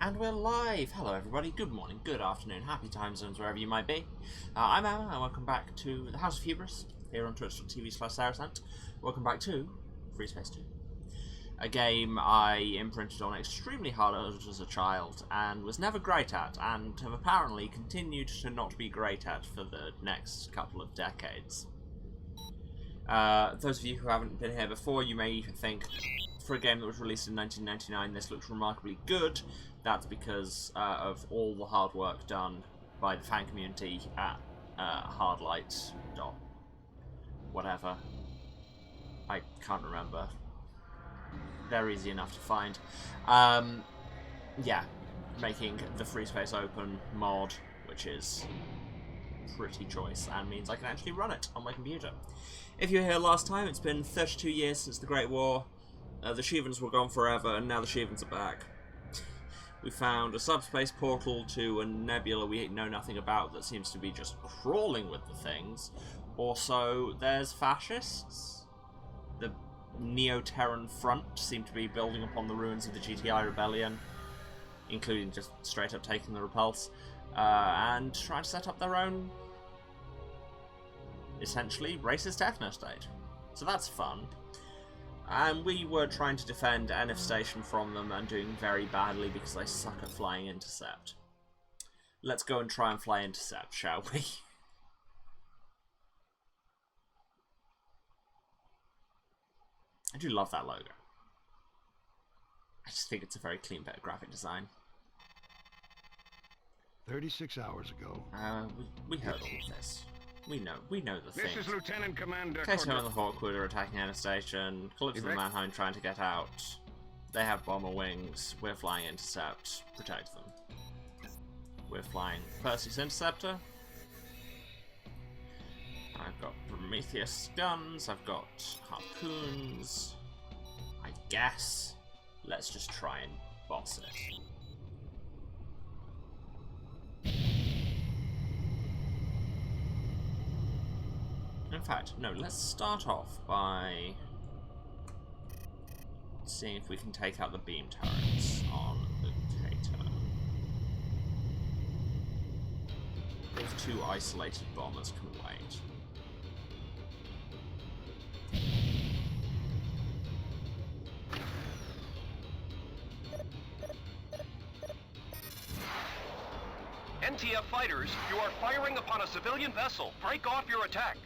And we're live! Hello everybody, good morning, good afternoon, happy time zones wherever you might be. I'm Emma and welcome back to the House of Hubris, here on twitch.tv/Saracent. Welcome back to Freespace 2. A game I imprinted on extremely hard as a child and was never great at, and have apparently continued to not be great at for the next couple of decades. Those of you who haven't been here before, you may think, for a game that was released in 1999, this looks remarkably good. That's because of all the hard work done by the fan community at Hardlight. Whatever. I can't remember. They're easy enough to find. Yeah, making the Freespace Open mod, which is pretty choice and means I can actually run it on my computer. If you were here last time, it's been 32 years since the Great War. The Shivans were gone forever, and now the Shivans are back. We found a subspace portal to a nebula we know nothing about that seems to be just crawling with the things. Also, there's fascists. The Neo-Terran Front seem to be building upon the ruins of the GTI rebellion, including just straight up taking the Repulse, and trying to set up their own, essentially, racist ethno-state. So that's fun. And we were trying to defend NF Station from them and doing very badly because they suck at flying intercept. Let's go and try and fly intercept, shall we? I do love that logo. I just think it's a very clean bit of graphic design. 36 hours ago. We heard all of this. We know the thing. This is Lieutenant Commander Kato and the Hawkwood are attacking NF Station. Calypso and Mannheim trying to get out. They have bomber wings. We're flying intercept. Protect them. We're flying Perseus Interceptor. I've got Prometheus guns. I've got harpoons. I guess. Let's just try and boss it. In fact, no, let's start off by seeing if we can take out the beam turrets on the Kato. Those two isolated bombers can wait. NTF fighters, you are firing upon a civilian vessel. Break off your attack.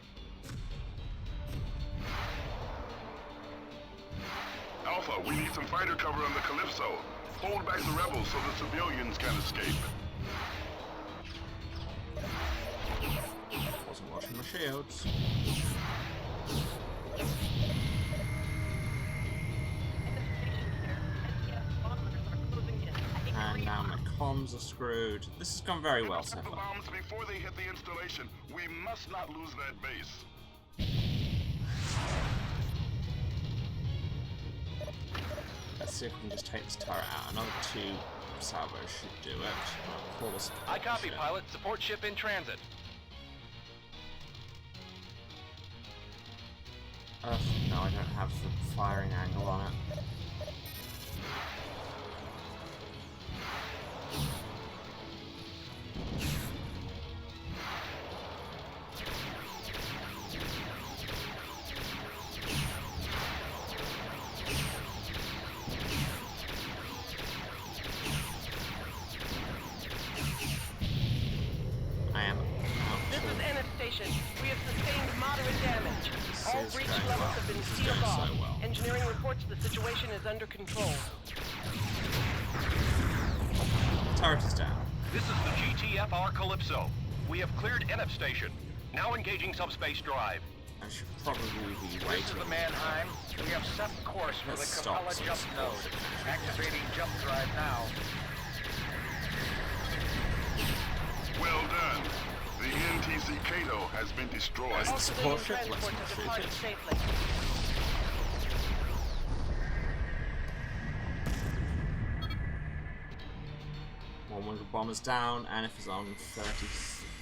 Alpha, we need some fighter cover on the Calypso. Hold back the rebels so the civilians can escape. Wasn't watching my shields. And now my comms are screwed. This has gone very well so far. Bombs before they hit the installation. We must not lose that base. Let's see if we can just take this turret out. Another 2 salvos should do it. Call us I copy, pilot. Support ship in transit. Ugh, no, I don't have the firing angle on it. We have sustained moderate damage. All breach levels have been sealed off. Engineering reports the situation is under control. Turret is down. This is the GTFR Calypso. We have cleared NF Station. Now engaging subspace drive. I should probably be waiting. This is the Mannheim. We have set course for the Capella jump node. Activating jump drive now. Well done. The NTC Kato has been destroyed. That's the All support civilian ship. Let's transports have shoot departed it. safely. One wing of bombers down, and if it's on 30,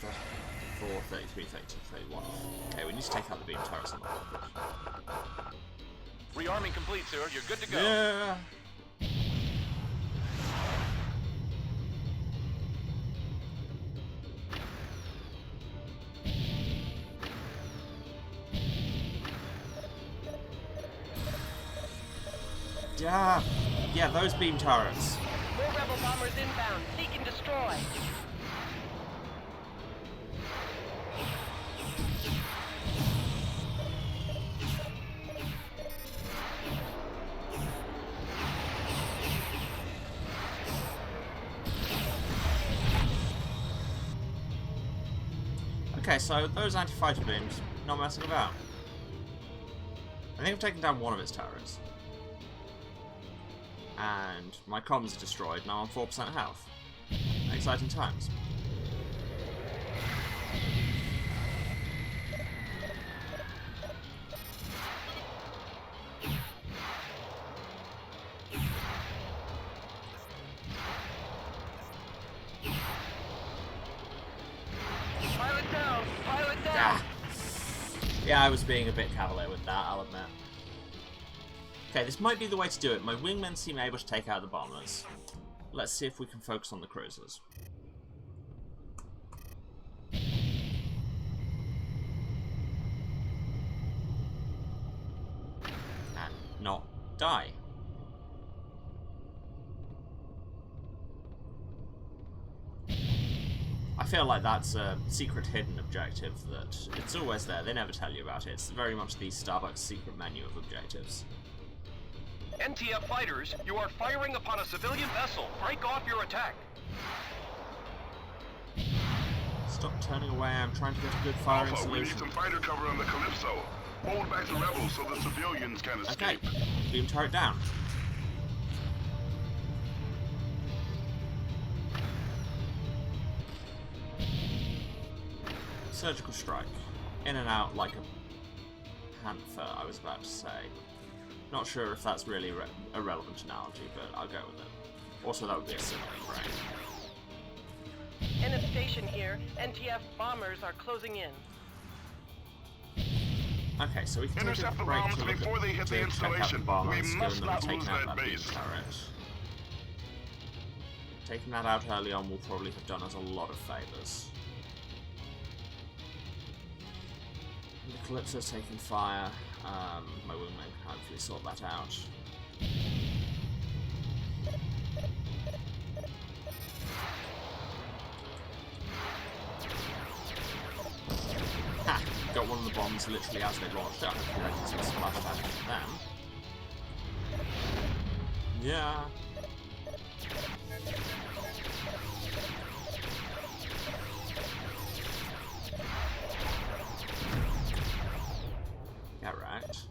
34, 33, 32, 31. Okay, we need to take out the beam turrets on the Hawkwood. Rearming complete, sir. You're good to go. Yeah! Yeah, those beam turrets. More rebel bombers inbound. Seek and destroy. Okay, so those anti-fighter beams, not messing about. I think I've taken down one of its turrets. And my comms are destroyed, now I'm 4% health. Exciting times. Pilot down! Pilot down! Ah. Yeah, I was being a bit cavalier with that, I'll admit. Okay, this might be the way to do it. My wingmen seem able to take out the bombers. Let's see if we can focus on the cruisers. And not die. I feel like that's a secret hidden objective that it's always there. They never tell you about it. It's very much the Starbucks secret menu of objectives. NTF fighters, you are firing upon a civilian vessel. Break off your attack. Stop turning away. I'm trying to get a good firing Alpha, we need solution. some fighter cover on the Calypso. Hold back the rebels so the civilians can Okay, escape. beam turret down. Surgical strike. In and out like a panther, I was about to say. Not sure if that's really a relevant analogy, but I'll go with it. Also, that would be a simile, right? NF station here. NTF bombers are closing in. Okay, so we can take Intercept a the break bombs to look before they hit the check out the installation. bombers, We given must that not we've lose taken out that beam base. turret. Taking that out early on will probably have done us a lot of favours. The Calypso's taking fire. My wingman can hopefully sort that out. Ha! Got one of the bombs literally as they launched up. I can see a splash back into them. Yeah. Yeah, right.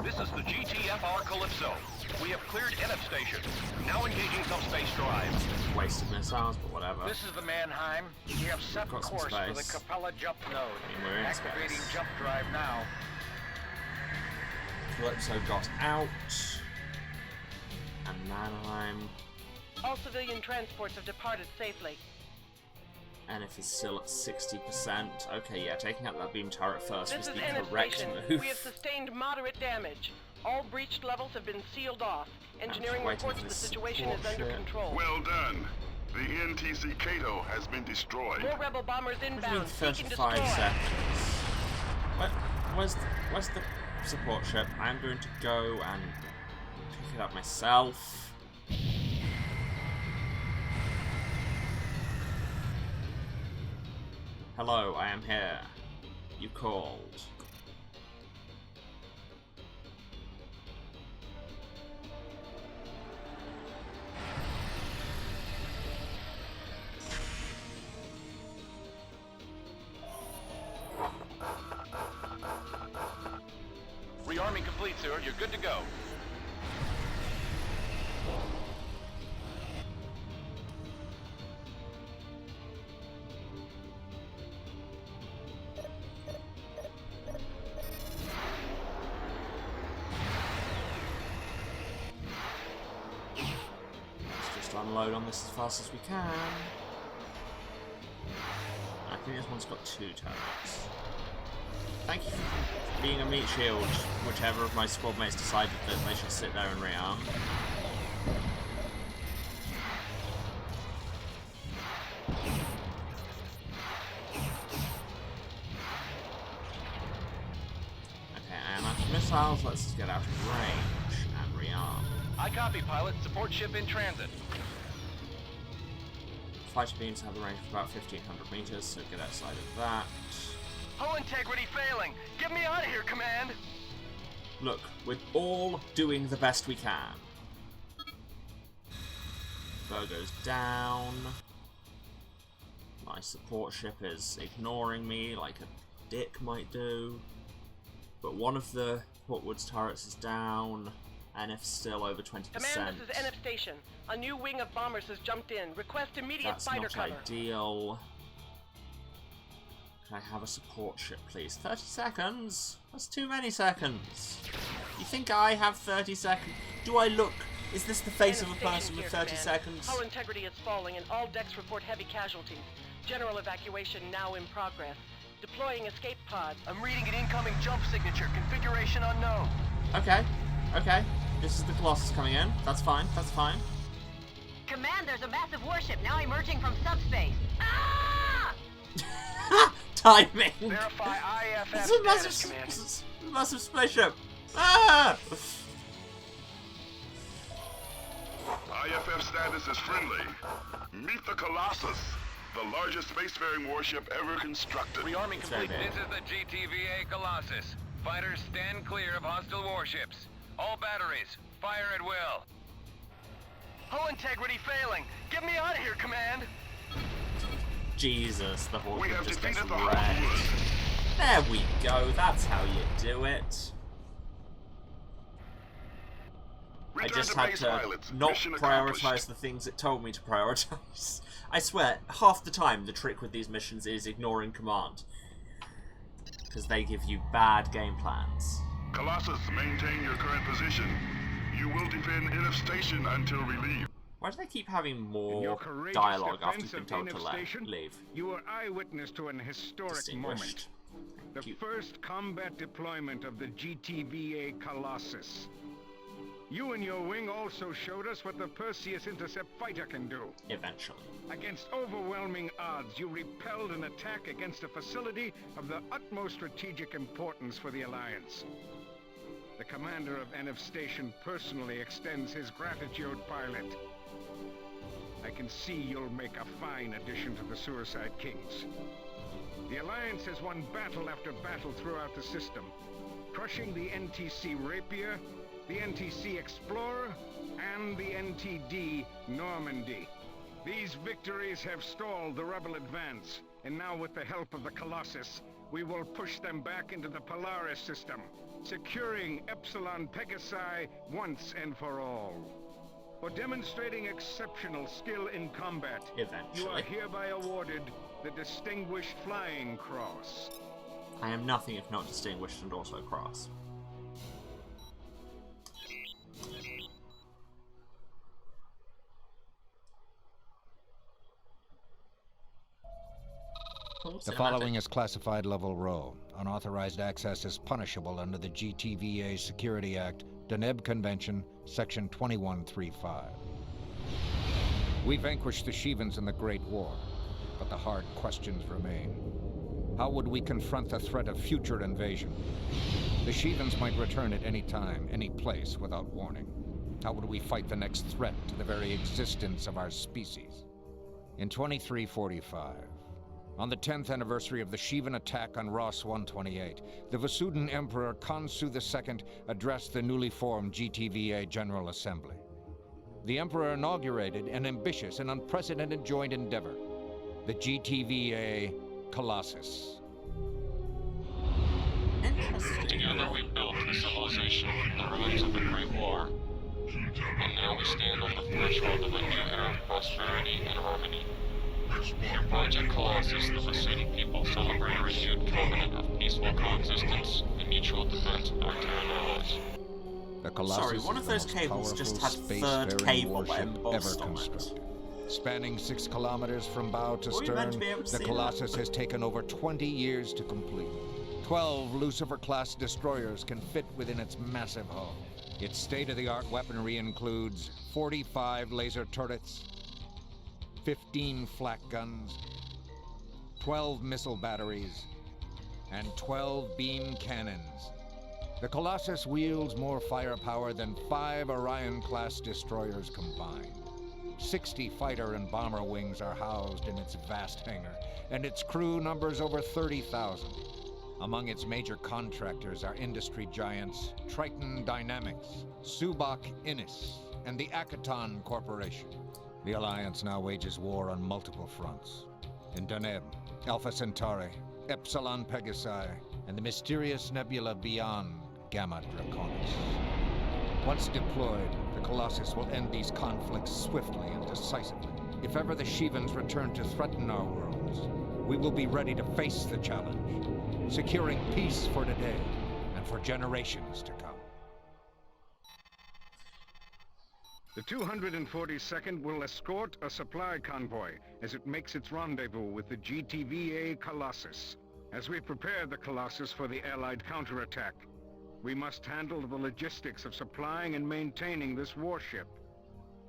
This is the GTFR Calypso. We have cleared NF station. Now engaging subspace drive. Wasted missiles, but whatever. This is the Mannheim. We have set got some course for the space. Capella jump node. We're in Activating space. jump drive now. Calypso got out. And Mannheim. All civilian transports have departed safely. And if it's still at 60%. Okay, yeah, taking out that beam turret first was This is the NF correct station. move. We have sustained moderate damage. All breached levels have been sealed off. Engineering waiting reports for the this situation is support under ship. control. Well done. The NTC Cato has been destroyed. More rebel bombers What do you mean inbound. Seek and 35 destroy. seconds? Where's the support ship? I'm going to go and pick it up myself. Hello, I am here. You called. Rearming complete, sir. You're good to go. Let's just unload on this as fast as we can. I think this one's got 2 turrets. Thank you for being a meat shield, whichever of my squad mates decided that they should sit there and rearm. missiles lets us get out of range and rearm. I copy, pilot. Support ship in transit. Fighter beams have a range of about 1,500 meters, so get outside of that. Hull integrity failing. Get me out of here, Command. Look, we're all doing the best we can. Bow goes down. My support ship is ignoring me like a dick might do. But one of the portwoods turrets is down. NF still over 20%. Command, this is NF Station. A new wing of bombers has jumped in. Request immediate That's fighter not cover. ideal. Can I have a support ship, please? 30 seconds? That's too many seconds. You think I have 30 seconds? Do I look? Is this the face of a NF person Station with here, 30 Command. seconds? Hull integrity is falling and all decks report heavy casualties. General evacuation now in progress. Deploying escape pods. I'm reading an incoming jump signature. Configuration unknown. Okay, okay. This is the Colossus coming in. That's fine, that's fine. Command, there's a massive warship now emerging from subspace. Ah! Timing! Verify IFF It's a status, Command. massive spaceship! Ah! IFF status is friendly. Meet the Colossus, the largest spacefaring warship ever constructed. Rearming It's complete. very big. This is the GTVA Colossus. Fighters stand clear of hostile warships. All batteries, fire at will. Hull integrity failing. Get me out of here, Command. Jesus, the whole We thing have just gets defeated the wrecked. Hull. There we go, that's how you do it. I Return just to had base, to pilots. not Mission prioritize accomplished. the things it told me to prioritize. I swear, half the time the trick with these missions is ignoring command. Because they give you bad game plans. Colossus, maintain your current position. You will defend NF Station until relieved. Why do they keep having In your more courageous dialogue after defense you've been of told to NF Station, leave? You were eyewitness to an historic moment. Distinguished. The Thank you. first combat deployment of the GTVA Colossus. You and your wing also showed us what the Perseus intercept fighter can do. Eventually. Against overwhelming odds, you repelled an attack against a facility of the utmost strategic importance for the Alliance. The commander of NF Station personally extends his gratitude, pilot. I can see you'll make a fine addition to the Suicide Kings. The Alliance has won battle after battle throughout the system, crushing the NTC Rapier, the NTC Explorer, and the NTD Normandy. These victories have stalled the rebel advance, and now with the help of the Colossus, we will push them back into the Polaris system, securing Epsilon Pegasi once and for all. For demonstrating exceptional skill in combat, you are Eventually. hereby awarded the Distinguished Flying Cross. I am nothing if not distinguished and also cross. The following is classified level Rho. Unauthorized access is punishable under the GTVA Security Act, Deneb Convention, Section 2135. We vanquished the Shivans in the Great War, but the hard questions remain. How would we confront the threat of future invasion? The Shivans might return at any time, any place, without warning. How would we fight the next threat to the very existence of our species? In 2345, on the 10th anniversary of the Shivan attack on Ross 128, the Vasudan Emperor Khonsu II addressed the newly formed GTVA General Assembly. The Emperor inaugurated an ambitious and unprecedented joint endeavor, the GTVA Colossus. Together we built a civilization from the ruins of the Great War. And now we stand on the threshold of a new era of prosperity and harmony. In Project Colossus, the Vasudan people celebrate a renewed covenant of peaceful coexistence and mutual defense of our Terran allies. The Colossus Sorry, one is of the those most cables just had powerful third spacefaring cable warship embossed ever on it. constructed. Spanning 6 kilometers from bow to Were we meant stern, to be able to the see Colossus has taken over 20 years to complete. 12 Lucifer-class destroyers can fit within its massive hull. Its state-of-the-art weaponry includes 45 laser turrets, 15 flak guns, 12 missile batteries, and 12 beam cannons. The Colossus wields more firepower than 5 Orion-class destroyers combined. 60 fighter and bomber wings are housed in its vast hangar, and its crew numbers over 30,000. Among its major contractors are industry giants Triton Dynamics, Subak Innis, and the Akaton Corporation. The Alliance now wages war on multiple fronts. In Deneb, Alpha Centauri, Epsilon Pegasi, and the mysterious nebula beyond Gamma Draconis. Once deployed, the Colossus will end these conflicts swiftly and decisively. If ever the Shivans return to threaten our worlds, we will be ready to face the challenge, securing peace for today and for generations to come. The 242nd will escort a supply convoy as it makes its rendezvous with the GTVA Colossus. As we prepare the Colossus for the Allied counterattack, we must handle the logistics of supplying and maintaining this warship.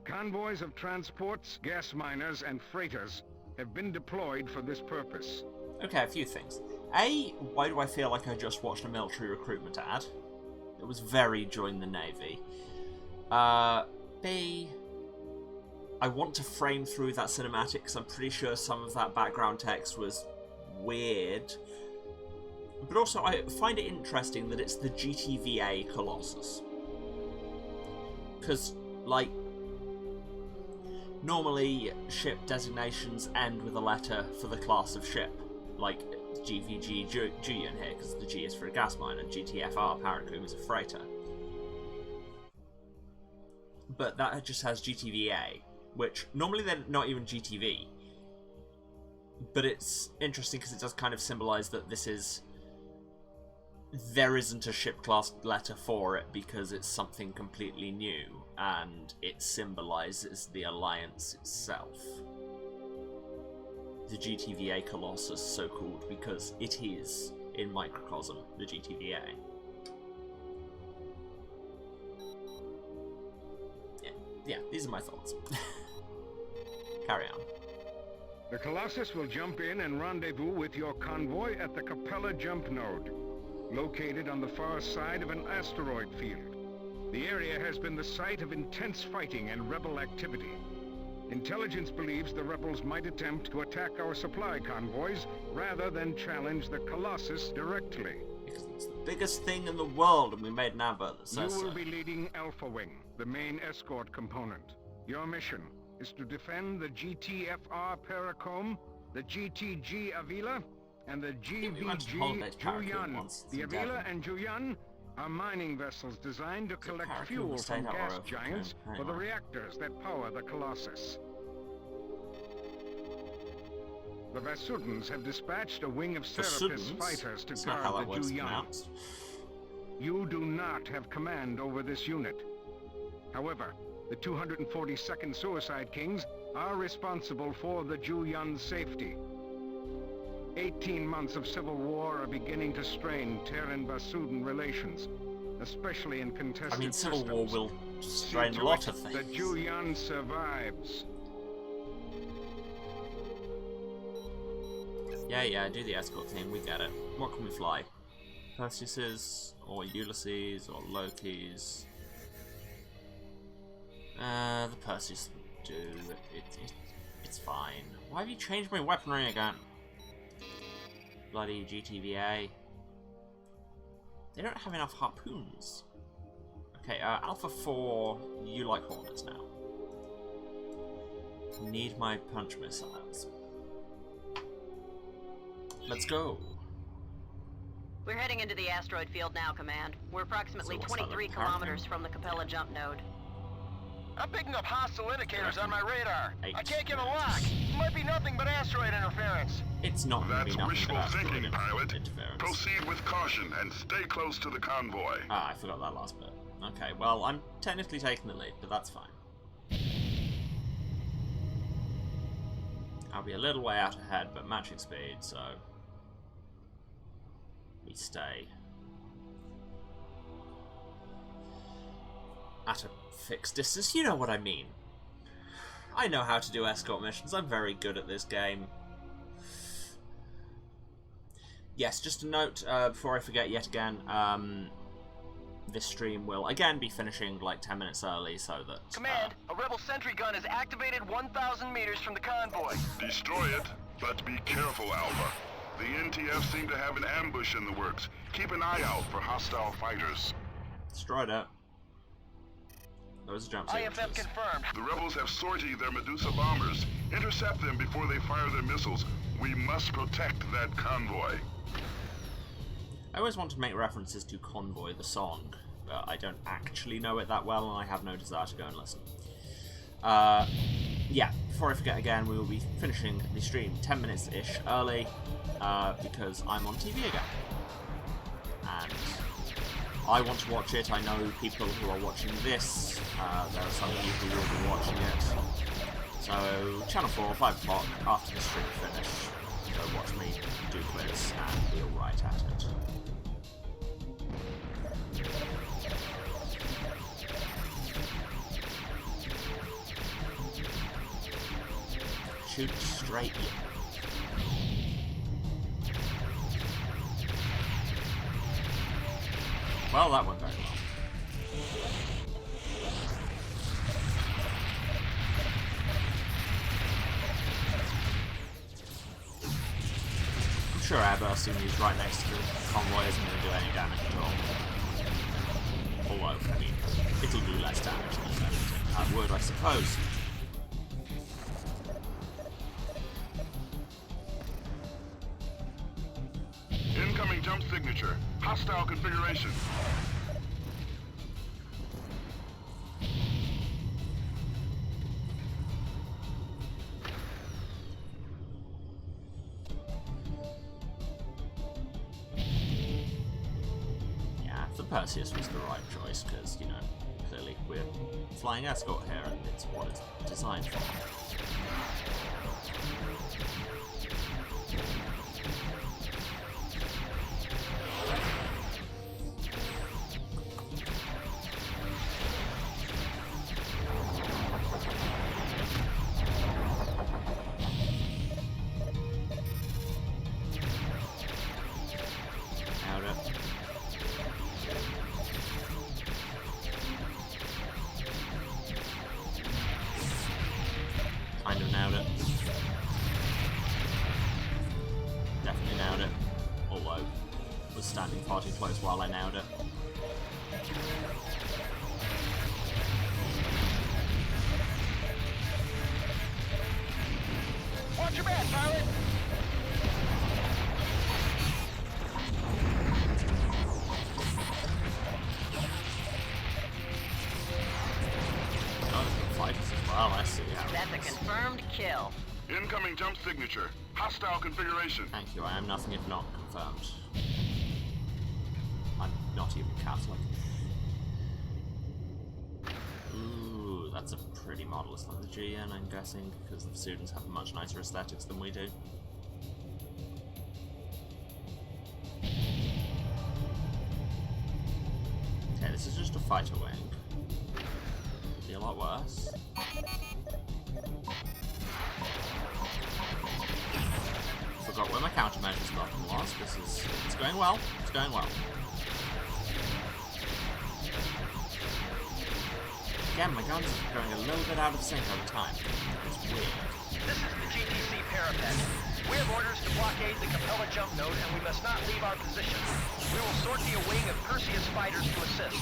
Convoys of transports, gas miners, and freighters have been deployed for this purpose. Okay, a few things. A, why do I feel like I just watched a military recruitment ad? It was very join the Navy. B, I want to frame through that cinematic because I'm pretty sure some of that background text was weird. But also, I find it interesting that it's the GTVA Colossus. Because, like, normally ship designations end with a letter for the class of ship. Like GVG Julian here, because the G is for a gas miner, GTFR Paracoom is a freighter. But that just has GTVA, which normally they're not even GTV. But it's interesting because it does kind of symbolize that this is... there isn't a ship class letter for it because it's something completely new, and it symbolizes the Alliance itself. The GTVA Colossus, so called because it is, in microcosm, the GTVA. Yeah, these are my thoughts. Carry on. The Colossus will jump in and rendezvous with your convoy at the Capella jump node, located on the far side of an asteroid field. The area has been the site of intense fighting and rebel activity. Intelligence believes the rebels might attempt to attack our supply convoys rather than challenge the Colossus directly. Because it's the biggest thing in the world, and we made an advert that says You will be leading Alpha Wing, the main escort component. Your mission is to defend the GTFR Paracombe, the GTG Avila, and the GVG Juyan. The Avila and Juyan are mining vessels designed to collect fuel from gas giants for the reactors that power the Colossus. The Vasudans have dispatched a wing of Serapis fighters to guard the Juyan. You do not have command over this unit. However, the 242nd Suicide Kings are responsible for the Juyan's safety. 18 months of civil war are beginning to strain Terran-Vasudan relations, especially in contested civil war will strain a lot of things. The Juyan survives. Yeah, do the escort thing, we get it. What can we fly? Perseus's, or Ulysses, or Loki's. The Perseus will do. It's fine. Why have you changed my weaponry again? Bloody GTVA. They don't have enough harpoons. Okay, Alpha 4, you like Hornets now. Need my punch missiles. Let's go. We're heading into the asteroid field now, Command. We're approximately 23 kilometers from the Capella jump node. I'm picking up hostile indicators on my radar. 8. I can't get a lock. Might be nothing but asteroid interference. It's not going to be That's nothing wishful but asteroid thinking, pilot. interference. Proceed with caution and stay close to the convoy. Ah, I forgot that last bit. Okay, well, I'm technically taking the lead, but that's fine. I'll be a little way out ahead, but matching speed, so... we stay at a fixed distance. You know what I mean. I know how to do escort missions. I'm very good at this game. Yes, just a note before I forget yet again. this stream will again be finishing like 10 minutes early so that... Command, a rebel sentry gun is activated 1,000 meters from the convoy. Destroy it, but be careful, Alpha. The NTF seem to have an ambush in the works. Keep an eye out for hostile fighters. Destroyed it. Those are jump signatures. IFF confirmed. The rebels have sortied their Medusa bombers. Intercept them before they fire their missiles. We must protect that convoy. I always want to make references to Convoy, the song, but I don't actually know it that well, and I have no desire to go and listen. Yeah, before I forget again, we will be finishing the stream 10 minutes-ish early, because I'm on TV again. And I want to watch it. I know people who are watching this. There are some of you who will be watching it. So, Channel 4, 5 o'clock, after the stream finish, go watch me do quiz, and we'll right at it. Shoot straight in. Well, that went very well. I'm sure airbursting these right next to the convoy isn't going to do any damage at all. Although, I mean, it'll do less damage than anything that would, I suppose. Incoming jump signature. Hostile configuration. Yeah, the Perseus was the right choice, because, you know, clearly we're flying escort here, and it's what it's designed for. Kind of nailed it. Definitely nailed it. Although, was standing far too close while I nailed it. Watch your back, pilot! Well, I see how That's a confirmed kill. Incoming jump signature. Hostile configuration. Thank you, I am nothing if not confirmed. I'm not even Catholic. Ooh, that's a pretty model on the GN, I'm guessing, because the students have much nicer aesthetics than we do. Okay, this is just a fighter wing. Could be a lot worse. Forgot where my countermeasures button was. It's going well. It's going well. Again, my guns are going a little bit out of sync over time. It's weird. This is the GTC parapet. We have orders to blockade the Capella jump node, and we must not leave our position. We will sortie a wing of Perseus fighters to assist.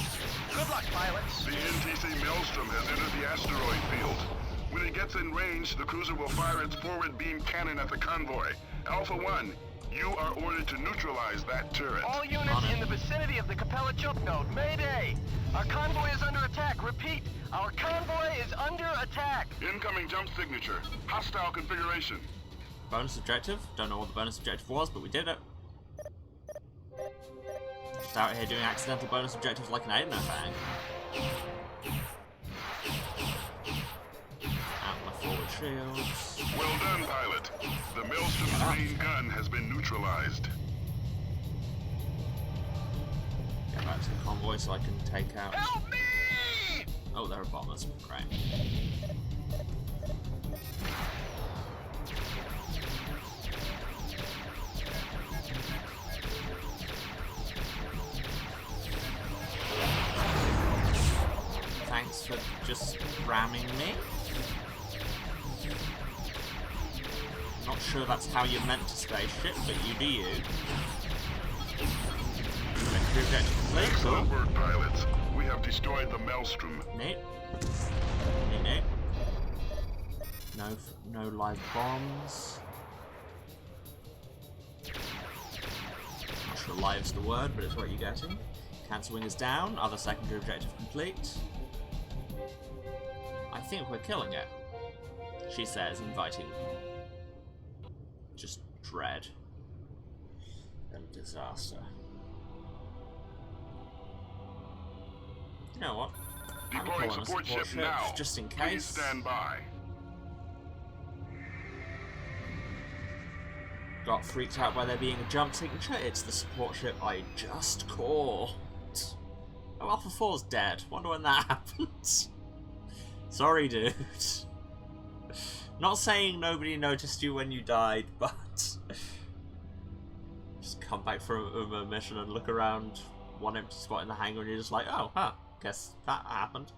Good luck, pilots. The NTC Maelstrom has entered the asteroid field. When it gets in range, the cruiser will fire its forward beam cannon at the convoy. Alpha 1, you are ordered to neutralize that turret. All units in the vicinity of the Capella jump node, Mayday! Our convoy is under attack. Repeat, our convoy is under attack. Incoming jump signature. Hostile configuration. Bonus objective. Don't know what the bonus objective was, but we did it. Just out here doing accidental bonus objectives like an Aiden bang. Out my forward shields. Well done, pilot. The Maelstrom's main gun has been neutralized. Get back to the convoy so I can take out... Help me! Oh, there are bombers. Great. for just ramming me. Not sure that's how you're meant to spaceship, but you do you. Excellent work, pilots. We have destroyed the Maelstrom. Neat. Neat. No live bombs. Not sure live's the word, but it's what you're getting. Cancer wing is down. Other secondary objective complete. I think we're killing it, she says, inviting just dread and disaster. You know what? Deploying support ship now. Just in Please case. stand by. Got freaked out by there being a jump signature. It's the support ship I just called. Oh, Alpha 4's dead. Wonder when that happens. Sorry, dude. Not saying nobody noticed you when you died, but just come back from a mission and look around one empty spot in the hangar and you're just like, oh, huh, guess that happened.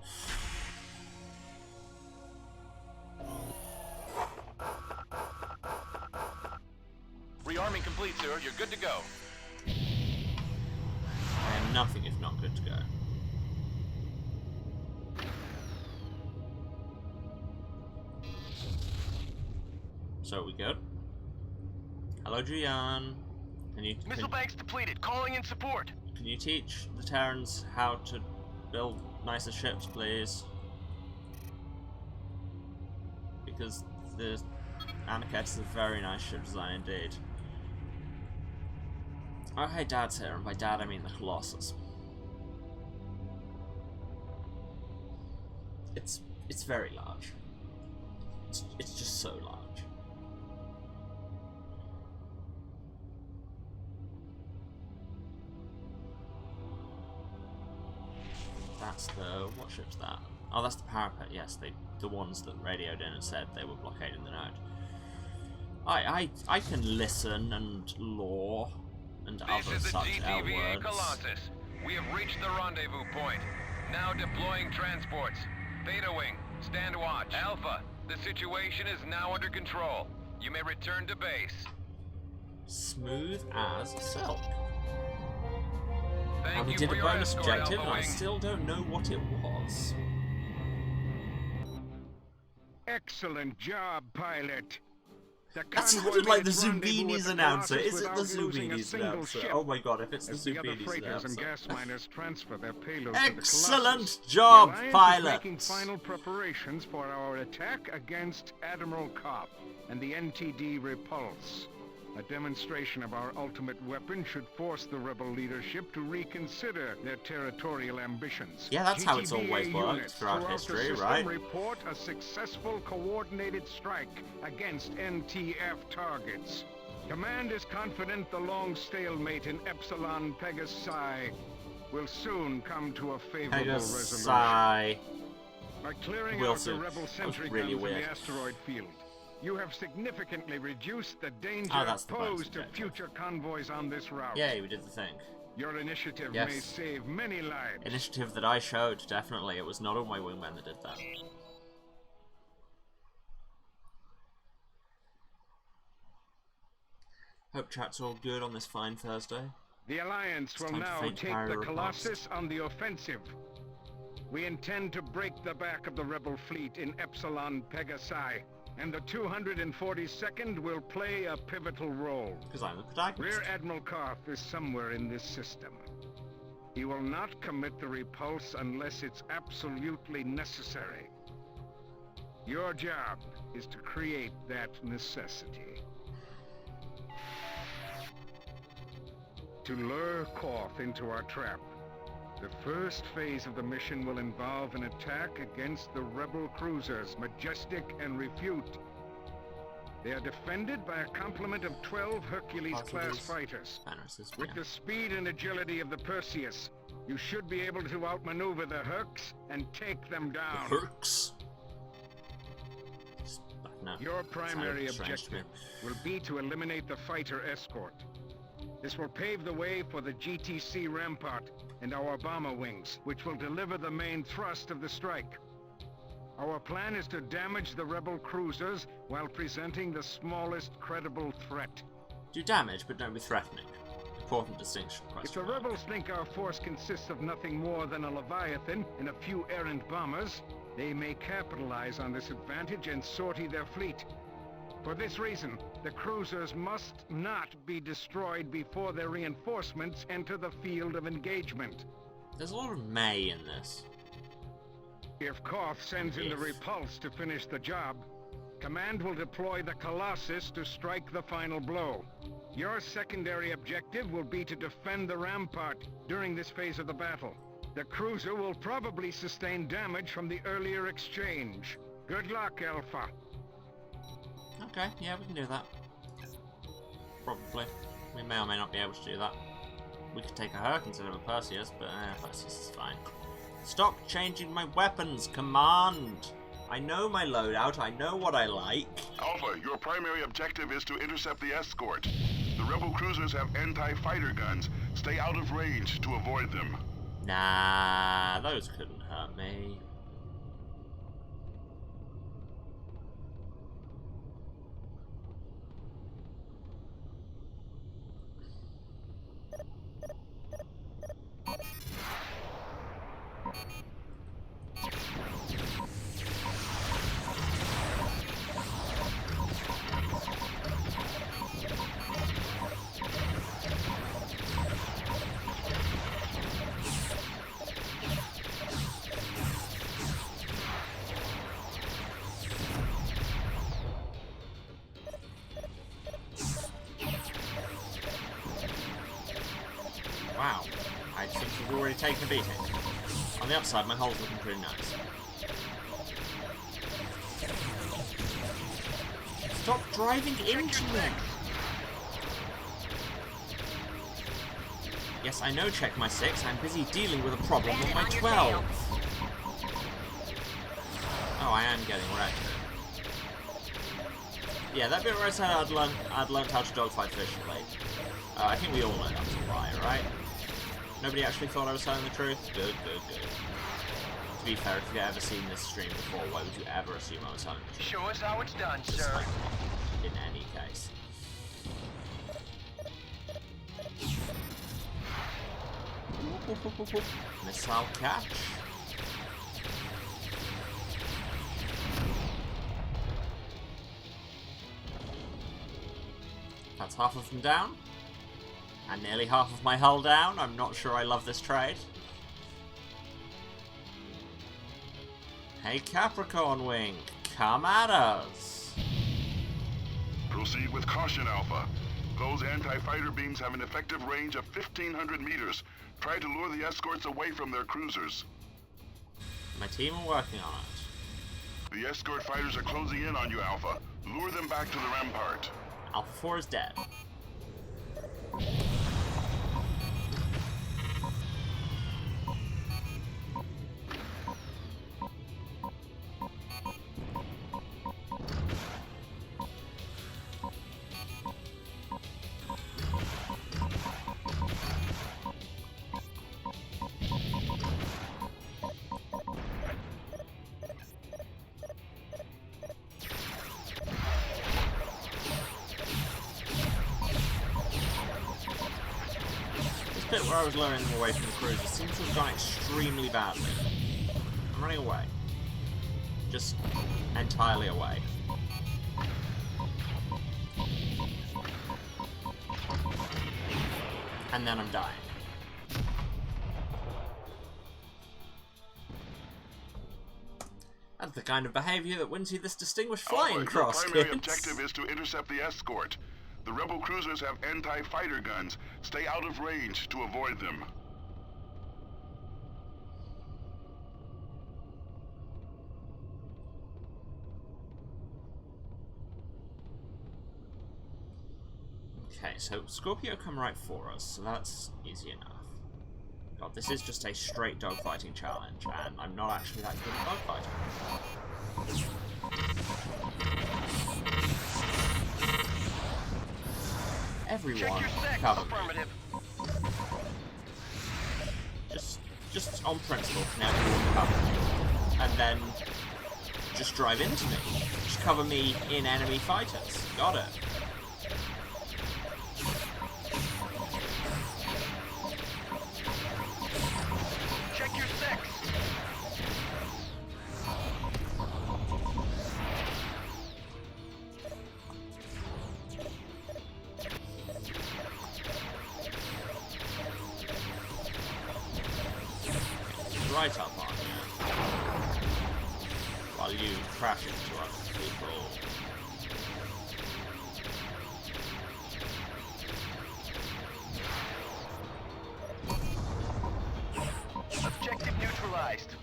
Rearming complete, sir. You're good to go. I am nothing if not good to go. So are we good? Hello, Gian. Missile banks depleted. Calling in support. Can you teach the Terrans how to build nicer ships, please? Because the Anaket is a very nice ship design indeed. Oh, hey, Dad's here, and by Dad I mean the Colossus. It's very large. It's just so large. That's the... what ship's that? Oh, that's the parapet, yes, the ones that radioed in and said they were blockading the node. I can listen and lore and other such L words. Colossus. We have reached the rendezvous point. Now deploying transports. Theta Wing, stand watch. Alpha, the situation is now under control. You may return to base. Smooth as silk. Thank And we you did for a your bonus escort, objective, Alpha and I Wing. still don't know what it was. Excellent job, pilot. The That sounded convoy like the made rendezvous with Zumbini's the announcer. Colossus Is it the without losing a Zumbini's single announcer? ship. Oh my god, if it's the As the other Zumbini's freighters and announcer. gas miners transfer their payload Excellent to the Colossus, job, the Alliance pilot. is making final preparations for our attack against Admiral Kopp and the NTD Repulse. A demonstration of our ultimate weapon should force the rebel leadership to reconsider their territorial ambitions. Yeah, that's how it's GTBA always worked units throughout the history, system right? report a successful coordinated strike against NTF targets. Command is confident the long stalemate in Epsilon Pegasi will soon come to a favorable resolution. Pegasi. By clearing Wilson. out the rebel sentry really guns in weird. the asteroid field, you have significantly reduced the danger that's the bonus posed to objective. future convoys on this route. Yay, we did the thing. Your initiative Yes. may save many lives. Initiative that I showed, definitely. It was not all my wingmen that did that. Hope chat's all good on this fine Thursday. The Alliance will time to now fight take Pyro the Repulse. Colossus on the offensive. We intend to break the back of the rebel fleet in Epsilon Pegasi, and the 242nd will play a pivotal role. Because I'm the protagonist. Rear Admiral Koff is somewhere in this system. He will not commit the repulse unless it's absolutely necessary. Your job is to create that necessity. To lure Koff into our trap, the first phase of the mission will involve an attack against the rebel cruisers, Majestic and Refute. They are defended by a complement of 12 Hercules-class fighters. With the speed and agility of the Perseus, you should be able to outmaneuver the Hercs and take them down. The Hercs? No, Your primary sounded strange to me. objective will be to eliminate the fighter escort. This will pave the way for the GTC Rampart and our bomber wings, which will deliver the main thrust of the strike. Our plan is to damage the rebel cruisers while presenting the smallest credible threat. Do damage, but don't be threatening. Important distinction. If the rebels think our force consists of nothing more than a Leviathan and a few errant bombers, they may capitalize on this advantage and sortie their fleet. For this reason, the cruisers must not be destroyed before their reinforcements enter the field of engagement. There's a lot of may in this. If Koth sends in the Repulse to finish the job, Command will deploy the Colossus to strike the final blow. Your secondary objective will be to defend the Rampart during this phase of the battle. The cruiser will probably sustain damage from the earlier exchange. Good luck, Alpha. Okay, yeah, we can do that. Probably. We may or may not be able to do that. We could take a Herc instead of a Perseus, but Perseus is fine. Stop changing my weapons, Command! I know my loadout, I know what I like. Alpha, your primary objective is to intercept the escort. The rebel cruisers have anti-fighter guns. Stay out of range to avoid them. Nah, those couldn't hurt me. Wow, I think we've already taken a beating. On the upside, my hull's looking pretty nice. Stop driving into me! Yes, I know check my 6, I'm busy dealing with a problem with my 12. Oh, I am getting wrecked. Yeah, that bit where I said I'd learned how to dogfight efficiently. I think we all know that's a lie, right? Nobody actually thought I was telling the truth? Good, good, good. To be fair, if you've ever seen this stream before, why would you ever assume I was telling the truth? Show us how it's done, Just sir. like, in any case. Missile catch. That's half of them down. And nearly half of my hull down. I'm not sure I love this trade. Hey Capricorn Wing, come at us. Proceed with caution, Alpha. Those anti-fighter beams have an effective range of 1,500 meters. Try to lure the escorts away from their cruisers. My team are working on it. The escort fighters are closing in on you, Alpha. Lure them back to the Rampart. Alpha 4 is dead. Bit where I was luring them away from the cruiser seems to have gone extremely badly. I'm running away. Just entirely away. And then I'm dying. That's the kind of behaviour that wins you this distinguished flying cross, Your primary objective is to intercept the escort. The rebel cruisers have anti-fighter guns. Stay out of range to avoid them. Okay, so Scorpio come right for us, so that's easy enough. God, this is just a straight dogfighting challenge, and I'm not actually that good at dogfighting. everyone cover me. Just on principle, can everyone cover me? And then just drive into me. Just cover me in enemy fighters. Got it. Check your six. Right up on you. While you crash into other people. Objective neutralized.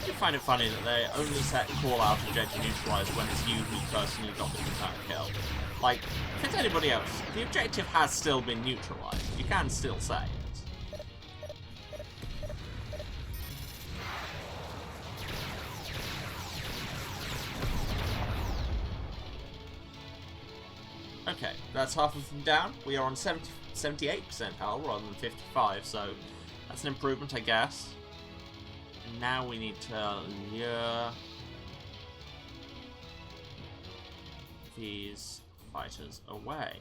I find it funny that they only set call out objective neutralized when it's you who personally got the confirmed kill. Like, if it's anybody else, the objective has still been neutralized. You can still say it. Okay, that's half of them down. We are on 78% health rather than 55, so that's an improvement, I guess. And now we need to lure these fighters away.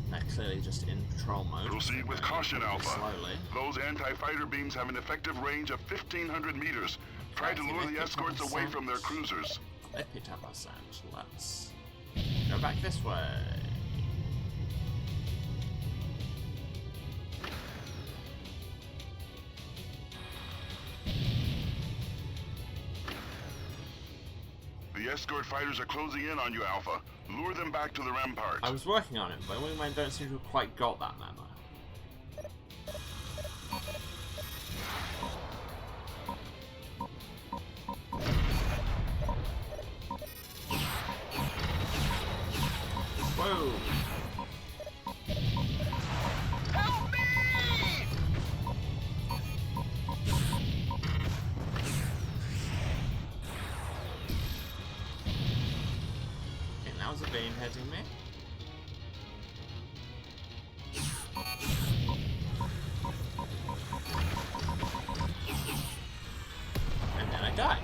They're clearly just in patrol mode. Proceed with caution, Alpha. Slowly. Those anti-fighter beams have an effective range of 1,500 meters. Try to lure the escorts away from their cruisers. They picked up our scent. Let's go back this way. The escort fighters are closing in on you, Alpha. Lure them back to the rampart. I was working on it, but wingmen don't seem to have quite got that memo. Whoa! Help me! Okay, that was a beam hitting me. And then I die.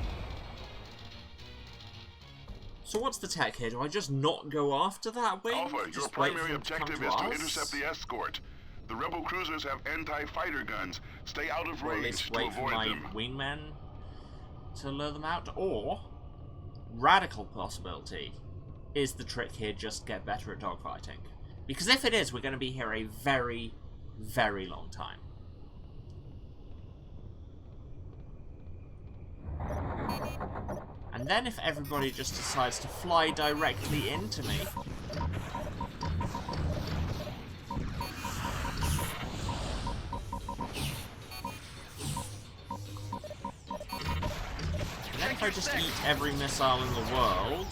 So what's the tech here? Do I just not go after that wing? Alpha, your Just wait for primary them to come objective to is to us? intercept the escort. The rebel cruisers have anti-fighter guns. Stay out of Or at range least to wait for avoid my them. wingmen to lure them out. Or, radical possibility, is the trick here just get better at dogfighting? Because if it is, we're going to be here a very, very long time. And then if everybody just decides to fly directly into me, and then if I just eat every missile in the world,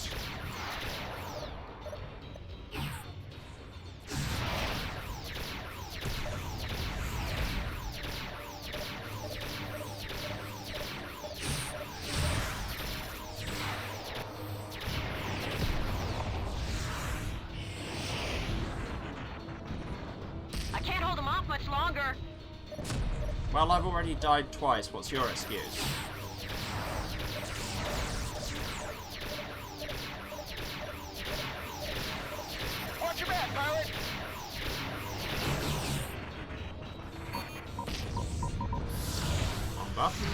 I can't hold them off much longer. well, I've already died twice. What's your excuse? Watch your back, pilot! Wrong button.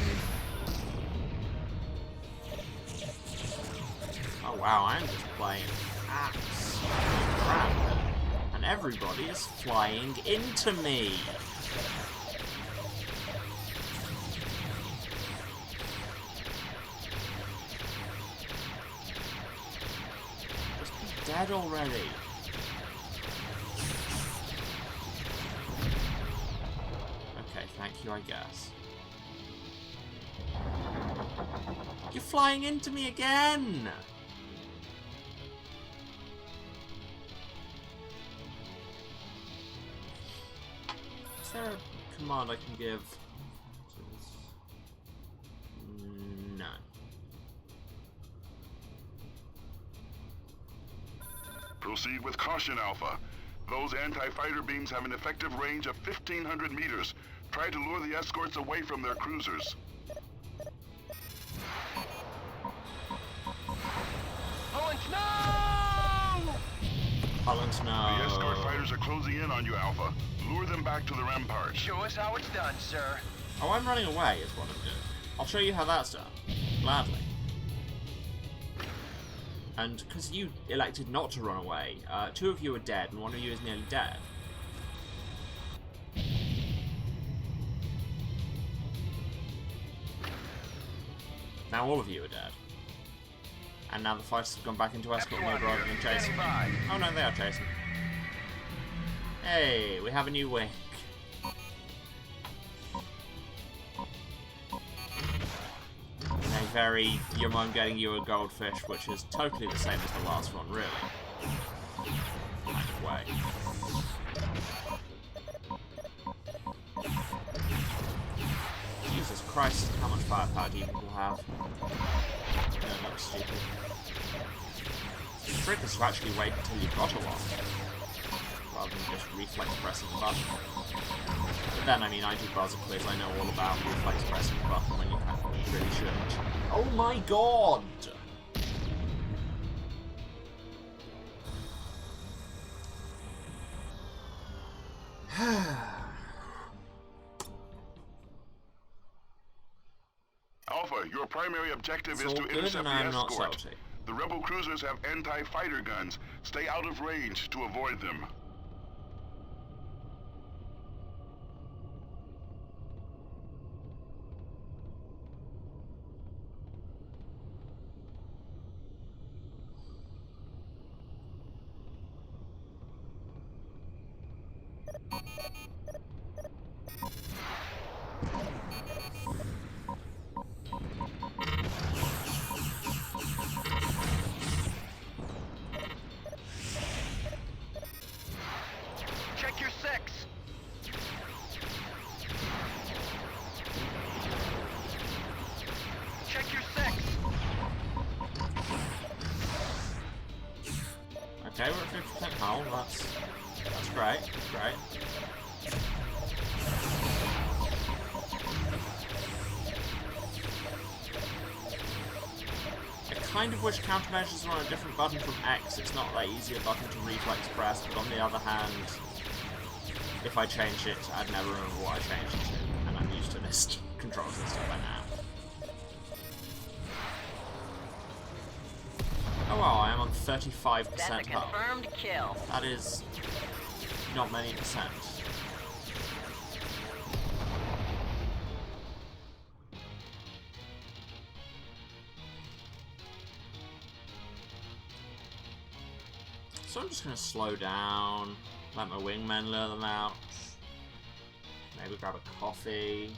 Oh wow, I'm just playing absolute crap. And everybody is flying into me. Just be dead already. Okay, thank you, I guess. You're flying into me again! Is there a command I can give? No. Proceed with caution, Alpha. Those anti-fighter beams have an effective range of 1,500 meters. Try to lure the escorts away from their cruisers. Mullins, no! Mullins, no. The escort fighters are closing in on you, Alpha. Lure them back to the rampart. Show us how it's done, sir. Oh, I'm running away is what I'm doing. I'll show you how that's done. Gladly. And because you elected not to run away, 2 of you are dead and 1 of you is nearly dead. Now all of you are dead. And now the fighters have gone back into escort mode rather than chasing. Oh no, they are chasing. Hey, we have a new wing. A very, your mum getting you a goldfish, which is totally the same as the last one, really. Kind of way. Jesus Christ, how much firepower do you people have? No, that's stupid. The trick is to actually wait until you've got a one, rather than just reflex pressing the button. But then, I mean, I do buzzer quiz, I know all about reflex pressing the button when you really shouldn't. Oh my god! Alpha, your primary objective It's is all to good intercept and the I'm not escort. salty. The rebel cruisers have anti-fighter guns. Stay out of range to avoid them. Check your six. Check your six. Okay, we're at 50% hull, that's great, great. I kind of wish countermeasures were on a different button from X. It's not that easy a button to reflex press, but on the other hand, if I changed it, I'd never remember what I changed it to, and I'm used to this control system by now. Oh wow, I am on 35% That's a hull. confirmed kill. That is not many percent. So I'm just going to slow down, let my wingmen lure them out, maybe grab a coffee.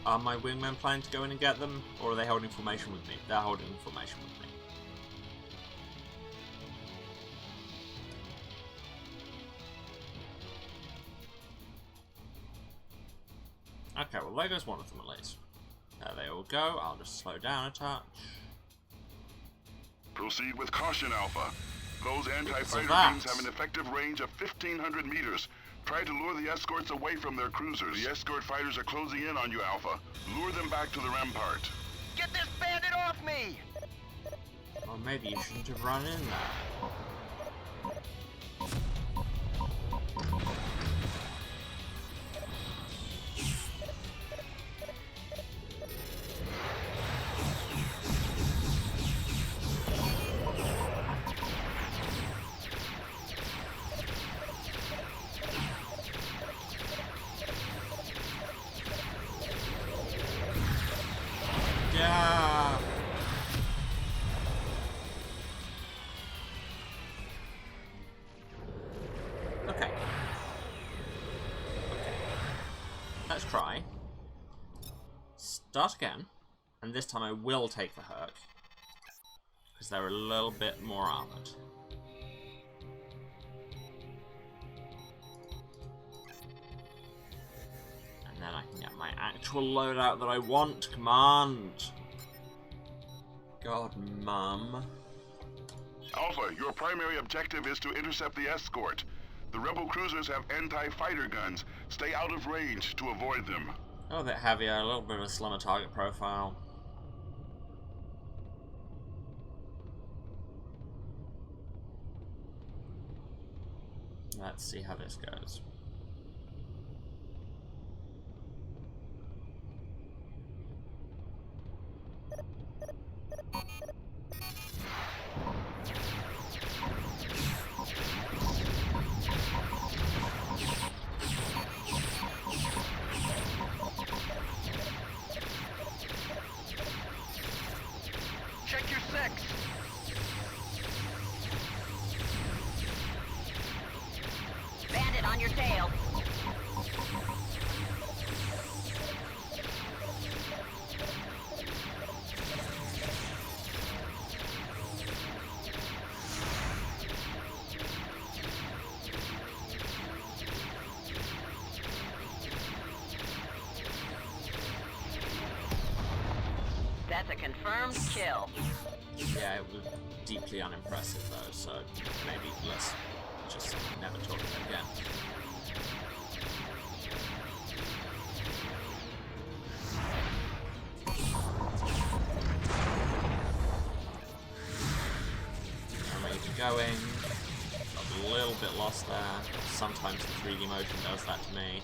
Are my wingmen planning to go in and get them, or are they holding formation with me? They're holding formation with me. Okay, well there goes one of them at least. There they all go, I'll just slow down a touch. Proceed with caution, Alpha. Those anti-fighter beams have an effective range of 1,500 meters. Try to lure the escorts away from their cruisers. The escort fighters are closing in on you, Alpha. Lure them back to the rampart. Get this bandit off me! Or maybe you shouldn't have run in there. Yeah. Okay. Let's try. Start again. And this time I will take the Herc, because they're a little bit more armored. And then I can get my actual loadout that I want. Command! God, Mum. Alpha, your primary objective is to intercept the escort. The rebel cruisers have anti-fighter guns. Stay out of range to avoid them. A little bit heavier, a little bit of a slimmer target profile. Let's see how this goes. Check your six. Bandit on your tail. That's a confirmed kill. Yeah, it was deeply unimpressive though, so maybe let's just never talk about it again. I'm ready to going. Got a little bit lost there. Sometimes the 3D motion does that to me.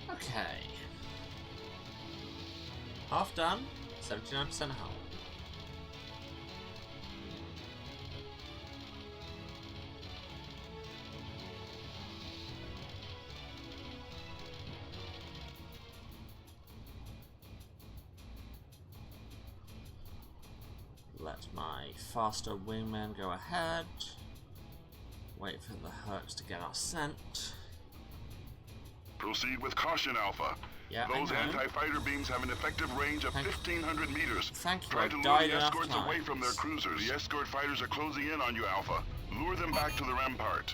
Okay. Half done, 79% health. Let my faster wingman go ahead. Wait for the Hercs to get our scent. Proceed with caution, Alpha. Yeah, Those anti-fighter beams have an effective range of 1,500 meters. Thank you. Try to lure the escorts away from their cruisers. The escort fighters are closing in on you, Alpha. Lure them back to the rampart.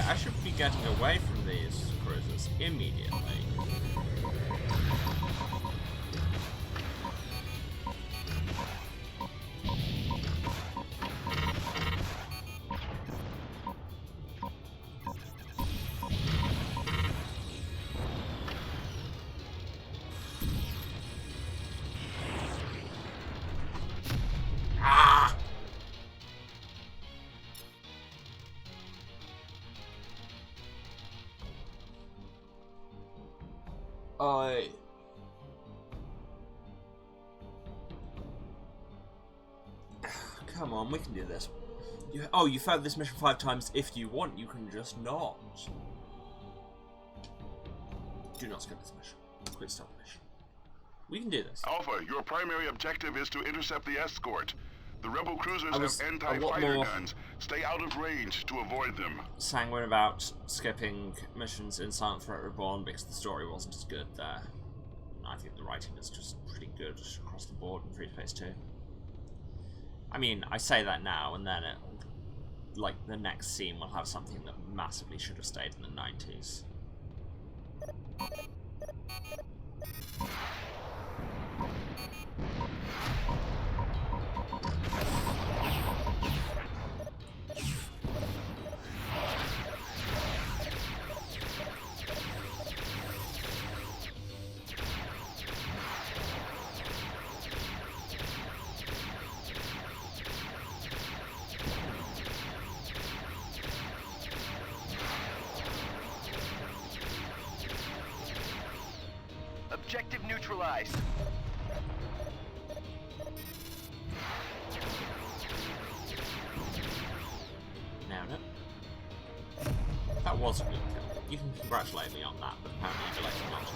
I should be getting away from these cruisers immediately. Come on, we can do this. Oh, you failed this mission 5 times. If you want, you can just not. Do not skip this mission. Quick stop the mission. We can do this. Alpha, your primary objective is to intercept the escort. The rebel cruisers have anti-fighter guns. Stay out of range to avoid them. Sanguine about skipping missions in Silent Threat Reborn because the story wasn't as good there. I think the writing is just pretty good across the board in Freespace 2. I mean, I say that now, and then it, like, the next scene will have something that massively should have stayed in the 90s. Objective neutralized. Nailed it. That was a good kill. You can congratulate me on that, but apparently you elected not to.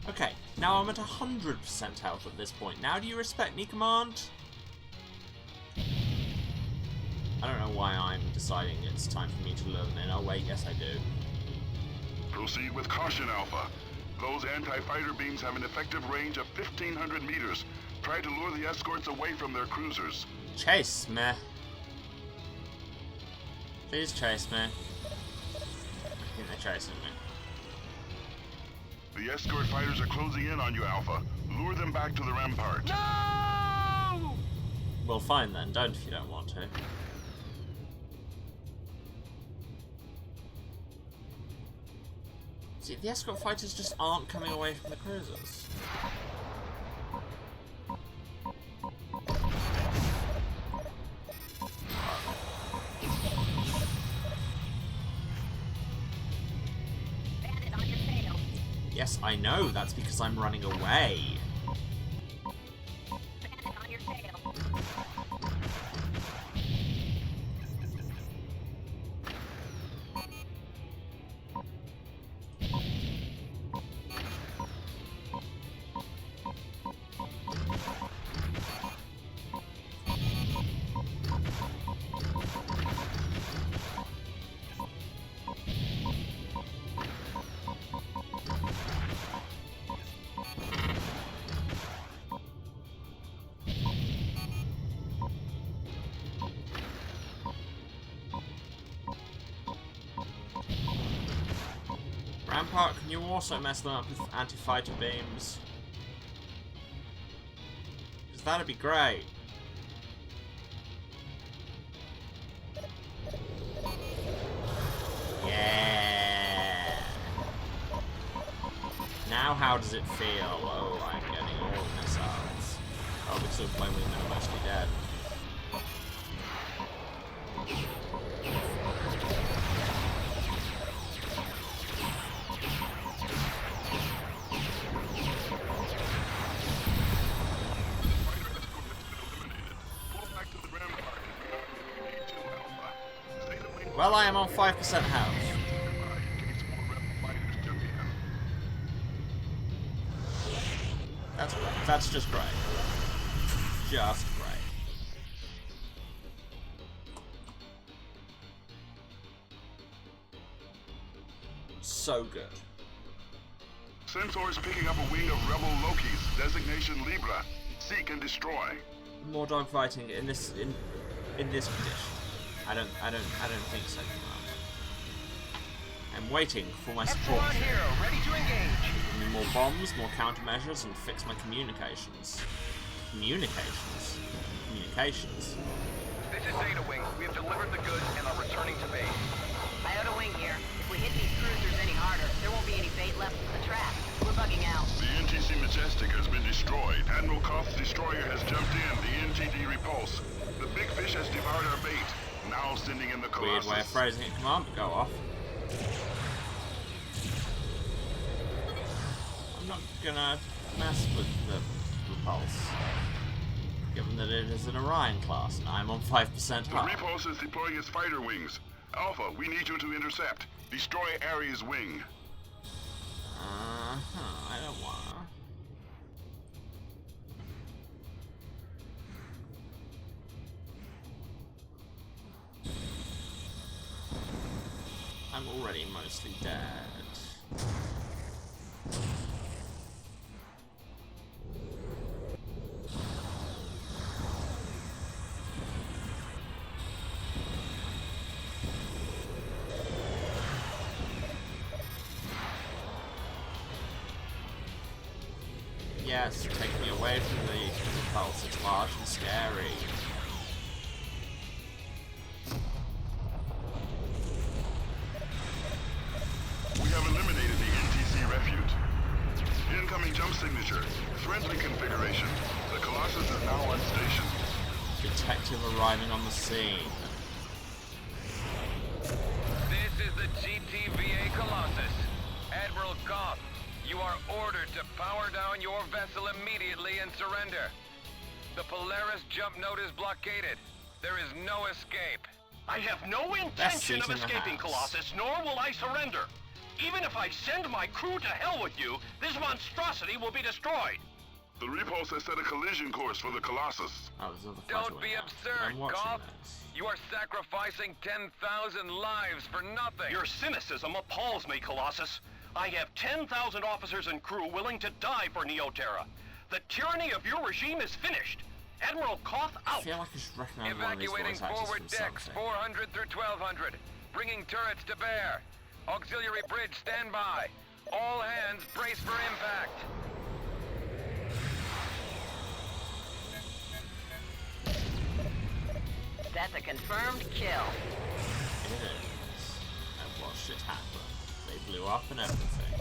Okay, now I'm at 100% health at this point. Now do you respect me, Command? I don't know why I'm deciding it's time for me to lure them in. Oh wait, yes I do. Proceed with caution, Alpha. Those anti-fighter beams have an effective range of 1,500 meters. Try to lure the escorts away from their cruisers. Chase me. Please chase me. I think they're chasing me. The escort fighters are closing in on you, Alpha. Lure them back to the rampart. No! Well, fine then. Don't if you don't want to. See, the escort fighters just aren't coming away from the cruisers. Yes, I know. That's because I'm running away. On your tail. Rampart, can you also mess them up with anti-fighter beams? Because that'd be great. Yeah. Now how does it feel? Oh, I'm getting all missiles. Oh, because of my wingmen are mostly dead. Well, I am on 5% health. That's great. That's just great. Just great. So good. Sensors picking up a wing of rebel Lokis, designation Libra. Seek and destroy. More dogfighting in this condition. I don't think so. I'm waiting for my support. Epsilon Hero, ready to engage. I need more bombs, more countermeasures, and fix my communications. Communications? Communications. This is Data Wing. We have delivered the goods and are returning to base. Iota Wing here. If we hit these cruisers any harder, there won't be any bait left in the trap. We're bugging out. The NTC Majestic has been destroyed. Admiral Koth's destroyer has jumped in. The NTD repulse. The big fish has devoured our bait. Now sending in the Colossus. Weird way of phrasing it. Command, go off. I'm not gonna mess with the repulse, given that it is an Orion class and I'm on 5% The health. repulse is deploying its fighter wings. Alpha, we need you to intercept. Destroy Ares' wing. I don't wanna. I'm already mostly dead. Yes, take me away from the impulse. It's large and scary. We have eliminated the NTC refuge. Incoming jump signature. Friendly configuration. The Colossus is now on station. Detective arriving on the scene. This is the GTVA Colossus. Admiral Koth, you are ordered to power down your vessel immediately and surrender. The Polaris jump node is blockaded. There is no escape. I have no intention of escaping, Colossus, nor will I surrender. Even if I send my crew to hell with you, this monstrosity will be destroyed. The Repulse has set a collision course for the Colossus. Oh, there's another Don't be absurd, Koth. You are sacrificing 10,000 lives for nothing. Your cynicism appalls me, Colossus. I have 10,000 officers and crew willing to die for Neoterra. The tyranny of your regime is finished. Admiral Koth out. I feel like I should recognize one of these Evacuating voice actors forward from decks something. 400 through 1200. Bringing turrets to bear. Auxiliary bridge standby. All hands brace for impact. That's a confirmed kill. It is. And watched it happen. They blew up and everything.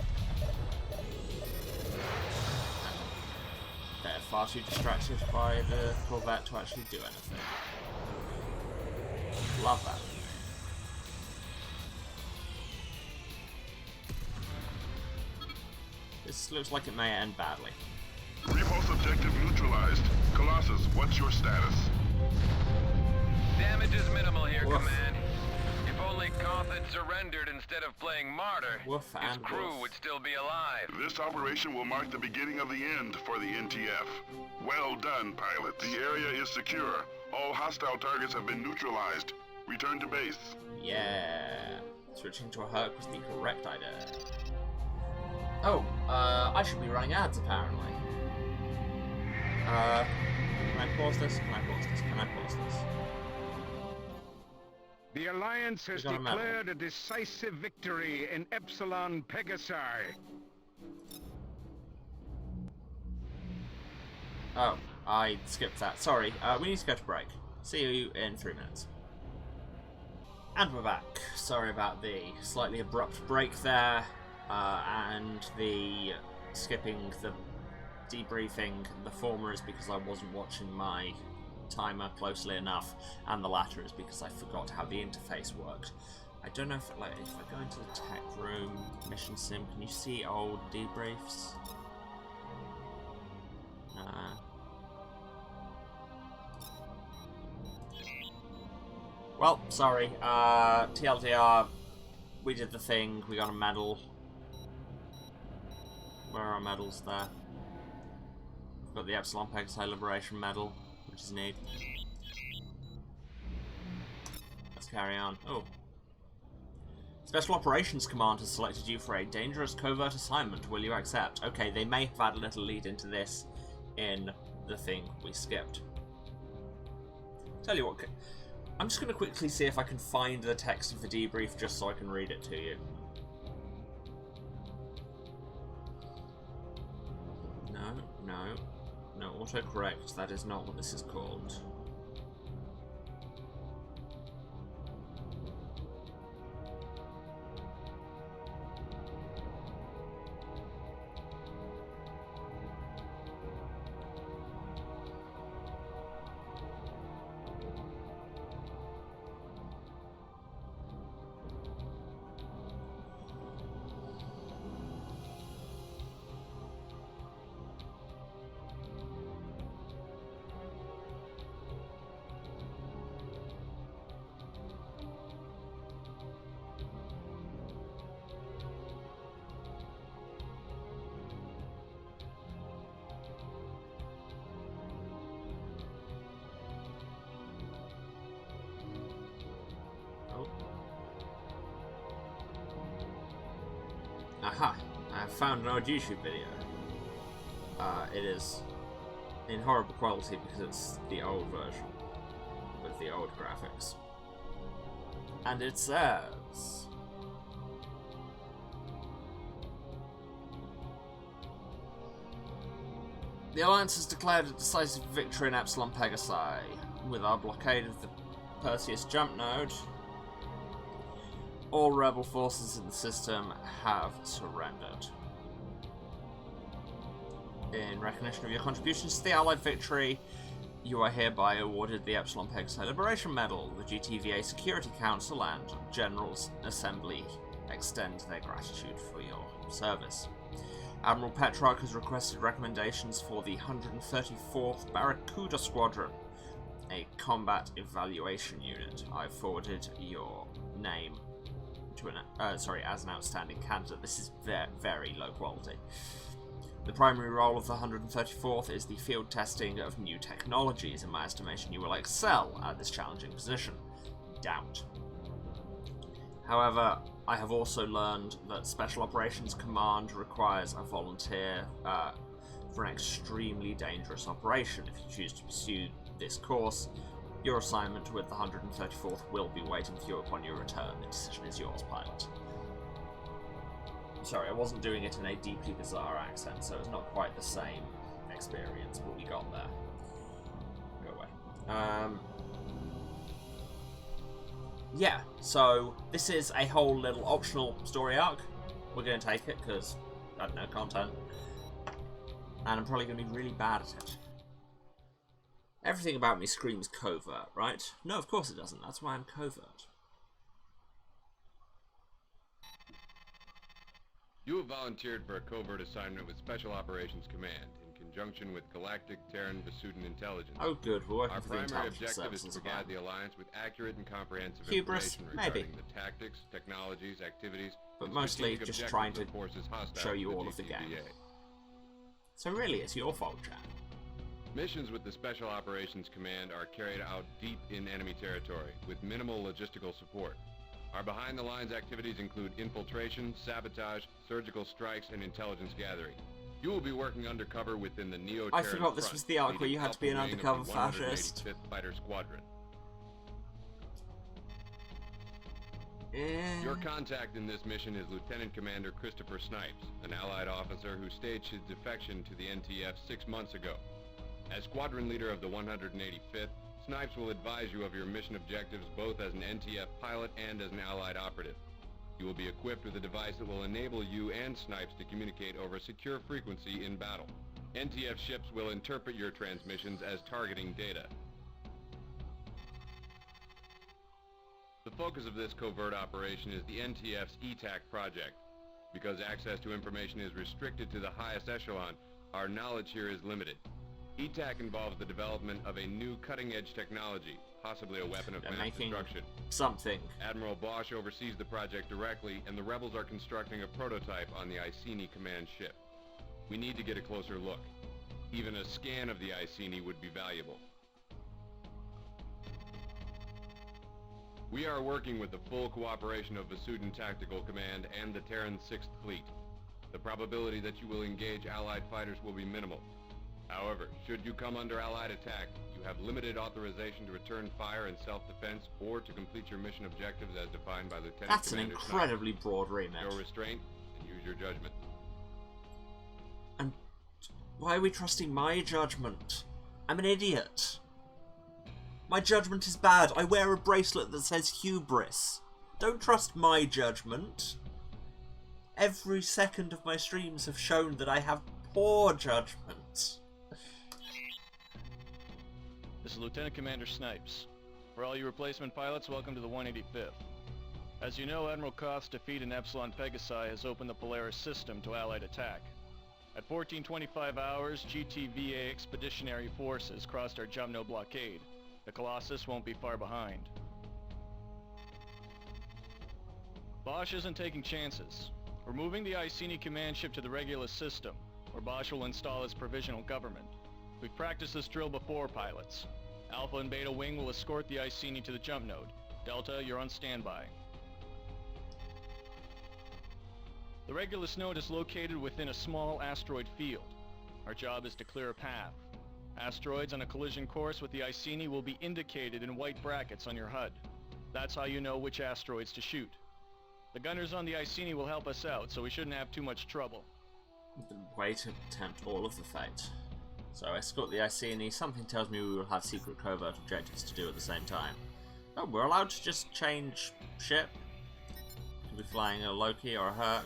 And they're far too distracted by the Corvette to actually do anything. Love that. This looks like it may end badly. Repulse objective neutralized. Colossus, what's your status? Damage is minimal here, Woof. Command. If only Koth had surrendered instead of playing martyr, Woof his and crew woof. would still be alive. This operation will mark the beginning of the end for the NTF. Well done, pilot. The area is secure. All hostile targets have been neutralized. Return to base. Yeah. Switching to a Herc was the correct idea. Oh, I should be running ads apparently. Can I pause this? Can I pause this? Can I pause this? The Alliance has We got a medal. declared a decisive victory in Epsilon Pegasi. Oh, I skipped that. Sorry, we need to go to break. See you in 3 minutes. And we're back. Sorry about the slightly abrupt break there, and the skipping the debriefing. The former is because I wasn't watching my timer closely enough, and the latter is because I forgot how the interface worked. I don't know if if I go into the tech room, mission sim, can you see old debriefs? Well, sorry. TLDR, we did the thing. We got a medal. Where are our medals there? We've got the Epsilon Pegasi Liberation Medal, which is neat. Let's carry on. Oh. Special Operations Command has selected you for a dangerous covert assignment. Will you accept? Okay, they may have had a little lead into this in the thing we skipped. Tell you what, I'm just going to quickly see if I can find the text of the debrief just so I can read it to you. No, autocorrect, that is not what this is called. Aha! I found an old YouTube video. It is in horrible quality because it's the old version with the old graphics. And it says... The Alliance has declared a decisive victory in Epsilon Pegasi. With our blockade of the Perseus jump node, all rebel forces in the system have surrendered. In recognition of your contributions to the Allied victory, you are hereby awarded the Epsilon Pegasi Liberation Medal. The GTVA Security Council and General's Assembly extend their gratitude for your service. Admiral Petrarch has requested recommendations for the 134th Barracuda Squadron, a combat evaluation unit. I've forwarded your name to as an outstanding candidate. This is very low quality. The primary role of the 134th is the field testing of new technologies. In my estimation, you will excel at this challenging position. Doubt. However, I have also learned that Special Operations Command requires a volunteer for an extremely dangerous operation. If you choose to pursue this course, your assignment with the 134th will be waiting for you upon your return. The decision is yours, pilot. Sorry, I wasn't doing it in a deeply bizarre accent, so it's not quite the same experience, but we got there. Go away. Yeah, so this is a whole little optional story arc. We're going to take it because, I don't know, content. And I'm probably going to be really bad at it. Everything about me screams covert, right? No, of course it doesn't. That's why I'm covert. You have volunteered for a covert assignment with Special Operations Command in conjunction with Galactic Terran Vasudan Intelligence. Oh good, we're working Our for the primary intelligence objective is services to again. provide the Alliance with accurate and comprehensive Hubris, information regarding maybe. the tactics, technologies, activities, But and mostly strategic just objectives trying to of forces hostile show you to the all of the game. GTVA. So really, it's your fault, Jack. Missions with the Special Operations Command are carried out deep in enemy territory, with minimal logistical support. Our behind-the-lines activities include infiltration, sabotage, surgical strikes, and intelligence gathering. You will be working undercover within the Neo-Terran I forgot this front, was the arc where you had to be an leading Alpha undercover Wing of the fascist. 185th Fighter Squadron. Your contact in this mission is Lieutenant Commander Christopher Snipes, an Allied officer who staged his defection to the NTF 6 months ago. As Squadron Leader of the 185th, Snipes will advise you of your mission objectives both as an NTF pilot and as an Allied operative. You will be equipped with a device that will enable you and Snipes to communicate over a secure frequency in battle. NTF ships will interpret your transmissions as targeting data. The focus of this covert operation is the NTF's ETAC project. Because access to information is restricted to the highest echelon, our knowledge here is limited. ETAC involves the development of a new cutting-edge technology, possibly a weapon of mass destruction. Something. Admiral Bosch oversees the project directly, and the rebels are constructing a prototype on the Iceni command ship. We need to get a closer look. Even a scan of the Iceni would be valuable. We are working with the full cooperation of Vasudan Tactical Command and the Terran 6th Fleet. The probability that you will engage Allied fighters will be minimal. However, should you come under Allied attack, you have limited authorization to return fire in self-defense or to complete your mission objectives as defined by Lieutenant That's an Commander incredibly broad remit. Show restraint and use your judgment. And why are we trusting my judgment? I'm an idiot. My judgment is bad. I wear a bracelet that says hubris. Don't trust my judgment. Every second of my streams have shown that I have poor judgment. This is Lieutenant Commander Snipes. For all you replacement pilots, welcome to the 185th. As you know, Admiral Koth's defeat in Epsilon Pegasi has opened the Polaris system to Allied attack. At 1425 hours, GTVA expeditionary forces crossed our jump node blockade. The Colossus won't be far behind. Bosch isn't taking chances. We're moving the Iceni command ship to the Regulus system, where Bosch will install his provisional government. We've practiced this drill before, pilots. Alpha and Beta Wing will escort the Iceni to the jump node. Delta, you're on standby. The Regulus node is located within a small asteroid field. Our job is to clear a path. Asteroids on a collision course with the Iceni will be indicated in white brackets on your HUD. That's how you know which asteroids to shoot. The gunners on the Iceni will help us out, so we shouldn't have too much trouble. The way to tempt all of the fate. So escort the Iceni. Something tells me we will have secret covert objectives to do at the same time. Oh, we're allowed to just change ship. Could be flying a Loki or a Herc.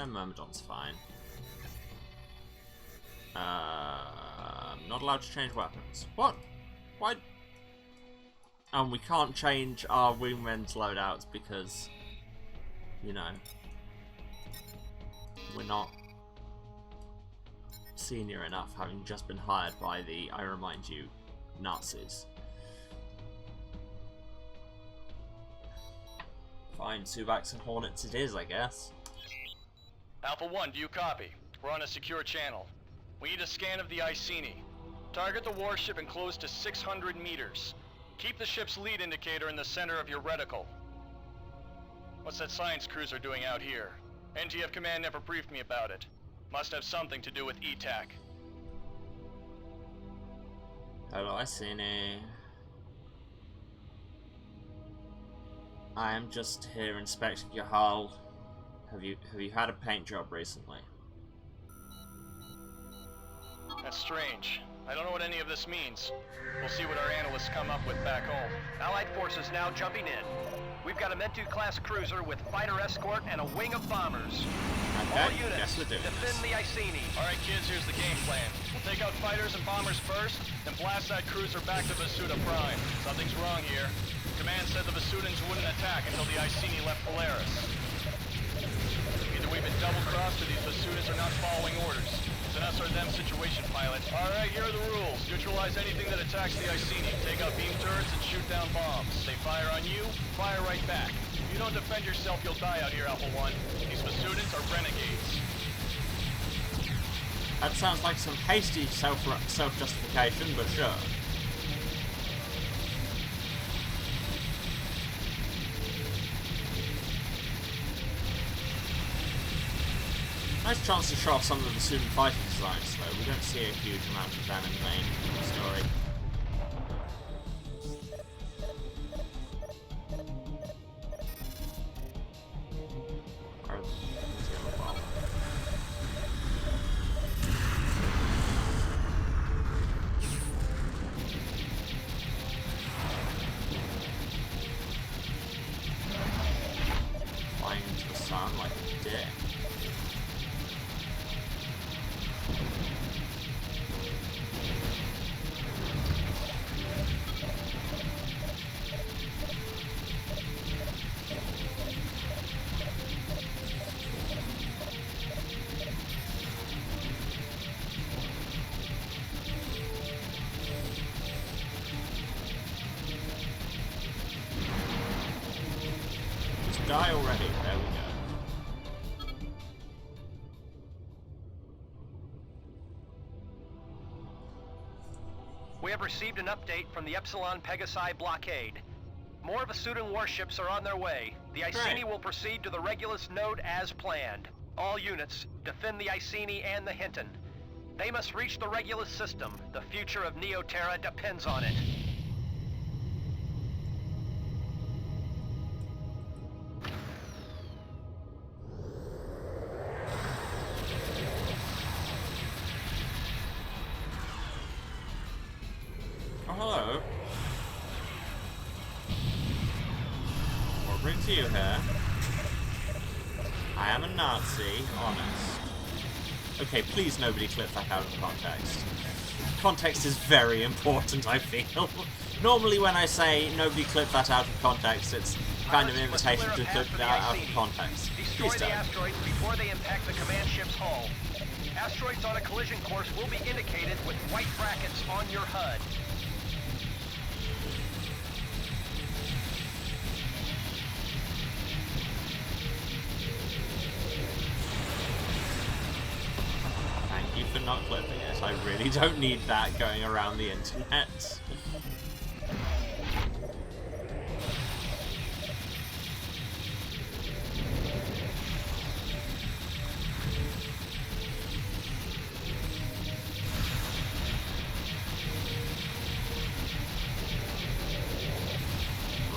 Myrmidon's fine. Not allowed to change weapons. What? Why? And we can't change our wingmen's loadouts because, you know, we're not senior enough, having just been hired by the, I remind you, Nazis. Fine, Suvacs and Hornets it is, I guess. Alpha 1, do you copy? We're on a secure channel. We need a scan of the Iceni. Target the warship and close to 600 meters. Keep the ship's lead indicator in the center of your reticle. What's that science cruiser doing out here? NTF Command never briefed me about it. Must have something to do with ETAC. Hello, Iceni. I am just here inspecting your hull. Have you had a paint job recently? That's strange. I don't know what any of this means. We'll see what our analysts come up with back home. Allied forces now jumping in. We've got a Mentu-class cruiser with fighter escort and a wing of bombers. Okay, All units, guess we're doing defend the Iceni. Alright kids, here's the game plan. We'll take out fighters and bombers first, then blast that cruiser back to Vasuda Prime. Something's wrong here. Command said the Vasudans wouldn't attack until the Iceni left Polaris. Either we've been double-crossed or these Vasudans are not following orders. It's an us or them situation, pilot. Alright, here are the rules. Neutralize anything that attacks the Iceni. Take out beam turrets and shoot down bombs. They fire on you, fire right back. If you don't defend yourself, you'll die out here, Alpha 1. These Vasudans are renegades. That sounds like some hasty self-justification, but sure. Nice chance to show off some of the student fighting designs, though. We don't see a huge amount of them in the main story. Flying into the sun like a dick. Die already. There we go. We have received an update from the Epsilon Pegasi blockade. More Vasudan warships are on their way. The Iceni will proceed to the Regulus node as planned. All units, defend the Iceni and the Hinton. They must reach the Regulus system. The future of Neoterra depends on it. Hello. We'll bring to you here. I am a Nazi, honest. Okay, please nobody clip that out of context. Context is very important, I feel. Normally when I say nobody clip that out of context, it's kind of an invitation to clip that out of context. Destroy the asteroids before they impact the command ship's hull. Asteroids on a collision course will be indicated with white brackets on your HUD. Thank you for not clipping it. I really don't need that going around the internet.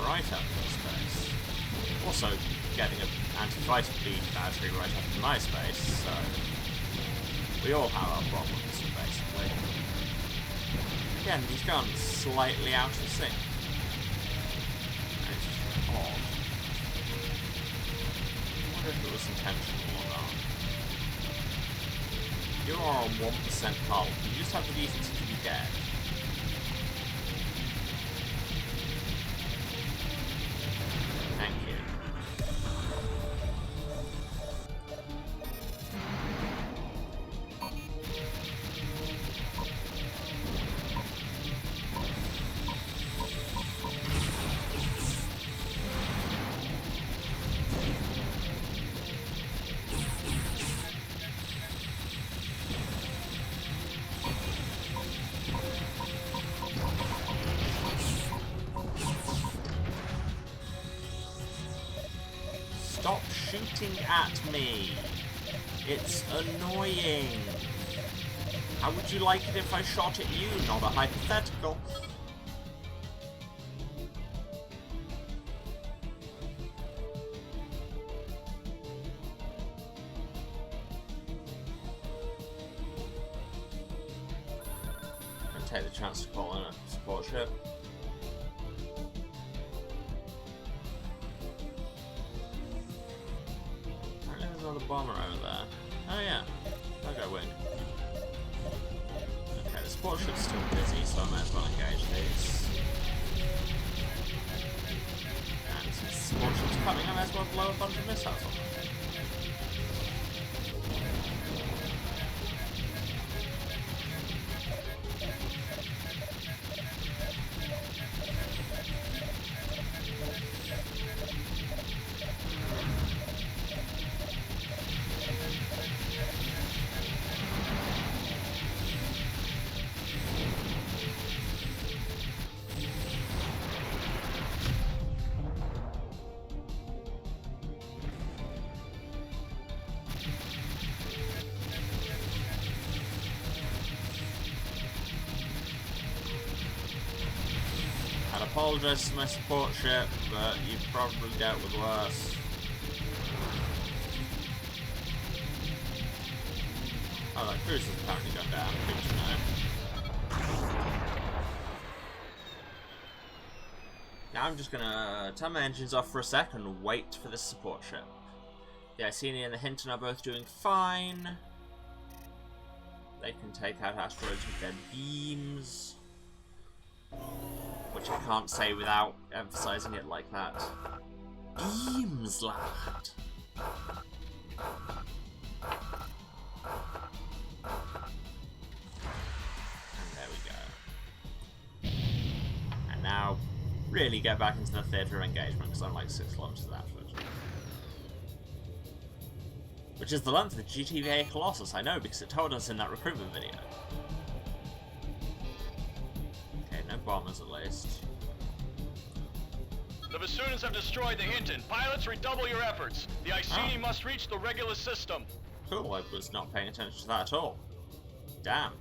Right up in space. Also getting an anti-fighter beam battery right up in my space, so we all have our problems, basically. basically. Again, he's gone slightly out of sync. It's just odd. I wonder if it was intentional or not. You are on 1% hull. You just have the decency to be dead. Thank you. Stop shooting at me. It's annoying. How would you like it if I shot at you, not a hypothetical? I'll take the chance to call in a support ship. Another bomber over there. Oh yeah. Okay, wing. Okay, the support ship's still busy, so I might as well engage these. And since the support ship's coming, I might as well blow a bunch of missiles on them. I apologise to my support ship, but you've probably dealt with worse. Oh, that cruise has apparently gone down. Good to know. Now I'm just gonna turn my engines off for a sec and wait for this support ship. The Iceni and the Hinton are both doing fine. They can take out asteroids with their beams. Which I can't say without emphasizing it like that. Beams, lad! And there we go. And now, really get back into the theatre of engagement, because I'm like 6 kilometers afterwards. Which is the length of the GTVA Colossus, I know, because it told us in that recruitment video. No bombers, at least. The Bassoons have destroyed the Hinton. Pilots, redouble your efforts. The Iceni must reach the Regulus system. Cool, I was not paying attention to that at all. Damn.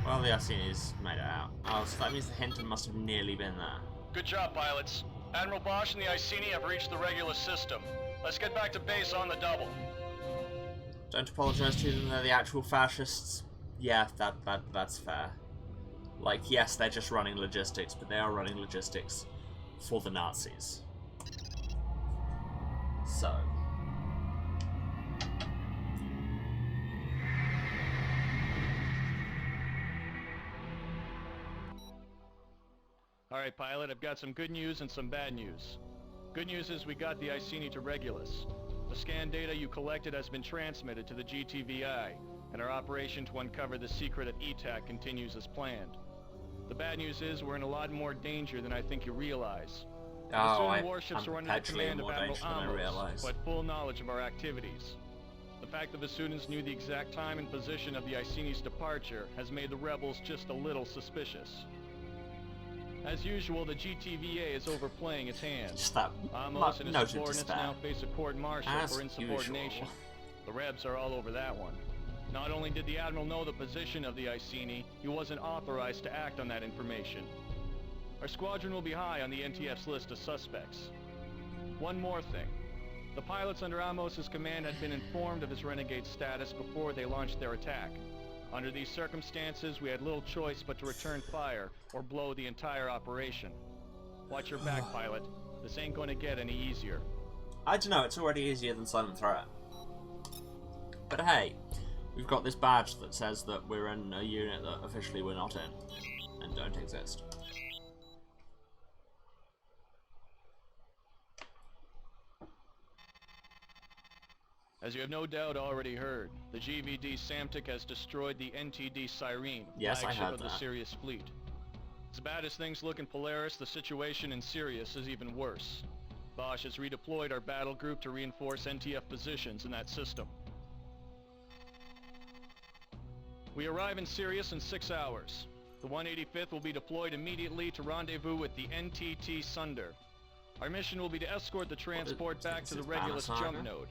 Well, the Iceni's made it out. Oh, so that means the Hinton must have nearly been there. Good job, pilots. Admiral Bosch and the Iceni have reached the Regulus system. Let's get back to base on the double. Don't apologise to them, they're the actual fascists. Yeah, that's fair. Like, yes, they're just running logistics, but they are running logistics for the Nazis. So. Alright, pilot, I've got some good news and some bad news. Good news is we got the Iceni to Regulus. The scan data you collected has been transmitted to the GTVI, and our operation to uncover the secret at ETAC continues as planned. The bad news is we're in a lot more danger than I think you realize. The warships are under the command of Admiral Amos, who had full knowledge of our activities. The fact the Vasudans knew the exact time and position of the Iceni's departure has made the rebels just a little suspicious. As usual, the GTVA is overplaying its hand. Amos and his subordinates now face a court-martial for insubordination. The Rebs are all over that one. Not only did the Admiral know the position of the Iceni, he wasn't authorized to act on that information. Our squadron will be high on the NTF's list of suspects. One more thing. The pilots under Amos's command had been informed of his renegade status before they launched their attack. Under these circumstances, we had little choice but to return fire or blow the entire operation. Watch your back, pilot. This ain't going to get any easier. I don't know, it's already easier than Silent Threat. But hey, we've got this badge that says that we're in a unit that officially we're not in, and don't exist. As you have no doubt already heard, the GVD Samtic has destroyed the NTD Cyrene, yes, flagship of the Sirius fleet. As bad as things look in Polaris, the situation in Sirius is even worse. Bosch has redeployed our battle group to reinforce NTF positions in that system. We arrive in Sirius in 6 hours. The 185th will be deployed immediately to rendezvous with the NTT Sunder. Our mission will be to escort the transport back to the Regulus jump node.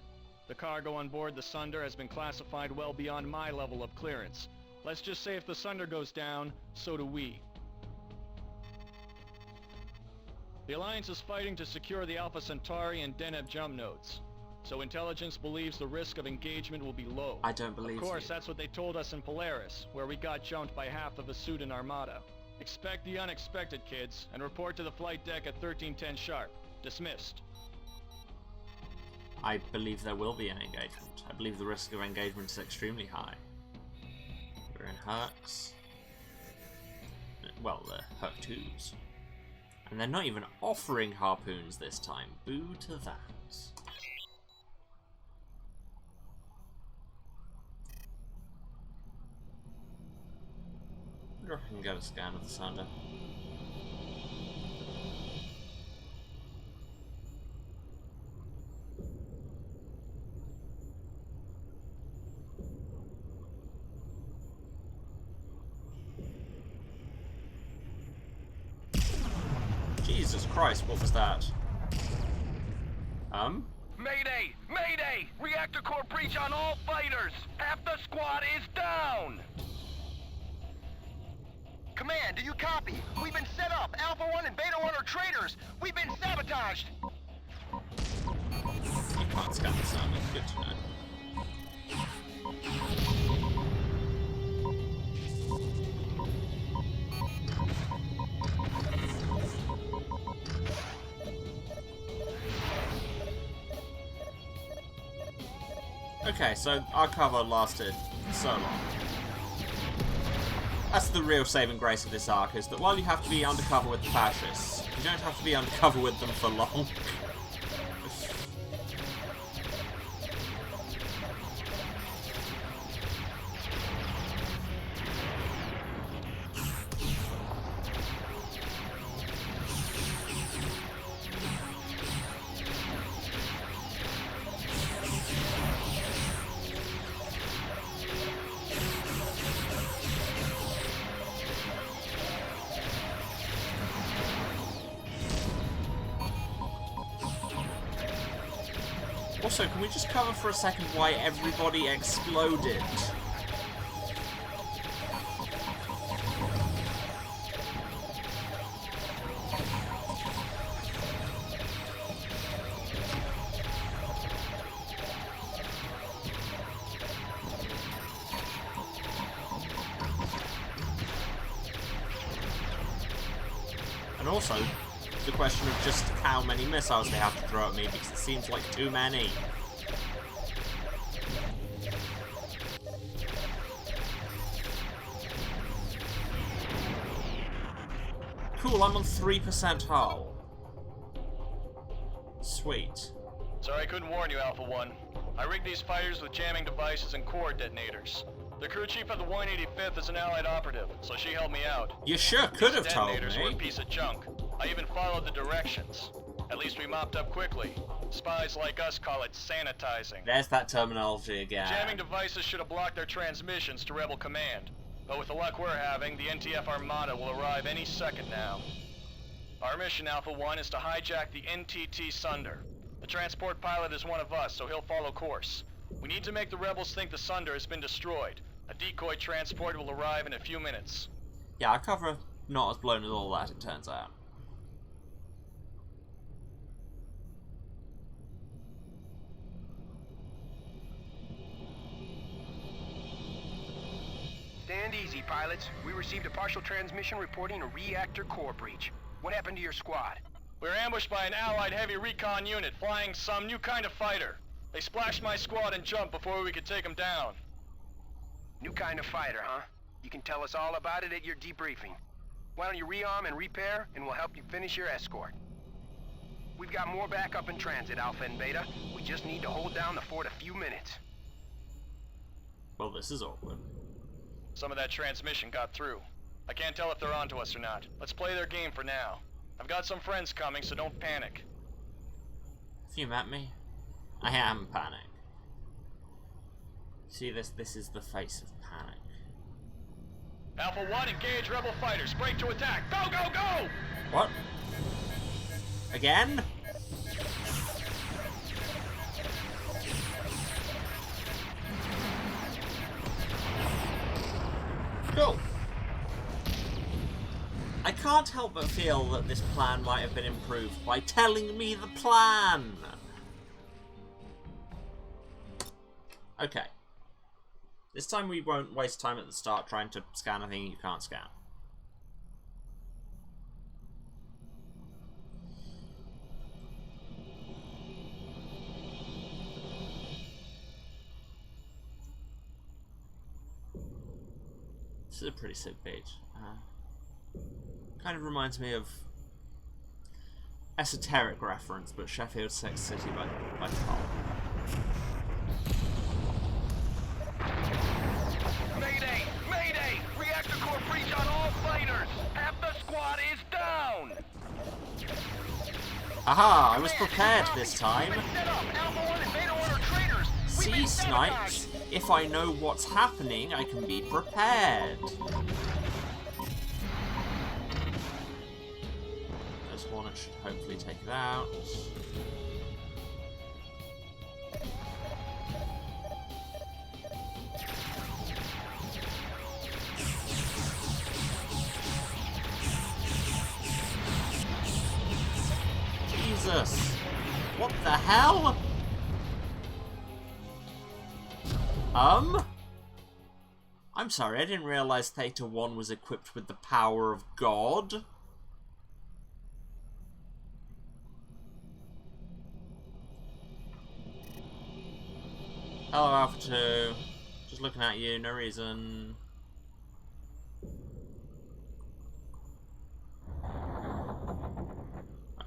The cargo on board the Sunder has been classified well beyond my level of clearance. Let's just say if the Sunder goes down, so do we. The Alliance is fighting to secure the Alpha Centauri and Deneb jump nodes. So intelligence believes the risk of engagement will be low. I don't believe Of course, you. that's what they told us in Polaris, where we got jumped by half of a Sudan armada. Expect the unexpected, kids, and report to the flight deck at 1310 sharp. Dismissed. I believe there will be an engagement. I believe the risk of engagement is extremely high. We're in Hercs. Well, they're Herc 2s. And they're not even offering harpoons this time. Boo to that. I wonder if I can get a scan of the Sunder. Jesus Christ, what was that? Mayday! Mayday! Reactor core breach on all fighters! Half the squad is down! Command, do you copy? We've been set up! Alpha 1 and Beta 1 are traitors! We've been sabotaged! You can't scan the Sunder, good to know. Okay, so our cover lasted so long. That's the real saving grace of this arc, is that while you have to be undercover with the fascists, you don't have to be undercover with them for long. Also, can we just cover for a second why everybody exploded? And also, the question of just how many missiles they have to throw at me, because it seems like too many. Cool, I'm on 3% hull. Sweet. Sorry I couldn't warn you, Alpha 1. I rigged these fighters with jamming devices and core detonators. The crew chief of the 185th is an Allied operative, so she helped me out. You sure could have told me. Detonators were a piece of junk. I even followed the directions. At least we mopped up quickly. Spies like us call it sanitizing. There's that terminology again. Jamming devices should have blocked their transmissions to Rebel Command. But with the luck we're having, the NTF Armada will arrive any second now. Our mission, Alpha 1, is to hijack the NTT Sunder. The transport pilot is one of us, so he'll follow course. We need to make the rebels think the Sunder has been destroyed. A decoy transport will arrive in a few minutes. Yeah, I cover not as blown as all that, it turns out. Stand easy, pilots. We received a partial transmission reporting a reactor core breach. What happened to your squad? We were ambushed by an Allied heavy recon unit flying some new kind of fighter. They splashed my squad and jumped before we could take them down. New kind of fighter, huh? You can tell us all about it at your debriefing. Why don't you rearm and repair, and we'll help you finish your escort. We've got more backup in transit, Alpha and Beta. We just need to hold down the fort a few minutes. Well, this is awkward. Some of that transmission got through. I can't tell if they're onto us or not. Let's play their game for now. I've got some friends coming, so don't panic. Have you met me? I am panic. See this? This is the face of panic. Alpha 1, engage rebel fighters. Break to attack. Go, go, go! What? Again? Cool. I can't help but feel that this plan might have been improved by telling me the plan. Okay. This time we won't waste time at the start trying to scan a thing you can't scan. This is a pretty sick beach. Kind of reminds me of esoteric reference, but Sheffield Sex City by Paul. Mayday! Mayday! Reactor core breach on all fighters! Half the squad is down! Aha! I was prepared this time. See, Snipes? If I know what's happening, I can be prepared. This Hornet should hopefully take it out. Jesus! What the hell? I'm sorry, I didn't realize Theta 1 was equipped with the power of God. Hello, Alpha 2. Just looking at you, no reason.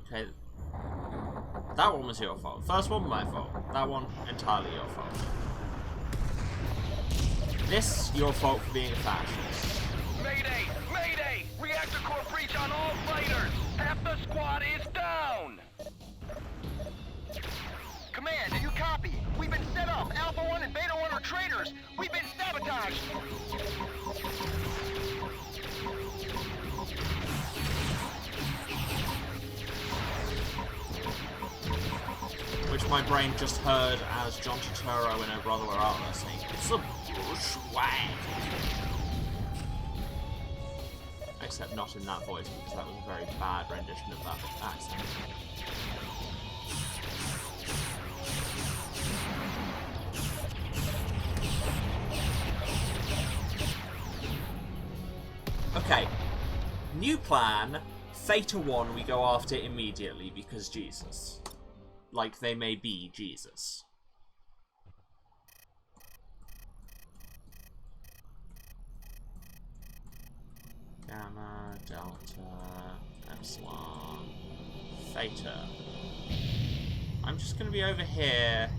Okay. That one was your fault. First one, my fault. That one, entirely your fault. This, your fault for being a fascist. Mayday! Mayday! Reactor core breach on all fighters! Half the squad is down! Command, do you copy? We've been set up! Alpha 1 and Beta 1 are traitors! We've been sabotaged! Which my brain just heard as John Turturro and her brother were out there saying, "It's a bushwhack." Except not in that voice, because that was a very bad rendition of that accent. Okay. New plan. Theta 1 we go after immediately because Jesus. Like they may be Jesus. Gamma, Delta, Epsilon, Theta. I'm just going to be over here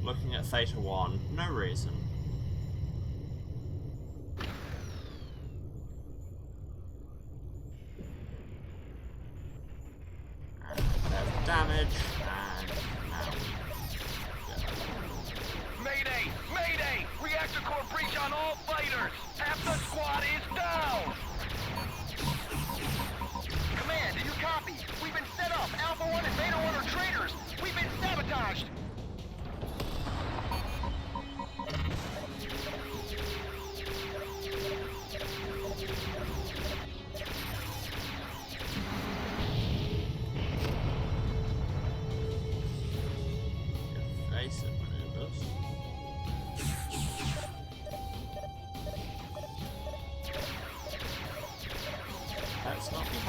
looking at Theta 1. No reason. And there's the damage. Mayday! Mayday! Reactor core breach on all fighters! Half the squad is down! Command, do you copy? We've been set up! Alpha 1 and Beta 1 are traitors! We've been sabotaged!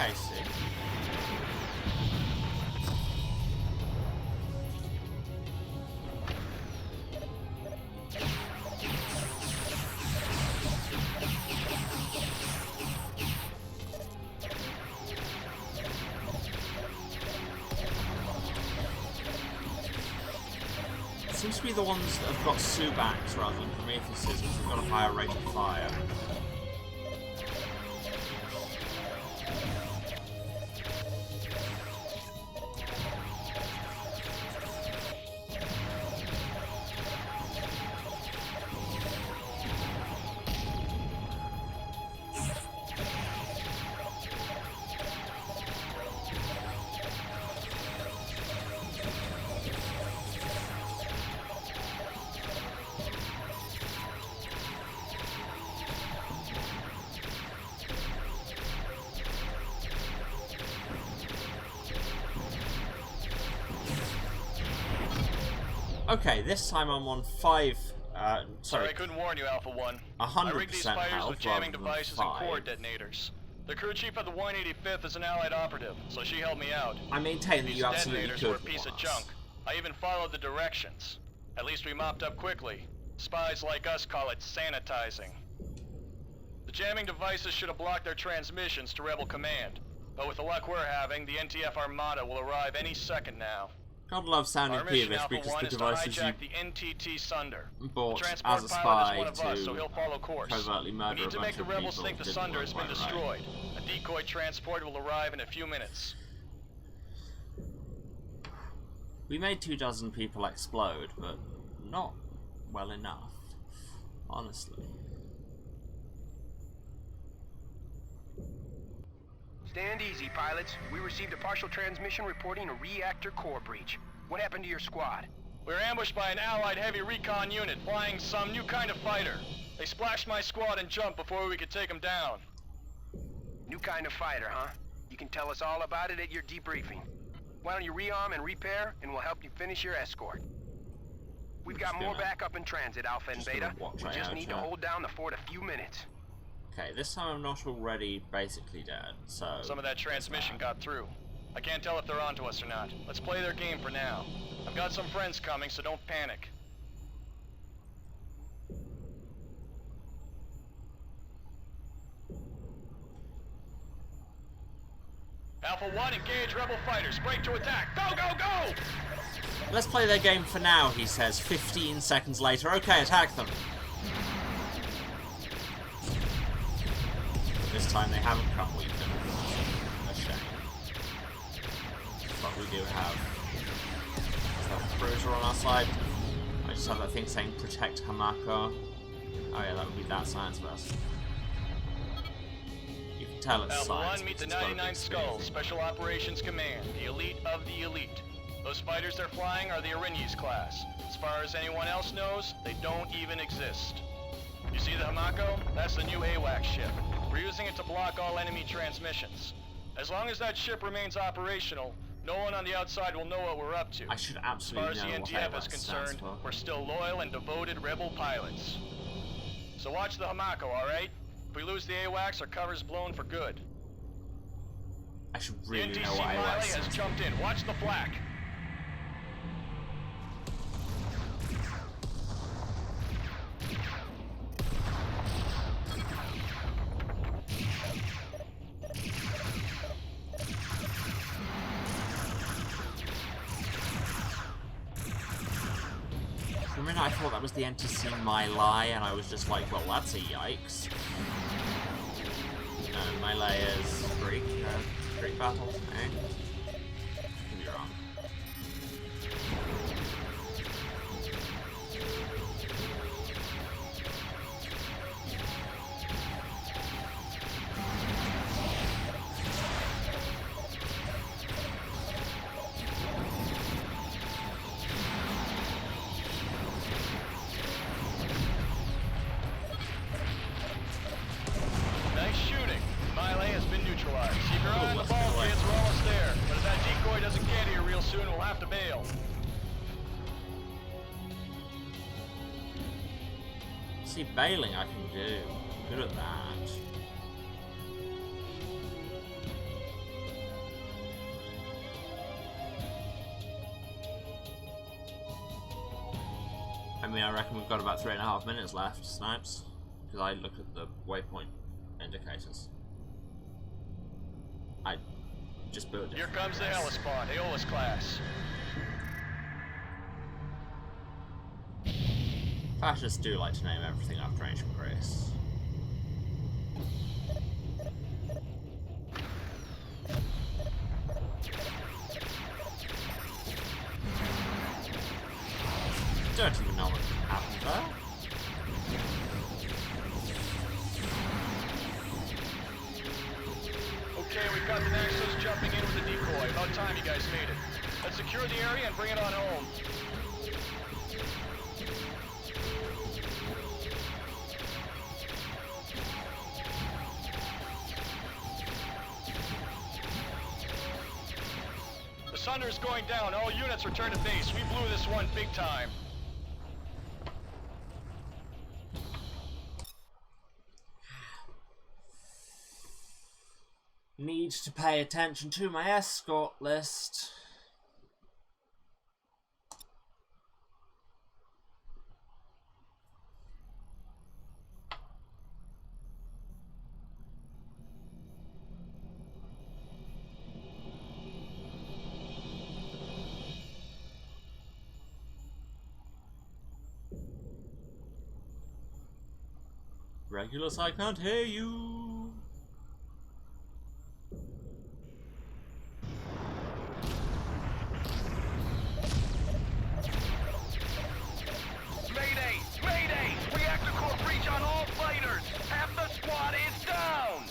Okay, see. Seems to be the ones that have got Subaks rather than Prometheuses, which have got a higher rate of fire. Okay, this time I'm on 5. Sorry, I couldn't warn you, Alpha 1. 100% I rigged these fighters health with jamming rather than devices 5. and core detonators. The crew chief of the 185th is an Allied operative, so she helped me out. I maintain that These you absolutely detonators could were a piece of junk. I even followed the directions. At least we mopped up quickly. Spies like us call it sanitizing. The jamming devices should have blocked their transmissions to Rebel Command. But with the luck we're having, the NTF Armada will arrive any second now. God love sounding peevish because the devices you the NTT Sunder. bought as a spy to covertly murder a bunch of people Rebels think the Sunder has been destroyed. A decoy transport will arrive in a few minutes. We made 24 people explode, but not well enough, honestly. Stand easy, pilots. We received a partial transmission reporting a reactor core breach. What happened to your squad? We were ambushed by an Allied heavy recon unit flying some new kind of fighter. They splashed my squad and jumped before we could take them down. New kind of fighter, huh? You can tell us all about it at your debriefing. Why don't you rearm and repair, and we'll help you finish your escort. We've got more backup in transit, Alpha and Beta. We just need to hold down the fort a few minutes. Okay, this time I'm not already basically dead, so... Some of that transmission got through. I can't tell if they're onto us or not. Let's play their game for now. I've got some friends coming, so don't panic. Alpha 1, engage Rebel fighters. Break to attack. Go, go, go! Let's play their game for now, he says, 15 seconds later. Okay, attack them. This time they haven't come weakened. A shame. But we do have... Is that a cruiser on our side? I just have that thing saying protect Hamako. Oh yeah, that would be that science vest. You can tell it's Alpha science. 1, meet the 99th Skull, Special Operations Command, the elite of the elite. Those fighters they're flying are the Erinyes class. As far as anyone else knows, they don't even exist. You see the Hamako? That's the new AWACS ship. We're using it to block all enemy transmissions. As long as that ship remains operational, no one on the outside will know what we're up to. I should absolutely know what AWACS stands for. As far as the NTF is concerned, we're still loyal and devoted Rebel pilots. So watch the Hamako, alright? If we lose the AWACS, our cover's blown for good. I should really the know what AWACS NTC has jumped in. Watch the flak. For a minute I thought that was the NTC My Lai, and I was just like, well, that's a yikes. No, My Lai is Greek. Greek battle, eh? Could be wrong. Nice shooting. Miley has been neutralized. Keep your eye on the ball, kids. We're almost there. But if that decoy doesn't get here real soon, we'll have to bail. See, bailing I can do. Good at that. mean, I reckon we've got about 3.5 minutes left, Snipes, because I looked at the waypoint indicators. I just built it. Here comes the Hellespont, Aeolus class. Fascists do like to name everything after ancient Greece. Don't even know what happened there. Okay, we've got the Naxos jumping in with the decoy. About time you guys made it. Let's secure the area and bring it on home. The Sunder's going down. All units return to base. We blew this one big time. Need to pay attention to my escort list. Regulus, I can't hear you. Mayday! Mayday! Reactor core breach on all fighters! Half the squad is down!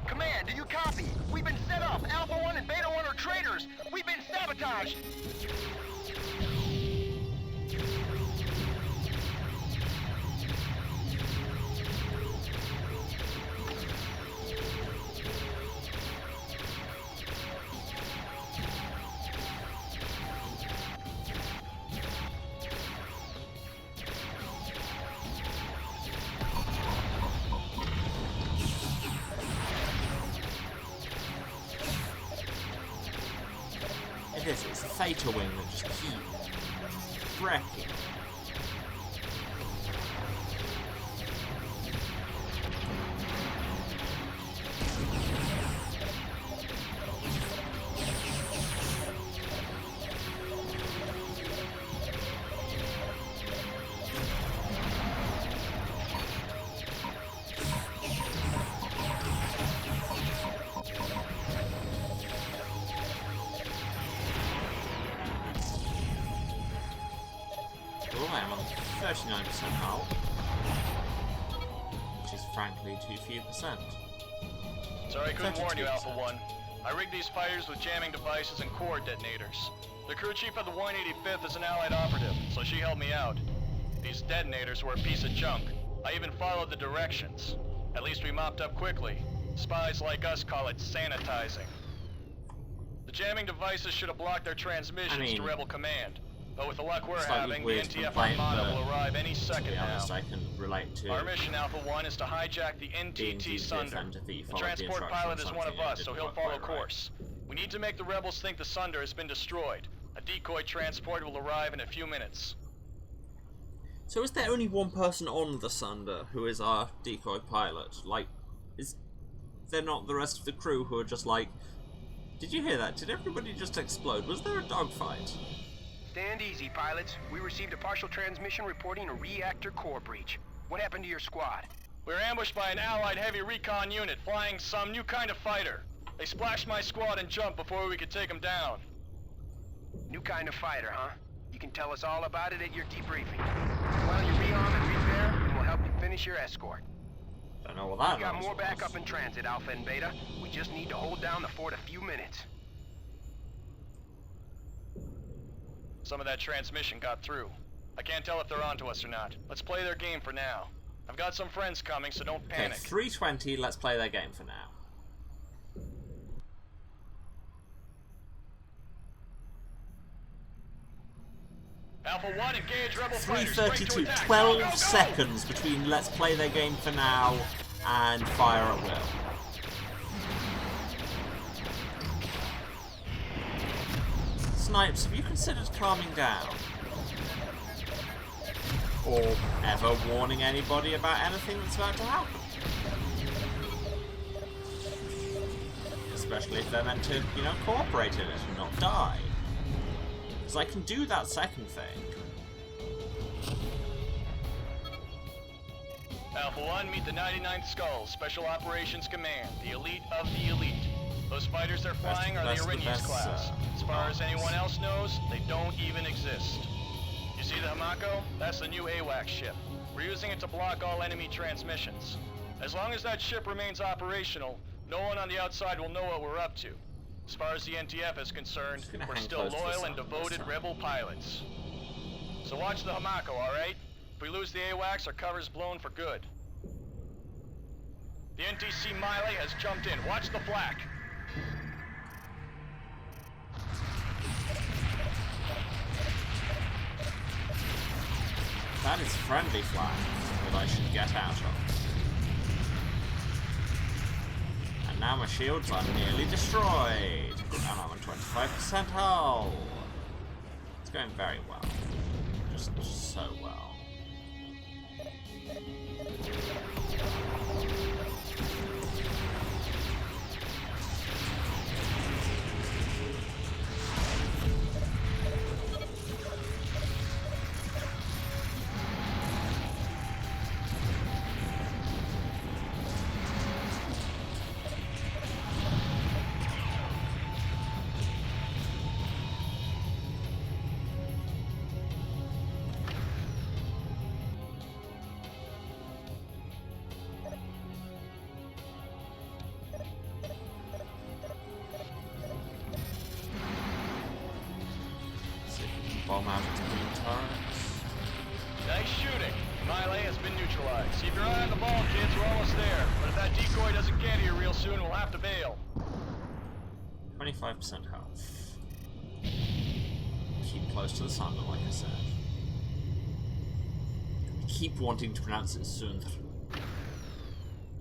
Command, do you copy? We've been set up! Alpha 1 and Beta 1 are traitors! We've been sabotaged! It's a Theta wing that just keeps wrecking. I'm on 39% now, which is frankly too few percent. Sorry I couldn't warn you, Alpha 1. I rigged these fighters with jamming devices and core detonators. The crew chief of the 185th is an Allied operative, so she helped me out. These detonators were a piece of junk. I even followed the directions. At least we mopped up quickly. Spies like us call it sanitizing. The jamming devices should have blocked their transmissions to Rebel Command. But with the luck we're having, the NTF Armada will arrive any second now. I can relate to our mission, Alpha 1, is to hijack the NTT Sunder. The transport pilot is one of us, so he'll follow course. We need to make the rebels think the Sunder has been destroyed. A decoy transport will arrive in a few minutes. So is there only one person on the Sunder who is our decoy pilot? Like, is there not the rest of the crew who are just like, did you hear that? Did everybody just explode? Was there a dogfight? Stand easy, pilots. We received a partial transmission reporting a reactor core breach. What happened to your squad? We were ambushed by an Allied heavy recon unit flying some new kind of fighter. They splashed my squad and jumped before we could take them down. New kind of fighter, huh? You can tell us all about it at your debriefing. Why don't you rearm and repair, and we'll help you finish your escort. Don't know what that We got more backup in transit, Alpha and Beta. We just need to hold down the fort a few minutes. Some of that transmission got through. I can't tell if they're onto us or not. Let's play their game for now. I've got some friends coming, so don't panic. Okay, 3:20, let's play their game for now. Alpha 1, engage Rebel fighters. 3:32, 12 seconds between let's play their game for now and fire at will. Snipes, have you considered calming down? or ever warning anybody about anything that's about to happen. Especially if they're meant to, you know, cooperate in it and not die. Because I can do that second thing. Alpha 1, meet the 99th Skulls, Special Operations Command, the elite of the elite. Those fighters they're flying are the Arinius class. As far as anyone else knows, they don't even exist. You see the Hamako? That's the new AWACS ship. We're using it to block all enemy transmissions. As long as that ship remains operational, no one on the outside will know what we're up to. As far as the NTF is concerned, we're still loyal and devoted rebel pilots. So watch the Hamako, alright? If we lose the AWACS, our cover's blown for good. The NTC Miley has jumped in. Watch the flak. That is friendly flag that I should get out of. And now my shields are nearly destroyed. And I'm on 25% hull. It's going very well. Just so well. Bomb out its green turrets. Nice shooting. Miley has been neutralized. Keep your eye on the ball, kids. We're almost there. But if that decoy doesn't get here real soon, we'll have to bail. 25% health. Keep close to the sun, like I said. Keep wanting to pronounce it Sundr.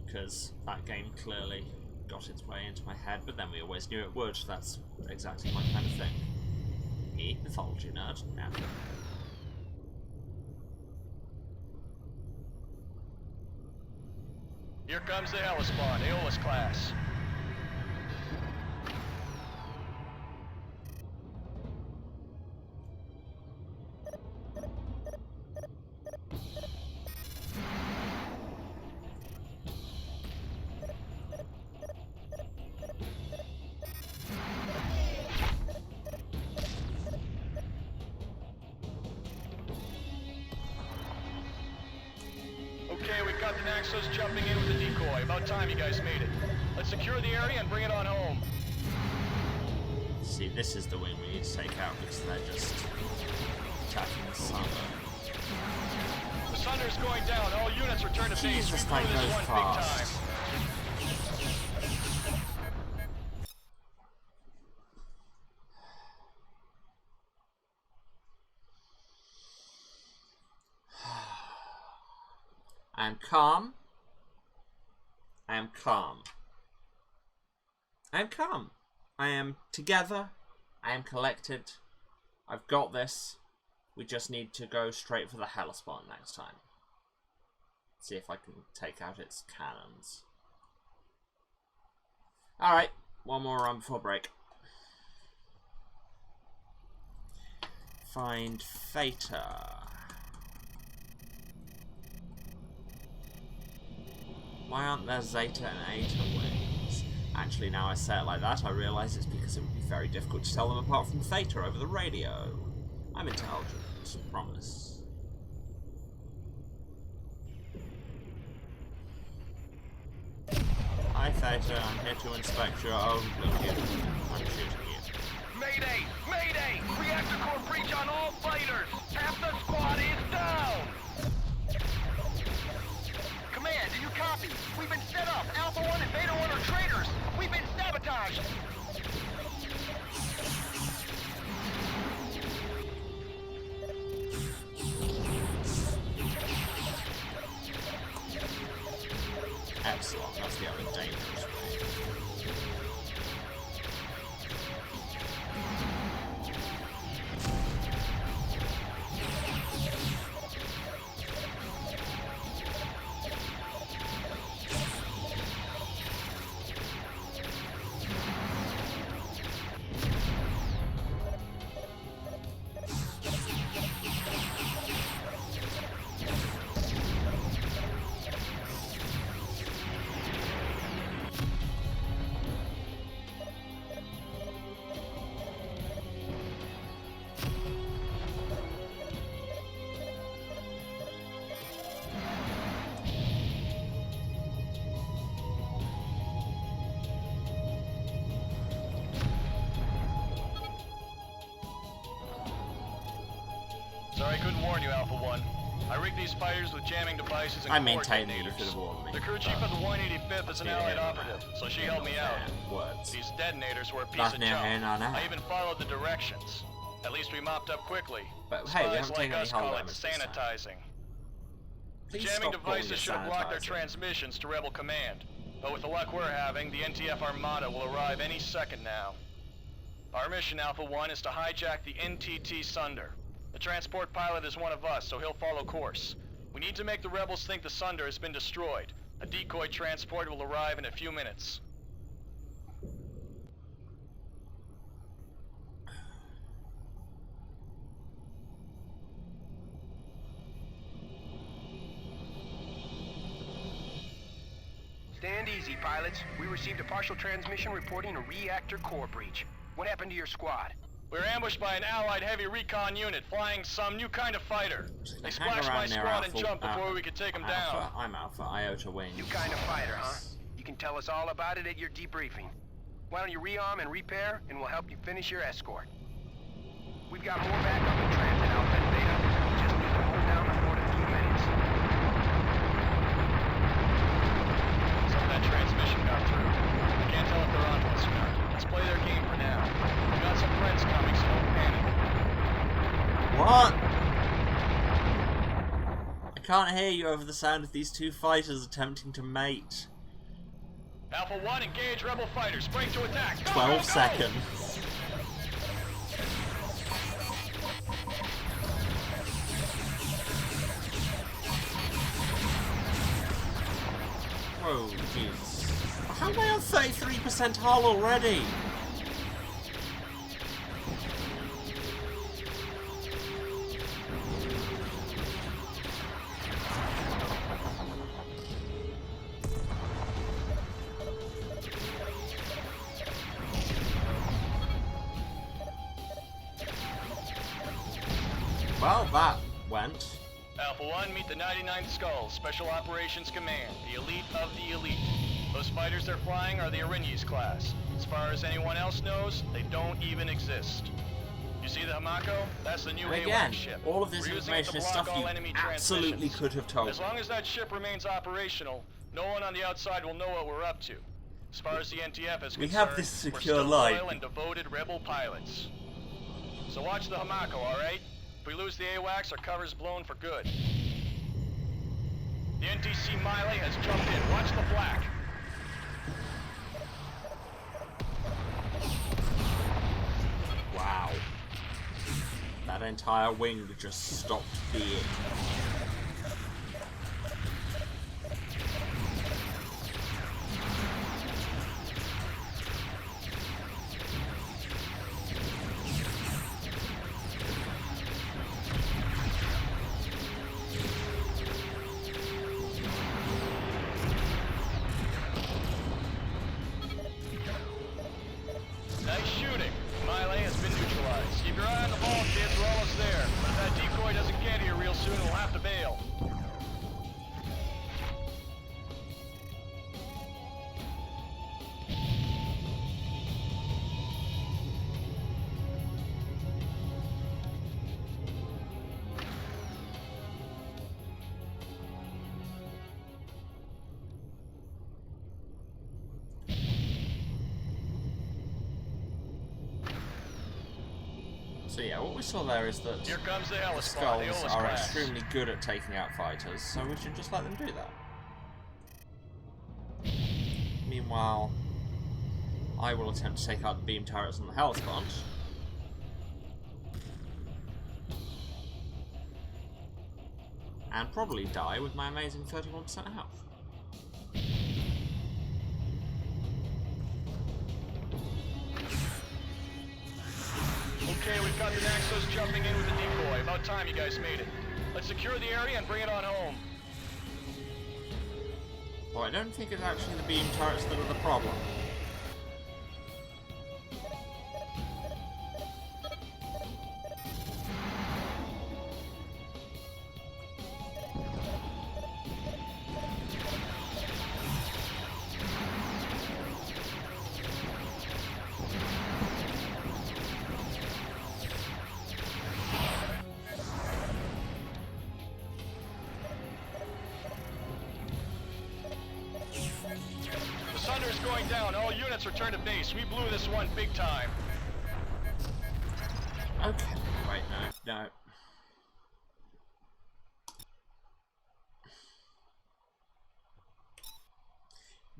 Because that game clearly got its way into my head, but then we always knew it would. That's exactly my kind of thing. Mythology nerd. Yeah. Here comes the Hellespawn, Aeolus class. Okay, we've got the Naxos jumping in with the decoy. About time you guys made it. Let's secure the area and bring it on home. See, this is the wing we need to take out because they're just attacking the Sunder. The Sunder's going down. All units return to base. We blew this one big time. I am calm. I am calm. I am calm. I am together. I am collected. I've got this. We just need to go straight for the Hellespawn next time. See if I can take out its cannons. Alright, one more run before break. Find Theta. Why aren't there Zeta and Eta wings? Actually, now I say it like that, I realise it's because it would be very difficult to tell them apart from Theta over the radio. I'm intelligent, promise. Hi Theta, I'm here to inspect your own unit. I'm shooting you. Mayday! Mayday! Reactor core breach on all fighters! Half the squad is down! Command, do you copy? We've been set up. Alpha 1 and Beta 1 are traitors. We've been sabotaged. Excellent, that's the other dangerous way. couldn't warn you, Alpha 1. I rigged these fighters with jamming devices and I maintain that you could coordinators. have warned me. The crew chief of the 185th is an allied operative, so she helped me out. Words. These detonators were a piece of junk. I even followed the directions. At least we mopped up quickly. But hey, we haven't Spies taken like any us hull call it damage this time. sanitizing. The Please jamming stop calling it devices should have blocked their sanitizing. transmissions to Rebel Command. But with the luck we're having, the NTF Armada will arrive any second now. Our mission, Alpha 1, is to hijack the NTT Sunder. The transport pilot is one of us, so he'll follow course. We need to make the rebels think the Sunder has been destroyed. A decoy transport will arrive in a few minutes. Stand easy, pilots. We received a partial transmission reporting a reactor core breach. What happened to your squad? We were ambushed by an allied heavy recon unit flying some new kind of fighter. They splashed my around there, squad and Alpha. jumped before we could take them down. I'm Alpha, Iota Wing. New kind of fighter, huh? You can tell us all about it at your debriefing. Why don't you rearm and repair, and we'll help you finish your escort. We've got more backup in transit, Alpha and Beta. We just need to hold down the fort a few minutes. Some of that transmission got through. I can't tell if they're on to us or not. Let's play their game for now. We got some friends coming, so don't panic. What? I can't hear you over the sound of these two fighters attempting to mate. Alpha 1, engage rebel fighters. Break to attack. Go, 12 go, go! seconds. Whoa, jeez. How am I on 33% hull already? Well, that went. Alpha 1, meet the 99th Skulls, Special Operations Command, the elite of the elite. Those fighters they're flying are the Erinyes class. As far as anyone else knows, they don't even exist. You see the Hamako? That's the new Again, AWACS ship. all of this We're using it information to is block stuff all you enemy absolutely transmissions. could have told As me. long as that ship remains operational, no one on the outside will know what we're up to. As far as the NTF is concerned, We have this secure we're still line. loyal and devoted rebel pilots. So watch the Hamako, alright? If we lose the AWACS, our cover's blown for good. The NTC Miley has jumped in. Watch the flak. Wow. That entire wing just stopped being. Nice shooting. Miley has been neutralized. Keep your eye on the ball, kids. We're almost there. But if that decoy doesn't get here real soon, we'll have to bail. So yeah, what we saw there is that Here comes the Hella the Squad, the Skulls Olis are class. extremely good at taking out fighters, so we should just let them do that. Meanwhile, I will attempt to take out the beam turrets on the Hellespont. And probably die with my amazing 31% health. Okay, we've got the Naxos jumping in with the decoy. About time you guys made it. Let's secure the area and bring it on home. Well, I don't think it's actually the beam turrets that are the problem. going down. All units return to base. We blew this one big time. Okay. Wait, no.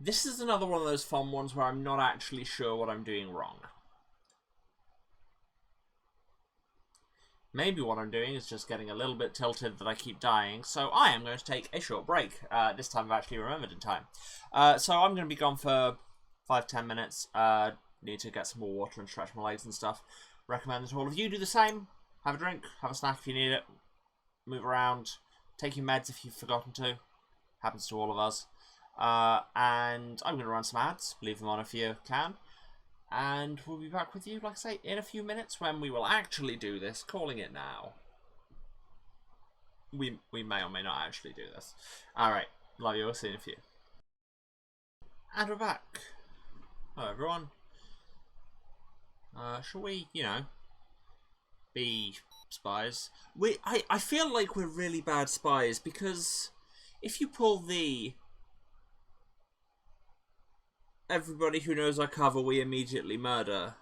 This is another one of those fun ones where I'm not actually sure what I'm doing wrong. Maybe what I'm doing is just getting a little bit tilted that I keep dying, so I am going to take a short break. This time I've actually remembered in time. So I'm going to be gone for 5-10 minutes. Need to get some more water and stretch my legs and stuff. Recommend that all of you do the same. Have a drink, have a snack if you need it. Move around. Take your meds if you've forgotten to. Happens to all of us. And I'm going to run some ads. Leave them on if you can. And we'll be back with you, like I say, in a few minutes when we will actually do this. Calling it now. We may or may not actually do this. Alright, love you, we'll see you in a few. And we're back. Hello everyone. Shall we, you know, be spies? I feel like we're really bad spies because if you pull the everybody who knows our cover we immediately murder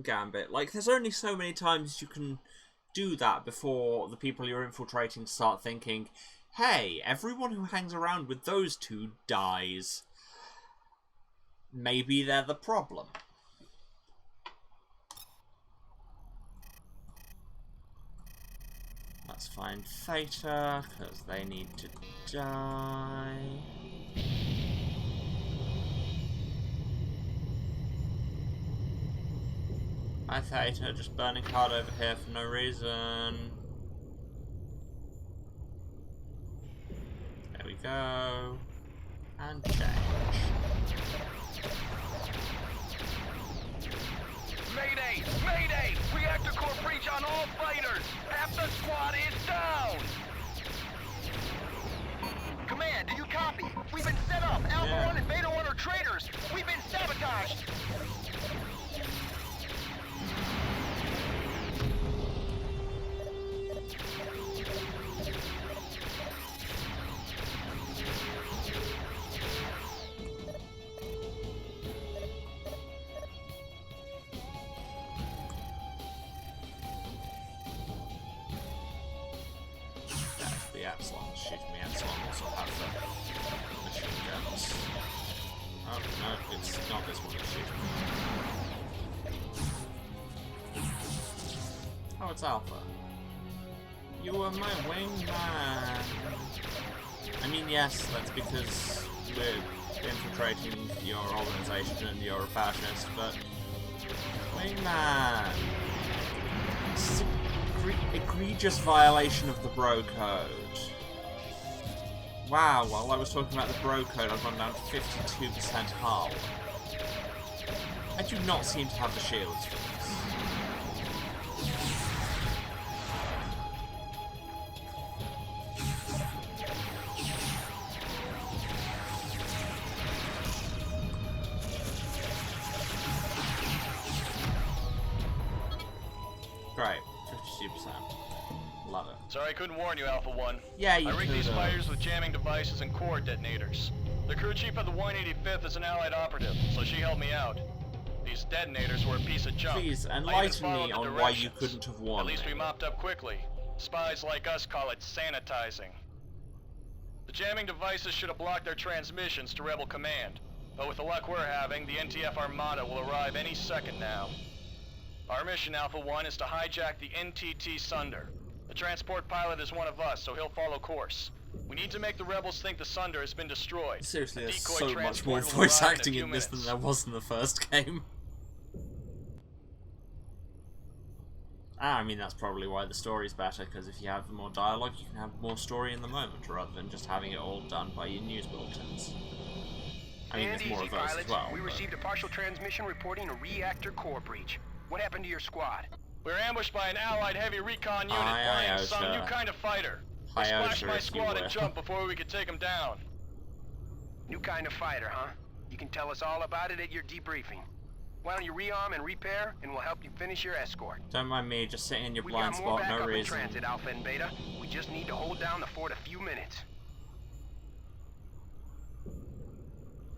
gambit, like there's only so many times you can do that before the people you're infiltrating start thinking, hey, everyone who hangs around with those two dies. Maybe they're the problem. Let's find Theta, because they need to die. Hi Theta, just burning card over here for no reason. There we go. And change. Mayday! Mayday! Reactor core breach on all fighters! Half the squad is down! Command, do you copy? We've been set up! Alpha 1 and Beta 1 are traitors! We've been sabotaged! Epsilon shooting me. Epsilon also have the machine guns. Oh no, it's not this one that's shooting me. Oh, it's Alpha. You are my wingman. I mean, yes, that's because we're infiltrating your organization and you're a fascist, but wingman. This is an egregious violation of the bro code. Wow, while I was talking about the bro code, I've gone down to 52% hull. I do not seem to have the shields for this. Great, 52%. Love it. Sorry I couldn't warn you, Alpha 1. Yeah, you I rigged these fighters with jamming devices and core detonators. The crew chief of the 185th is an Allied operative, so she helped me out. These detonators were a piece of junk. Please, enlighten me on why you couldn't have warned me. At least we mopped up quickly. Spies like us call it sanitizing. The jamming devices should have blocked their transmissions to Rebel Command. But with the luck we're having, the NTF Armada will arrive any second now. Our mission, Alpha 1, is to hijack the NTT Sunder. The transport pilot is one of us, so he'll follow course. We need to make the rebels think the Sunder has been destroyed. Seriously, there's so much more voice acting in this than there was in the first game. I mean, that's probably why the story's better, because if you have more dialogue, you can have more story in the moment, rather than just having it all done by your news bulletins. I mean, there's more of those as well. We received a partial transmission reporting a reactor core breach. What happened to your squad? We were ambushed by an Allied heavy recon unit flying some new kind of fighter. They splashed my squad and jumped before we could take them down. New kind of fighter, huh? You can tell us all about it at your debriefing. Why don't you rearm and repair, and we'll help you finish your escort. Don't mind me, just sitting in your blind spot, no reason. We got more backup in transit, Alpha and Beta. We just need to hold down the fort a few minutes.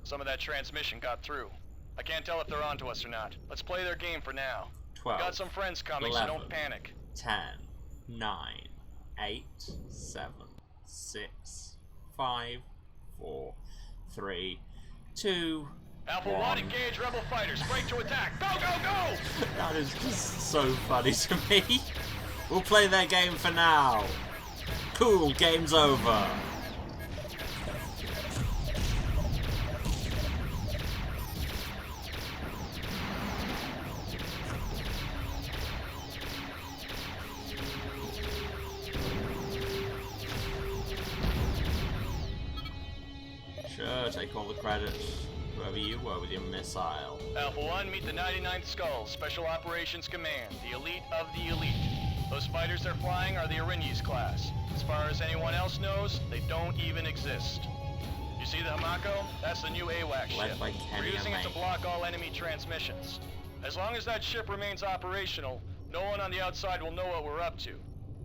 Some of that transmission got through. I can't tell if they're onto us or not. Let's play their game for now. 12. Got some friends coming, 11, so don't panic. 10, 9, 8, 7, 6, 5, 4, 3, 2, Alpha 1. 1, engage rebel fighters. Break to attack. Go, go, go! That is just so funny to me. We'll play their game for now. Cool, game's over. Sure, take all the credit. Whoever you were with your missile. Alpha 1, meet the 99th Skull, Special Operations Command, the elite of the elite. Those fighters they're flying are the Erinyes class. As far as anyone else knows, they don't even exist. You see the Hamako? That's the new AWAC ship. We're using it to block all enemy transmissions. As long as that ship remains operational, no one on the outside will know what we're up to.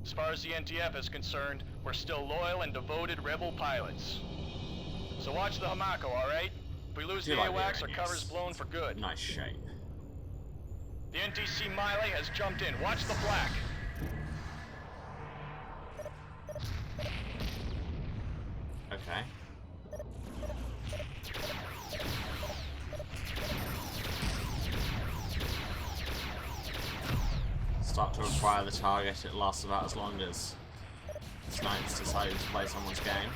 As far as the NTF is concerned, we're still loyal and devoted rebel pilots. So watch the Hamako, alright? If we lose the AWACS, our cover's blown for good. Nice shape. The NTC Miley has jumped in. Watch the flak. Okay. Start to acquire the target. It lasts about as long as Snipes decided to play someone's game.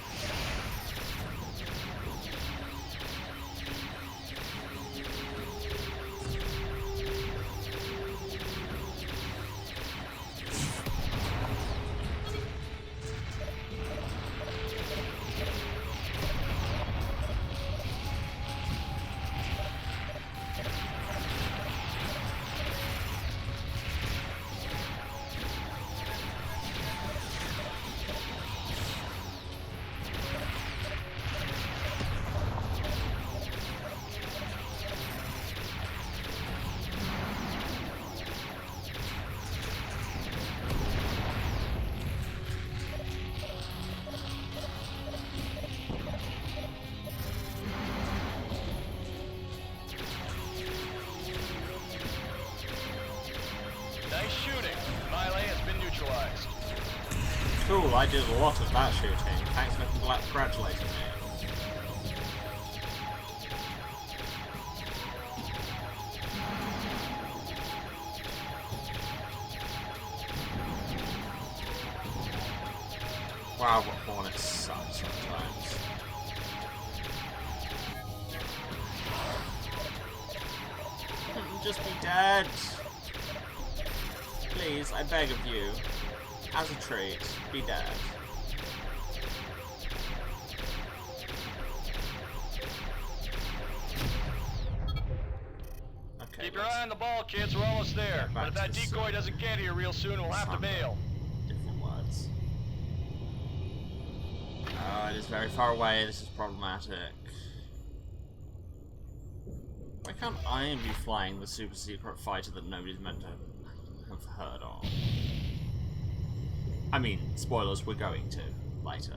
Nice shooting. Miley has been neutralized. Cool, I did a lot of that shooting. Thanks for congratulating me. Wow, what Hornets suck sometimes. Just be dead. Please, I beg of you. As a treat, be dead. Okay, Keep your eye on the ball, kids. We're almost there. But if that decoy doesn't get here real soon, we'll have to bail. Different words. It is very far away. This is problematic. Why can't I be flying the super secret fighter that nobody's meant to have heard of? I mean, spoilers, we're going to later.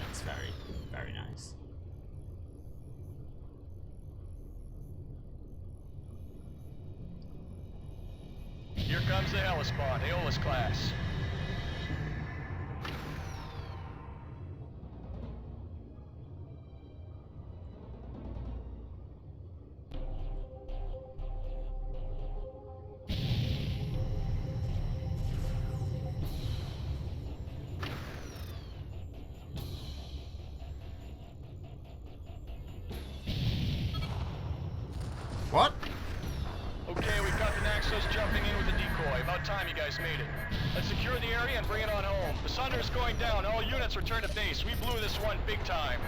It's very, very nice. Here comes the Hellespawn, Aeolus class. What? Okay, we've got the Naxos jumping in with the decoy. About time you guys made it. Let's secure the area and bring it on home. The Sunder's going down. All units return to base. We blew this one big time.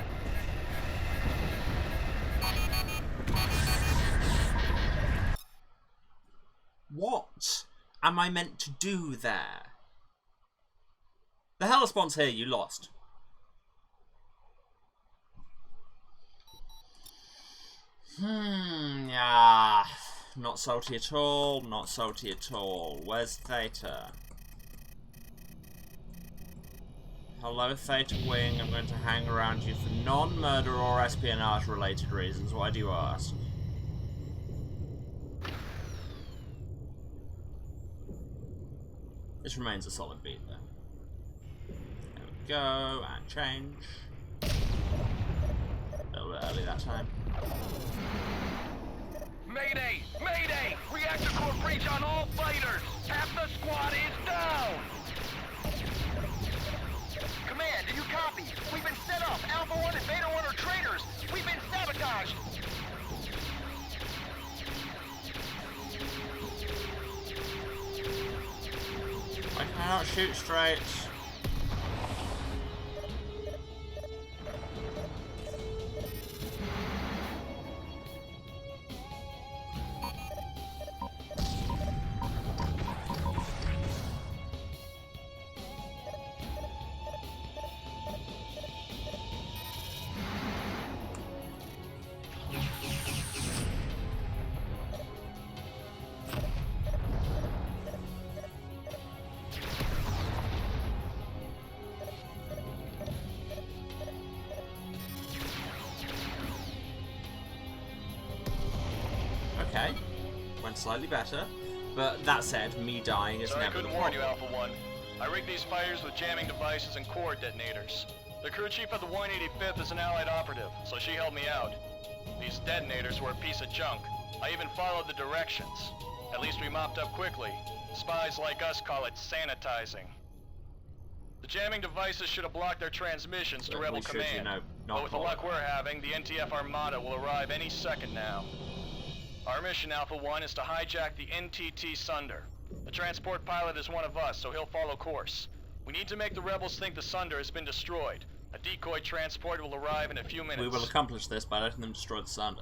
What am I meant to do there? The Hellespawn's here, you lost. Yeah. Not salty at all, not salty at all. Where's Theta? Hello, Theta Wing. I'm going to hang around you for non-murder or espionage-related reasons. Why do you ask? This remains a solid beat, though. There we go, and change. A little bit early that time. Mayday! Mayday! Reactor core breach on all fighters! Half the squad is down! Command, do you copy? We've been set up! Alpha 1 and Beta 1 are traitors! We've been sabotaged! I cannot shoot straight. Okay, went slightly better, but that said, me dying is Sorry, never I the couldn't warn problem. you, Alpha 1. I rigged these fighters with jamming devices and core detonators. The crew chief of the 185th is an Allied operative, so she helped me out. These detonators were a piece of junk. I even followed the directions. At least we mopped up quickly. Spies like us call it sanitizing. The jamming devices should have blocked their transmissions to Rebel Command. You know, But with the luck we're having, the NTF Armada will arrive any second now. Our mission, Alpha 1, is to hijack the NTT Sunder. The transport pilot is one of us, so he'll follow course. We need to make the rebels think the Sunder has been destroyed. A decoy transport will arrive in a few minutes. We will accomplish this by letting them destroy the Sunder.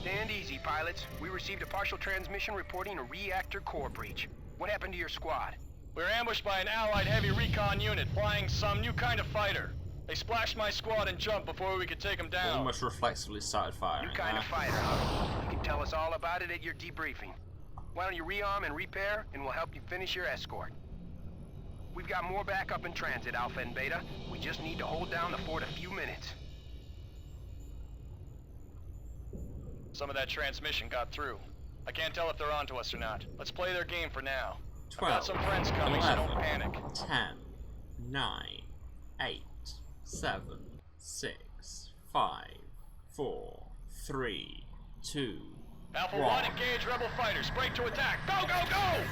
Stand easy, pilots. We received a partial transmission reporting a reactor core breach. What happened to your squad? We were ambushed by an Allied heavy recon unit flying some new kind of fighter. They splashed my squad and jumped before we could take them down. Almost reflexively started firing. New kind of fighter, huh? You can tell us all about it at your debriefing. Why don't you rearm and repair, and we'll help you finish your escort. We've got more backup in transit, Alpha and Beta. We just need to hold down the fort a few minutes. Some of that transmission got through. I can't tell if they're onto us or not. Let's play their game for now. 12, I've got some friends coming, 11, so don't panic. 10, 9, 8, 7, 6, 5, 4, 3, 2, Alpha 1. 1, engage rebel fighters. Break to attack. Go, go, go!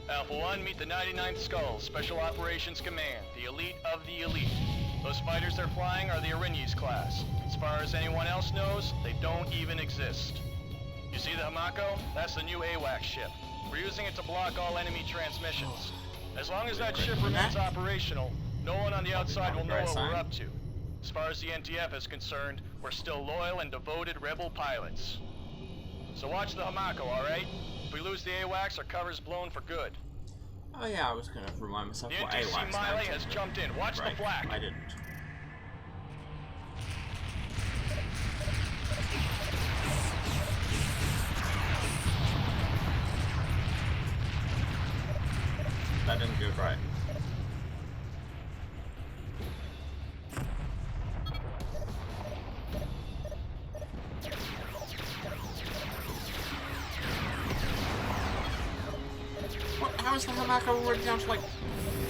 Alpha 1, meet the 99th Skull, Special Operations Command, the elite of the elite. Those fighters they're flying are the Erinyes class. As far as anyone else knows, they don't even exist. You see the Hamako? That's the new AWACS ship. We're using it to block all enemy transmissions. As long as that ship remains operational, no one on the outside will know what we're up to. As far as the NTF is concerned, we're still loyal and devoted rebel pilots. So watch the Hamako, alright? If we lose the AWACS, our cover's blown for good. Oh yeah, I was going to remind myself what AWACS The NTC Miley has jumped in. Watch the flak. I didn't. That didn't go great. How is the Hamako already down to like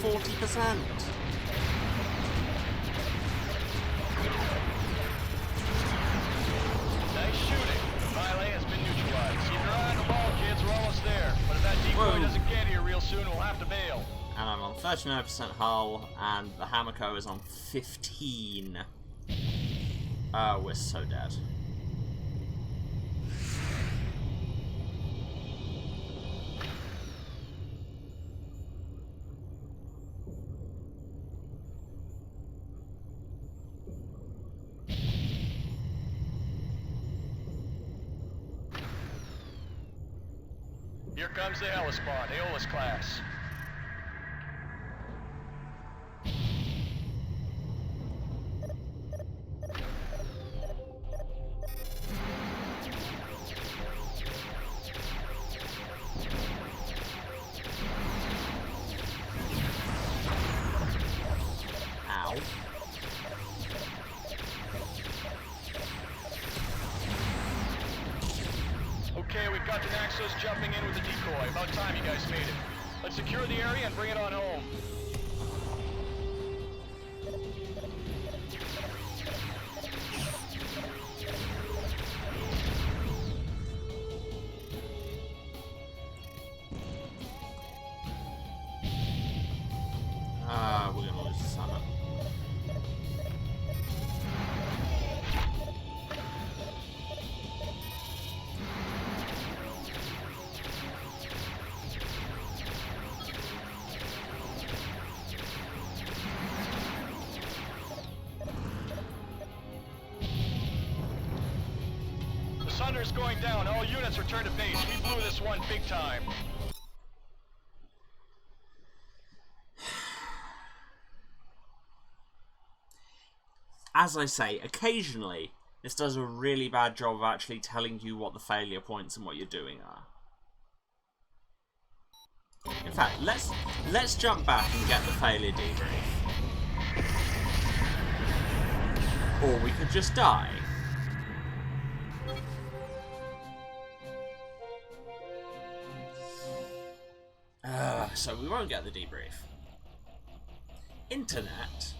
40%? Nice shooting. Miley has been neutralized. Keep your eye on the ball, kids. We're almost there. But if that decoy doesn't get here real soon, we'll have to bail. And I'm on 39% hull, and the Hamako is on 15. Oh, we're so dead. Here comes the Hellespont, Aeolus class. Ow. Okay, we've got the Naxos jumping in with the decoy. About time you guys made it. Let's secure the area and bring it on home. We're gonna lose the Sunder. The Sunder's going down. All units return to base. We blew this one big time. As I say, occasionally this does a really bad job of actually telling you what the failure points and what you're doing are. In fact, let's jump back and get the failure debrief. Or we could just die. So we won't get the debrief. Internet.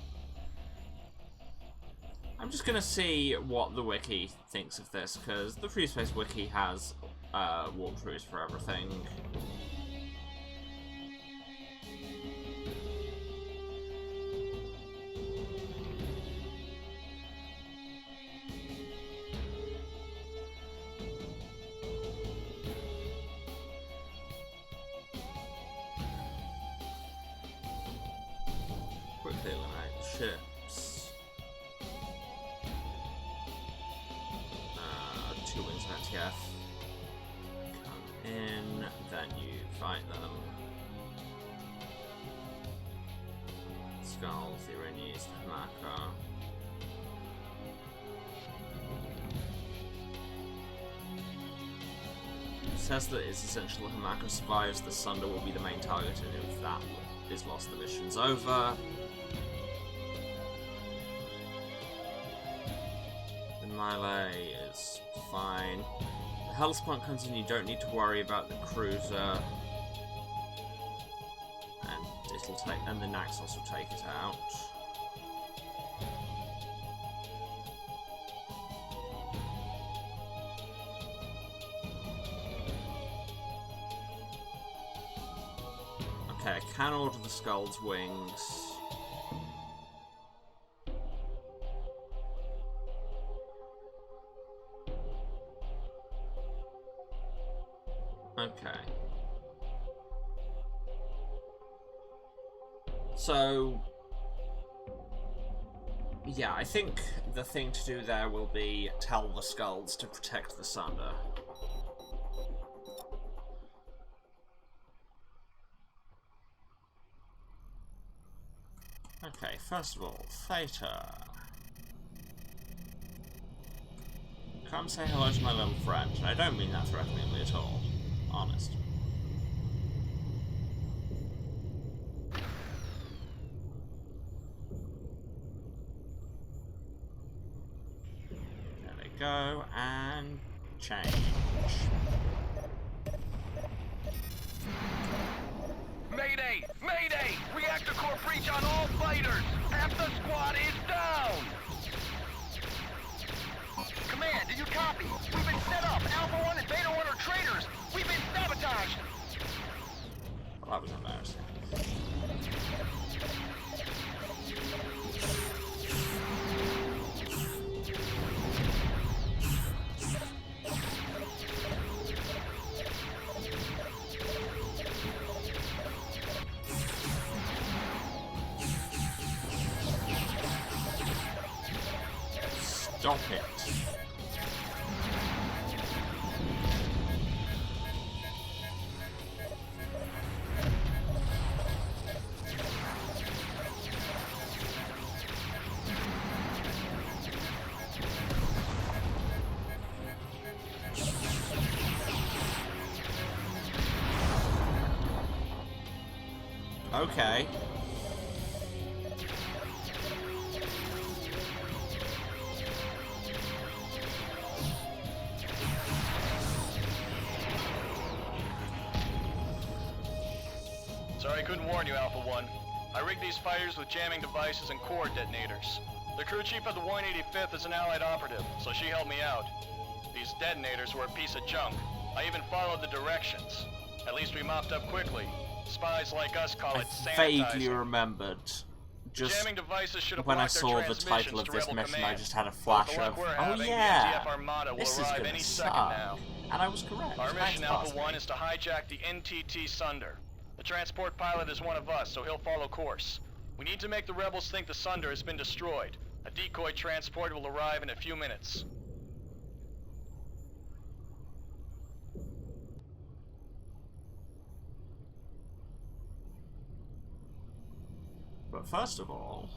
I'm just gonna see what the wiki thinks of this, because the Freespace wiki has walkthroughs for everything. Quickly eliminate the ships. 2 wings of NTF. Come in, then you fight them. Skulls, the Iranians, the Hamaka. It says that it's essential that Hamaka survives, the Sunder will be the main target, and if that is lost, the mission's over. The Melee is fine. The Hellespont comes in, you don't need to worry about the cruiser. And it'll take, and the Naxos will take it out. Okay, I can order the Skull's wings. Okay. So, yeah, I think the thing to do there will be tell the Skulls to protect the Sunder. Okay, first of all, Theta. Come say hello to my little friend. I don't mean that threateningly at all. Honest. There they go, and change. Mayday! Mayday! Reactor core breach on all fighters! Half the squad is down! Command, do you copy? We've been set up! Alpha 1 and Beta 1 are traitors! We've been sabotaged! Well, that was embarrassing. Stop it. Okay. Sorry I couldn't warn you, Alpha 1. I rigged these fighters with jamming devices and core detonators. The crew chief of the 185th is an Allied operative, so she helped me out. These detonators were a piece of junk. I even followed the directions. At least we mopped up quickly. Spies like us call it sanitizing. Vaguely remembered. Just jamming devices should have when I blocked their saw the title of transmissions to this Rebel mission, command. I just had a flash of, oh yeah, The NTF Armada will this is arrive gonna any suck. second now. And I was correct. Our Thanks, mission, Alpha boss 1, mate. is to hijack the NTT Sunder. The transport pilot is one of us, so he'll follow course. We need to make the rebels think the Sunder has been destroyed. A decoy transport will arrive in a few minutes. But first of all...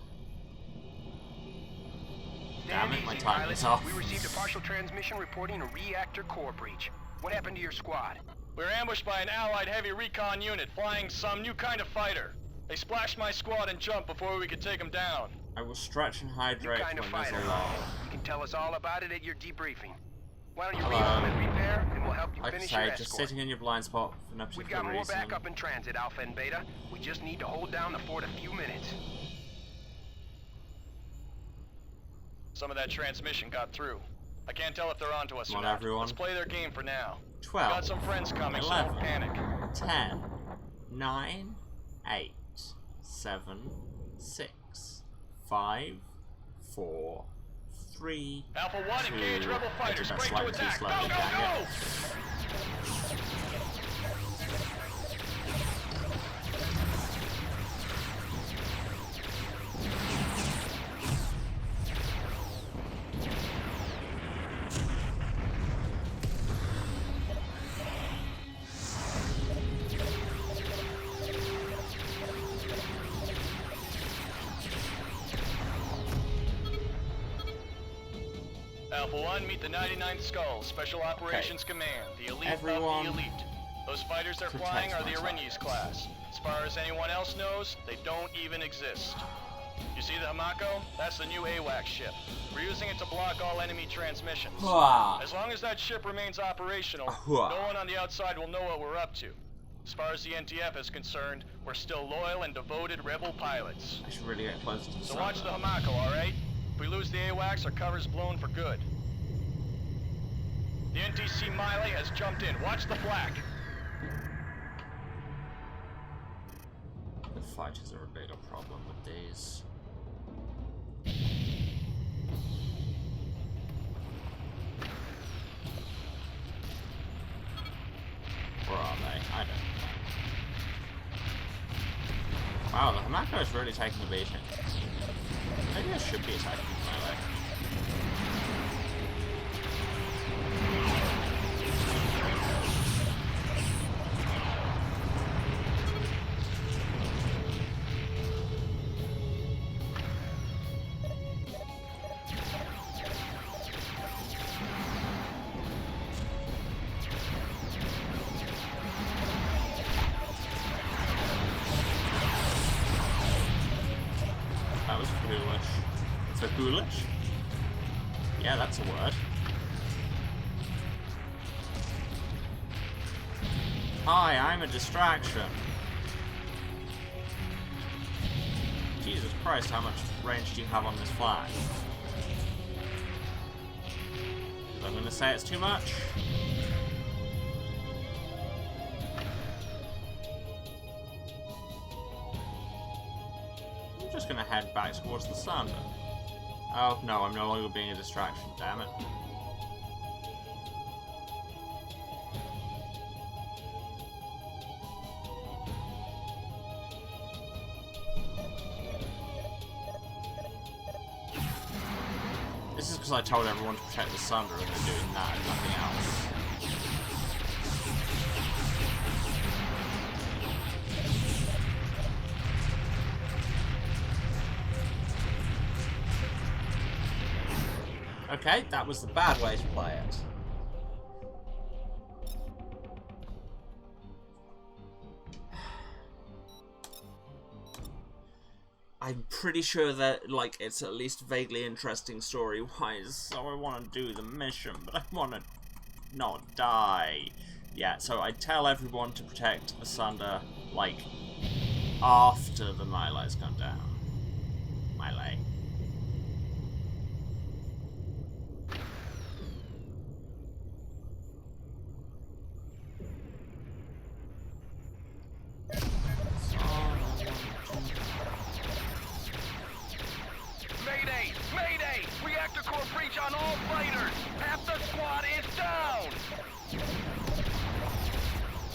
Damn Damn it, my easy, time pilot. is off. We received a partial transmission reporting a reactor core breach. What happened to your squad? We were ambushed by an Allied heavy recon unit flying some new kind of fighter. They splashed my squad and jumped before we could take them down. I will stretch and hydrate New kind of when there's fighter. a lull. You can tell us all about it at your debriefing. Why don't you Hello. rearm and repair, and we'll help you Like I finish your say, escort. just sitting in your blind spot for no We've particular got more reason. backup in transit, Alpha and Beta. We just need to hold down the fort a few minutes. Some of that transmission got through. I can't tell if they're onto us Come or on, not. everyone. Let's play their game for now. 12. Got some friends coming, 11, so don't panic. 10, 9, 8, 7, 6, 5, 4, 3, Alpha 1, 2, engage rebel I did fighters. that Break to slightly too attack. Go, slowly, go, dang go! it. Alpha 1, meet the 99th Skull, Special Operations Command, the elite Everyone of the elite. Those fighters they're protect flying are the my Arini's class. As far as anyone else knows, they don't even exist. You see the Hamako? That's the new AWACS ship. We're using it to block all enemy transmissions. Hua. As long as that ship remains operational, Hua. no one on the outside will know what we're up to. As far as the NTF is concerned, we're still loyal and devoted rebel pilots. I should really get closer to the So sun. watch the Hamako, alright? If we lose the AWACS, our cover's blown for good. The NTC Miley has jumped in. Watch the flak. The fighters are a bigger problem with these. Where are they? I don't know. Wow, the Hamako is really taking the beating. Maybe I should be attacking melee. That was foolish. So foolish? Yeah, that's a word. Hi, I'm a distraction. Jesus Christ, how much range do you have on this flag? I'm gonna say it's too much. I'm just gonna head back towards the sun. Oh no, I'm no longer being a distraction, damn it. This is because I told everyone to protect the Sunder and they're doing that and nothing else. Okay, that was the bad way to play it. I'm pretty sure that, like, it's at least vaguely interesting story-wise, so I want to do the mission, but I want to not die. Yeah, so I tell everyone to protect the Sunder, like, after the Melee's gone down. Melee. Mayday! Mayday! Reactor core breach on all fighters! Half the squad is down!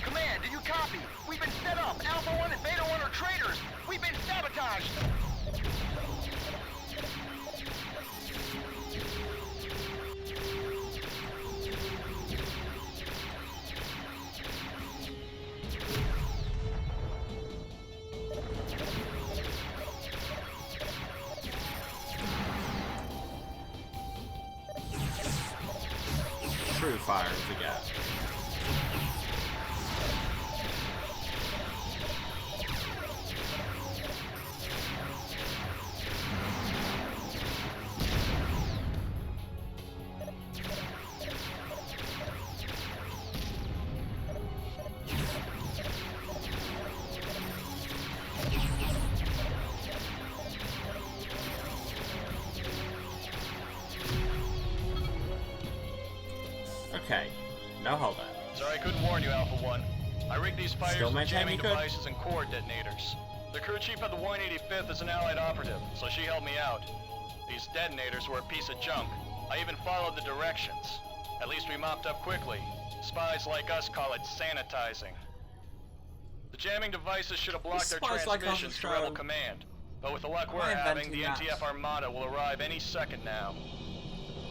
Command, do you copy? We've been set up! Alpha 1 and Beta 1 are traitors! We've been sabotaged! True fire and forget. Okay, no holdup. Sorry I couldn't warn you, Alpha 1. I rigged these fighters Still with jamming good? devices and core detonators. The crew chief of the 185th is an Allied operative, so she helped me out. These detonators were a piece of junk. I even followed the directions. At least we mopped up quickly. Spies like us call it sanitizing. The jamming devices should have blocked their transmissions to Rebel Command. But with the luck we're having, the NTF Armada will arrive any second now.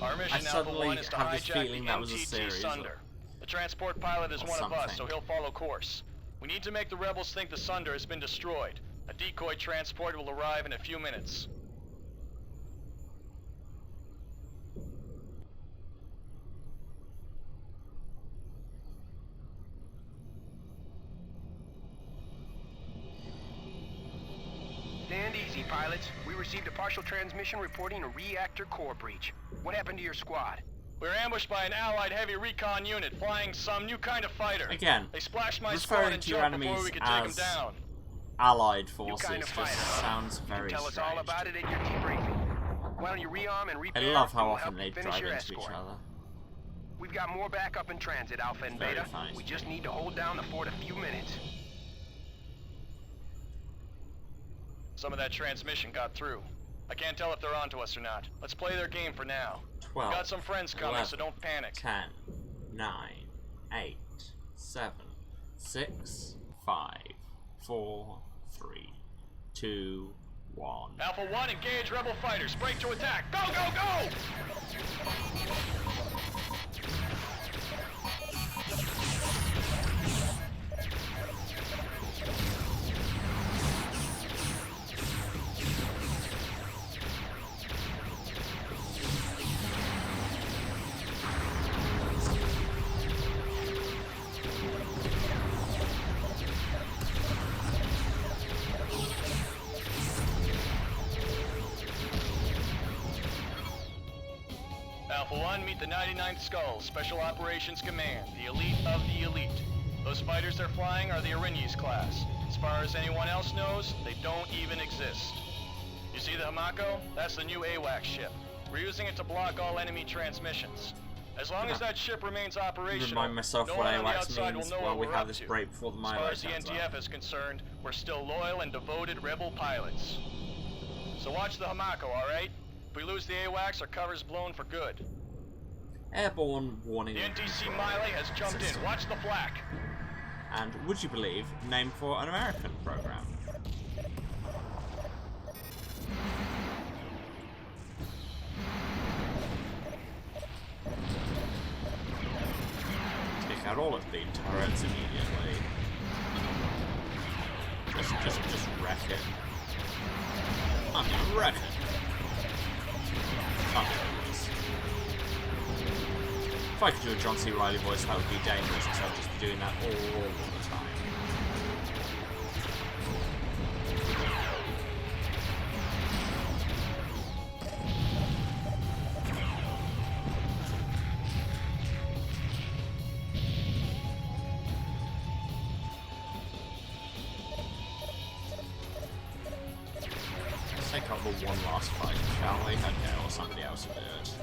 Our mission, Alpha 1, is to hijack the NTT Sunder. The transport pilot is one of us, so he'll follow course. We need to make the rebels think the Sunder has been destroyed. A decoy transport will arrive in a few minutes. Stand easy, pilots. We received a partial transmission reporting a reactor core breach. What happened to your squad? We were ambushed by an Allied heavy recon unit flying some new kind of fighter. Again, they splashed my squad and jumped before we could take them down. Allied forces kind of fighter, sounds very Tell us strange. all about it at your debriefing. Why don't you rearm and repair? I love how and we'll often help they you finish drive your into escort. each other. We've got more backup in transit, Alpha and Beta. Fine. We just need to hold down the fort a few minutes. Some of that transmission got through. I can't tell if they're onto us or not. Let's play their game for now. 12, We've got some friends coming, 11, so don't panic. 10, 9, 8, 7, 6, 5, 4, 3, 2, 1. Alpha 1, engage rebel fighters. Break to attack. Go, go, go! Alpha 1, meet the 99th Skull, Special Operations Command, the elite of the elite. Those fighters they're flying are the Erinyes class. As far as anyone else knows, they don't even exist. You see the Hamako? That's the new AWACS ship. We're using it to block all enemy transmissions. As long as that ship remains operational, Remind myself no what one on the AWACS outside will means know while what we we're have up this to. break before the As far Melee as the turns NTF up. is concerned, we're still loyal and devoted rebel pilots. So watch the Hamako, alright? If we lose the AWACS, our cover's blown for good. Airborne warning. The NTC Melee has jumped in. Watch the flak. And would you believe, named for an American program. Take out all of the turrets immediately. Just wreck it. I'm gonna wreck it. Can't do this. If I could do a John C. Reilly voice, that would be dangerous, because I'd just be doing that all the time. level one last fight, shall we? Okay, or somebody else will do it.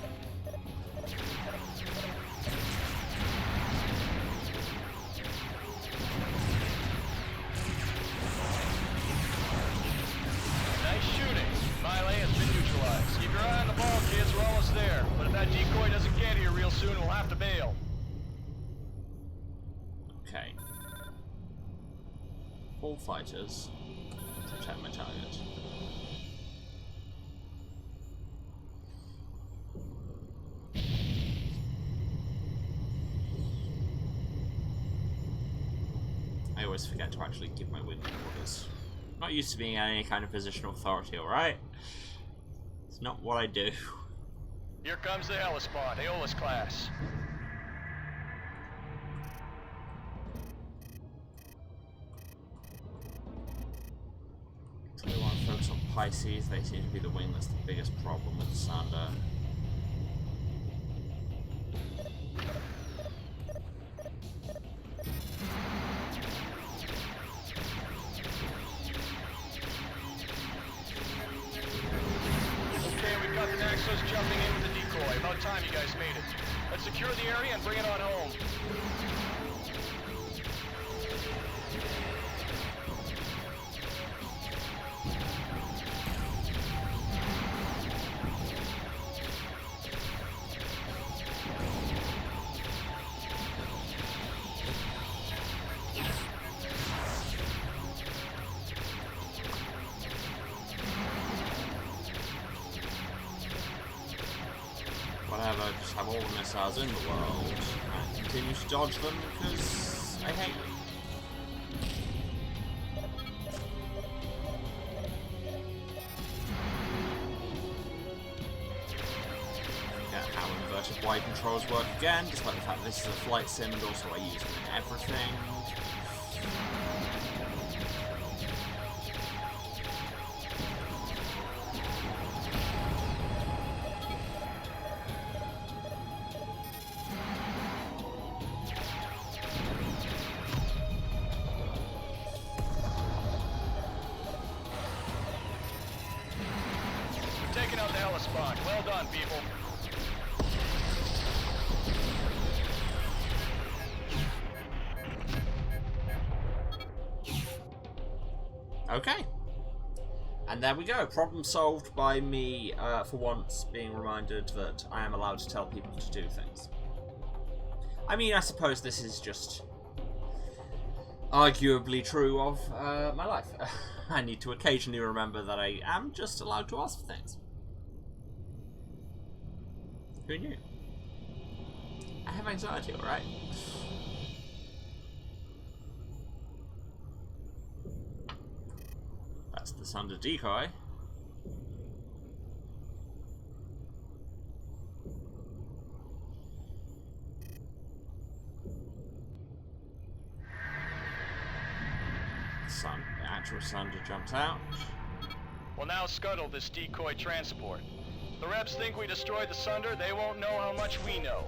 Nice shooting. Miley has been neutralized. Keep your eye on the ball, kids. We're almost there. But if that decoy doesn't get here real soon, we'll have to bail. Okay. All fighters. Protect my target. I always forget to actually give my win orders. I'm not used to being in any kind of position of authority, alright? It's not what I do. Here comes the Hellespont, Aeolus class. So we want to focus on Pisces. They seem to be the wing that's the biggest problem with Sander. Jumping in with the decoy. About time you guys made it. Let's secure the area and bring it on home. Whatever, just have all the missiles in the world and continue to dodge them because I hate you. Forget how inverted Y controls work again, despite the fact this is a flight sim and also I use them in everything. Taking out the Hellespont. Well done, people. Okay. And there we go. Problem solved by me, for once, being reminded that I am allowed to tell people to do things. I mean, I suppose this is just arguably true of my life. I need to occasionally remember that I am just allowed to ask for things. Who knew? I have anxiety, alright? That's the Sunder decoy. The actual Sunder jumps out. We'll now scuttle this decoy transport. The Rebs think we destroyed the Sunder, they won't know how much we know.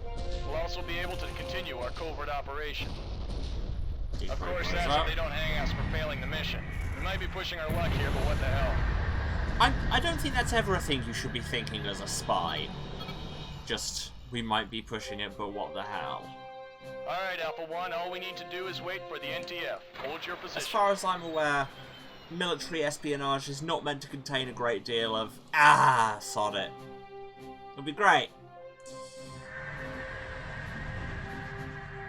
We'll also be able to continue our covert operation. Of course, that's if they don't hang us for failing the mission. We might be pushing our luck here, but what the hell? I don't think that's ever a thing you should be thinking as a spy. Just, we might be pushing it, but what the hell? Alright, Alpha 1, all we need to do is wait for the NTF. Hold your position. As far as I'm aware, military espionage is not meant to contain a great deal of, sod it. It'll be great.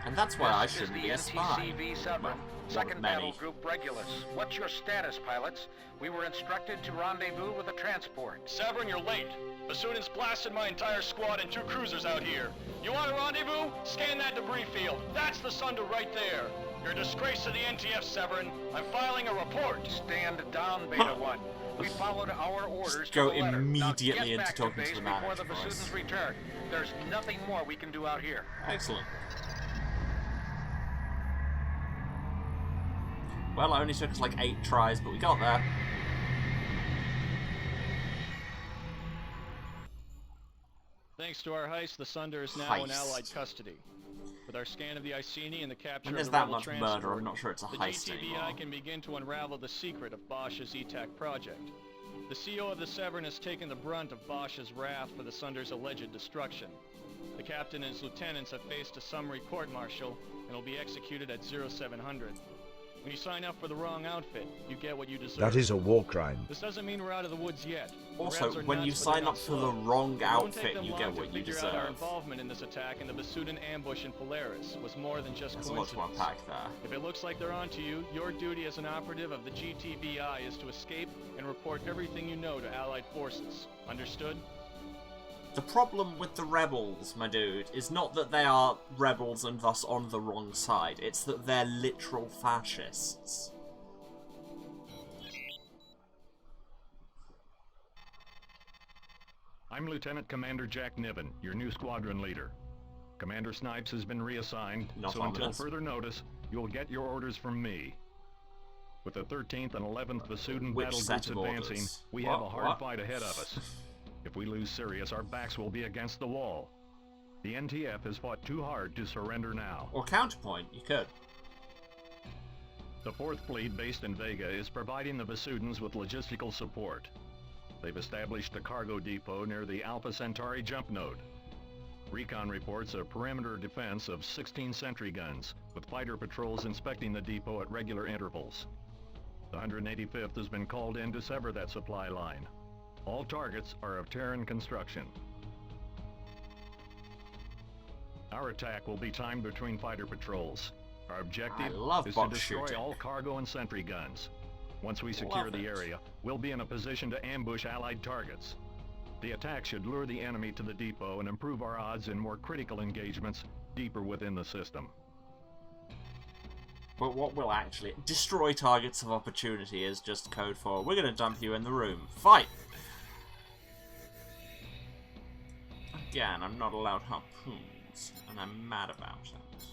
And that's why I shouldn't be a spy. Well, Second Battle Group Regulus. What's your status, pilots? We were instructed to rendezvous with a transport. Severin, you're late. Basudin's blasted my entire squad and 2 cruisers out here. You want a rendezvous? Scan that debris field. That's the Sunder right there. You're a disgrace to the NTF, Severin. I'm filing a report. Stand down, Beta 1. We followed our orders Go to the letter. immediately now into talking to the manager. Before the Basudins return. There's nothing more we can do out here. Excellent. Well, it only took us like 8 tries, but we got there. Thanks to our heist, the Sunder is now in Allied custody. With our scan of the Iceni and the capture of the rebel transport, murder, I'm not sure it's a heist the GTVI can begin to unravel the secret of Bosch's ETAC project. The CO of the Severn has taken the brunt of Bosch's wrath for the Sunder's alleged destruction. The captain and his lieutenants have faced a summary court-martial and will be executed at 0700. When you sign up for the wrong outfit, you get what you deserve. That is a war crime. This doesn't mean we're out of the woods yet. Also, when you sign up for the wrong outfit, you get what you deserve. Our involvement in this attack and the Basudan ambush in Polaris was more than just There's coincidence. a lot to unpack there. If it looks like they're onto you, your duty as an operative of the GTVI is to escape and report everything you know to Allied forces. Understood? The problem with the rebels, my dude, is not that they are rebels and thus on the wrong side. It's that they're literal fascists. I'm Lieutenant Commander Jack Niven, your new squadron leader. Commander Snipes has been reassigned, so until further notice, you'll get your orders from me. With the 13th and 11th Basudan battle groups advancing, we have a hard fight ahead of us. If we lose Sirius, our backs will be against the wall. The NTF has fought too hard to surrender now. Or counterpoint, you could. The 4th Fleet, based in Vega, is providing the Basudans with logistical support. They've established a cargo depot near the Alpha Centauri jump node. Recon reports a perimeter defense of 16 sentry guns, with fighter patrols inspecting the depot at regular intervals. The 185th has been called in to sever that supply line. All targets are of Terran construction. Our attack will be timed between fighter patrols. Our objective is to destroy all cargo and sentry guns. Once we secure the area, we'll be in a position to ambush Allied targets. The attack should lure the enemy to the depot and improve our odds in more critical engagements deeper within the system. But what will actually destroy targets of opportunity is just code for we're gonna dump you in the room. Fight! Again, I'm not allowed harpoons, and I'm mad about it.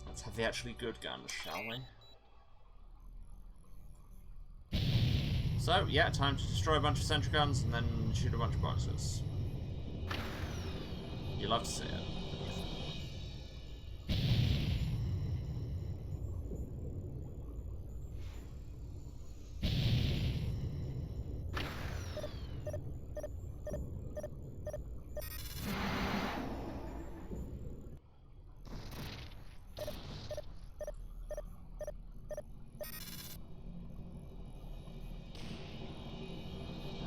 Let's have the actually good guns, shall we? So, yeah, time to destroy a bunch of sentry guns and then shoot a bunch of boxes. You love to see it.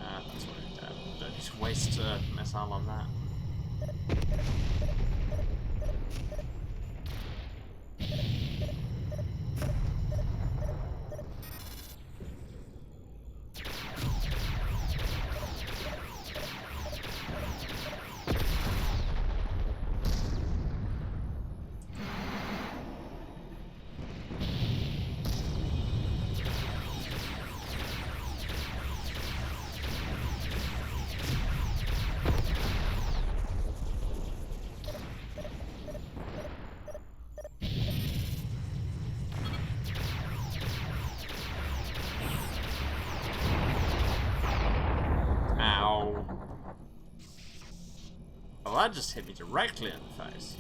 That's what it did. Don't just waste a missile on that. Well, that just hit me directly in the face.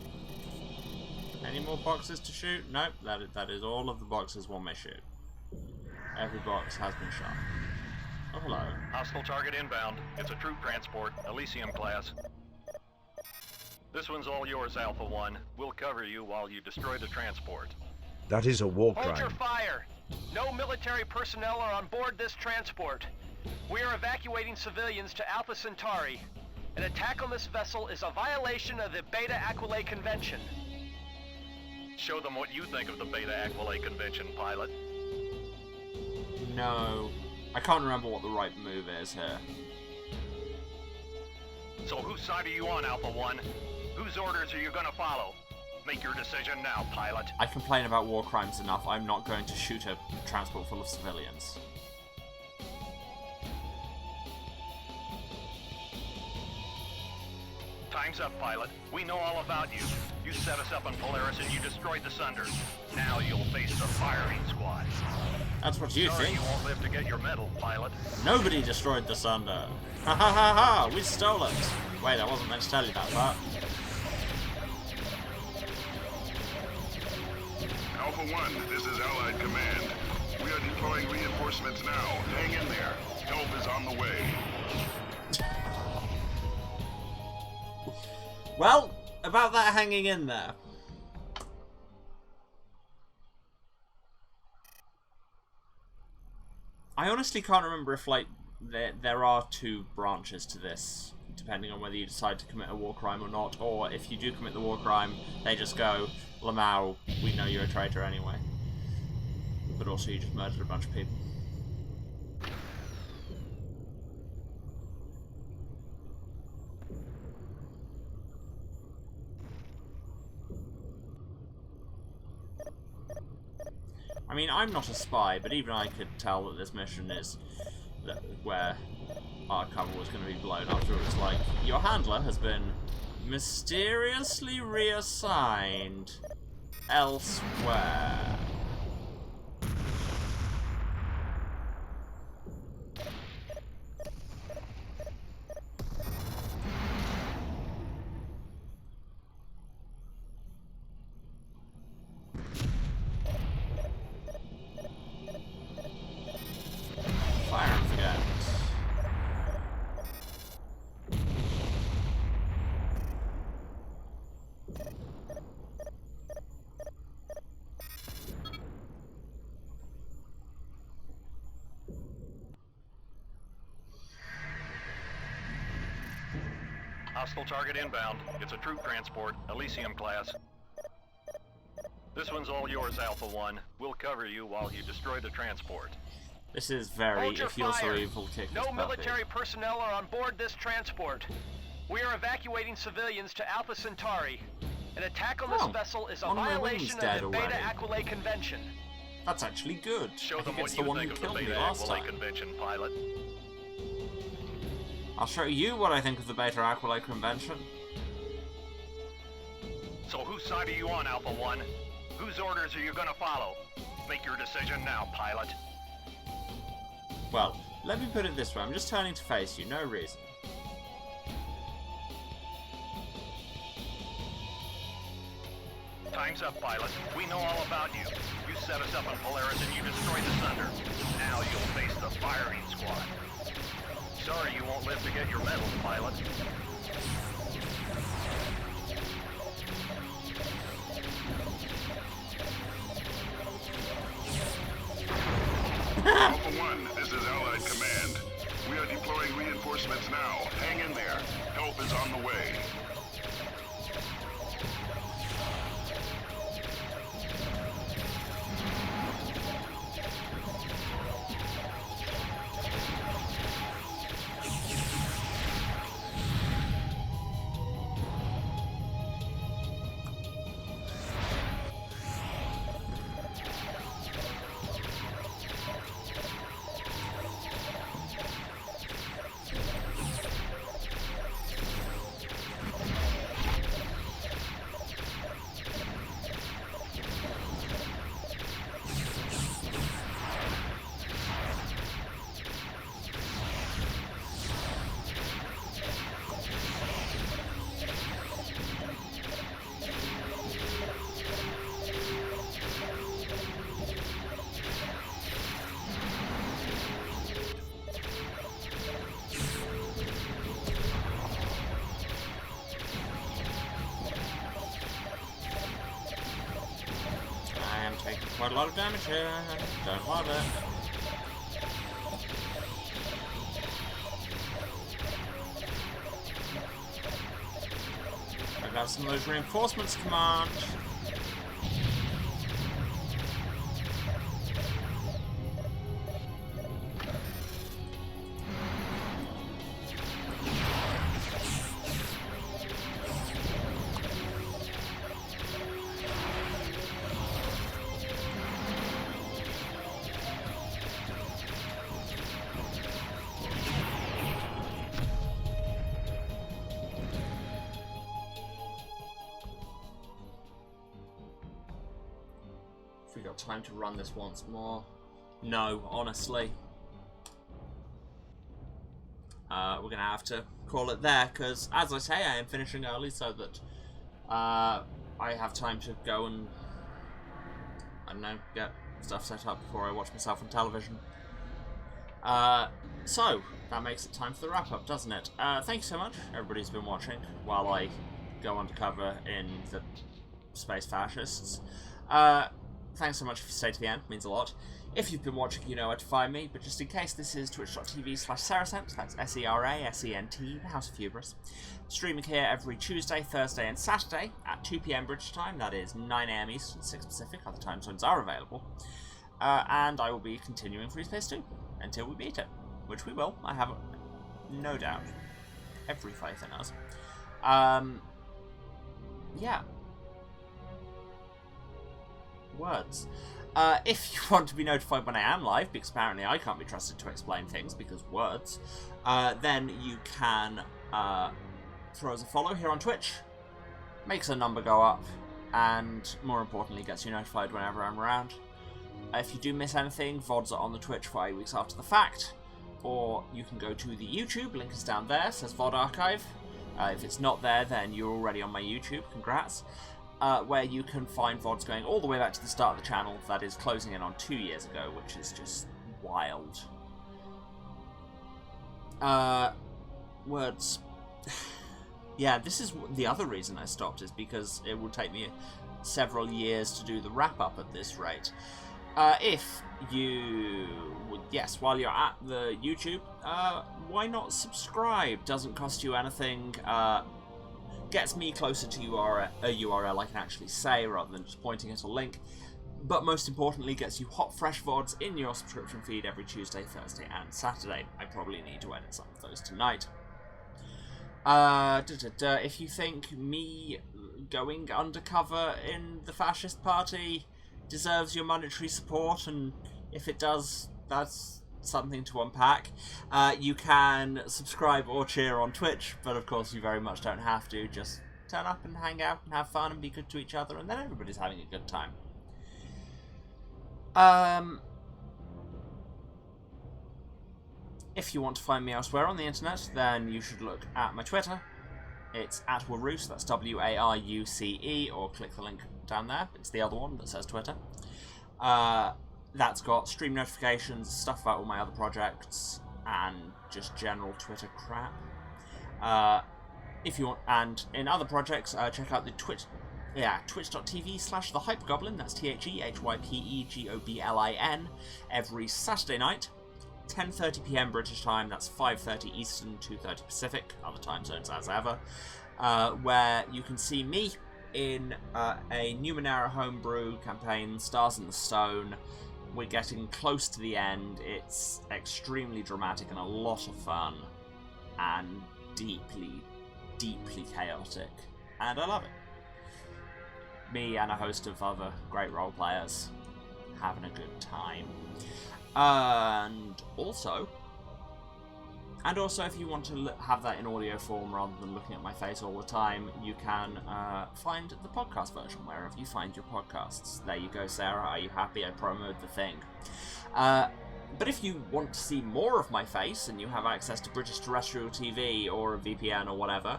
Any more boxes to shoot? Nope, that is all of the boxes one may shoot. Every box has been shot. Oh, hello. Hostile target inbound. It's a troop transport, Elysium class. This one's all yours, Alpha 1. We'll cover you while you destroy the transport. That is a war crime. Hold your fire! No military personnel are on board this transport. We are evacuating civilians to Alpha Centauri. An attack on this vessel is a violation of the Beta Aquilae Convention. Show them what you think of the Beta Aquilae Convention, pilot. No. I can't remember what the right move is here. So whose side are you on, Alpha 1? Whose orders are you gonna follow? Make your decision now, pilot. I complain about war crimes enough. I'm not going to shoot a transport full of civilians. Time's up, pilot. We know all about you. You set us up on Polaris and you destroyed the Sunder. Now you'll face the firing squad. That's what you Sorry think. You won't live to get your medal, pilot. Nobody destroyed the Sunder. Ha ha ha ha! We stole it. Wait, I wasn't meant to tell you that part. Alpha Alpha 1, this is Allied Command. We are deploying reinforcements now. Hang in there. Help is on the way. Well, about that hanging in there. I honestly can't remember if, like, there are two branches to this, depending on whether you decide to commit a war crime or not, or if you do commit the war crime, they just go, Lamau, we know you're a traitor anyway. But also you just murdered a bunch of people. I mean, I'm not a spy, but even I could tell that this mission is where our cover was going to be blown after it was like, your handler has been mysteriously reassigned elsewhere. Fire and forget. Hostile target inbound. It's a troop transport, Elysium class. This one's all yours, Alpha 1. We'll cover you while you destroy the transport. This is very, Hold your if you're so fire. evil, kick this No puppy. military personnel are on board this transport. We are evacuating civilians to Alpha Centauri. An attack on this vessel is a one of my wings violation dead of the Beta already. Aquila Convention. That's actually good. Show I them think what it's the you one think who of the killed me Beta last Aquila time. Convention, pilot. I'll show you what I think of the Beta Aquila Convention. So whose side are you on, Alpha 1? Whose orders are you gonna follow? Make your decision now, pilot. Well, let me put it this way. I'm just turning to face you, no reason. Time's up, pilot. We know all about you. You set us up on Polaris and you destroyed the Thunder. Now you'll face the firing squad. Sorry you won't live to get your medals, pilot. Alpha 1, this is Allied Command. We are deploying reinforcements now. Hang in there. Help is on the way. I am taking quite a lot of damage here. Don't love it. I got some of those reinforcements, command. If we got time to run this once more. No, honestly. We're going to have to call it there, because, as I say, I am finishing early so that I have time to go and I don't know, get stuff set up before I watch myself on television. So, that makes it time for the wrap-up, doesn't it? Thank you so much, everybody who's been watching, while I go undercover in the Space Fascists. Thanks so much if you stayed to the end, means a lot. If you've been watching, you know where to find me, but just in case, this is twitch.tv/Serasent, that's SERASENT, the House of Hubris. Streaming here every Tuesday, Thursday and Saturday at 2 PM British time, that is 9 AM Eastern, 6 Pacific, other time zones are available. And I will be continuing Freespace 2 until we beat it, which we will, I have no doubt. Every faith in us. Yeah. Words. If you want to be notified when I am live, because apparently I can't be trusted to explain things because words, then you can throw us a follow here on Twitch, makes a number go up, and more importantly gets you notified whenever I'm around. If you do miss anything, VODs are on the Twitch for 8 weeks after the fact, or you can go to the YouTube, link is down there, says VOD Archive. If it's not there, then you're already on my YouTube, congrats. Where you can find VODs going all the way back to the start of the channel, that is closing in on 2 years ago, which is just wild. Words. Yeah, this is the other reason I stopped, is because it will take me several years to do the wrap-up at this rate. If you would, yes, while you're at the YouTube, why not subscribe? Doesn't cost you anything, gets me closer to a URL I can actually say rather than just pointing at a link, but most importantly gets you hot fresh VODs in your subscription feed every Tuesday, Thursday and Saturday. I probably need to edit some of those tonight. If you think me going undercover in the fascist party deserves your monetary support, and if it does, that's something to unpack, you can subscribe or cheer on Twitch, but of course you very much don't have to. Just turn up and hang out and have fun and be good to each other, and then everybody's having a good time. If you want to find me elsewhere on the internet, then you should look at my Twitter. It's @Waruce, that's WARUCE, or click the link down there. It's the other one that says Twitter. That's got stream notifications, stuff about all my other projects, and just general Twitter crap. If you want, and in other projects, check out the twitch.tv/thehypergoblin, that's THEHYPEGOBLIN, every Saturday night, 10:30 PM British time, that's 5:30 Eastern, 2:30 Pacific, other time zones as ever, where you can see me in a Numenera homebrew campaign, Stars in the Stone. We're getting close to the end. It's extremely dramatic and a lot of fun, and deeply, deeply chaotic, and I love it. Me and a host of other great role players having a good time. And also, if you want to have that in audio form rather than looking at my face all the time, you can find the podcast version wherever you find your podcasts. There you go, Sarah. Are you happy I promoted the thing? But if you want to see more of my face and you have access to British terrestrial TV or a VPN or whatever,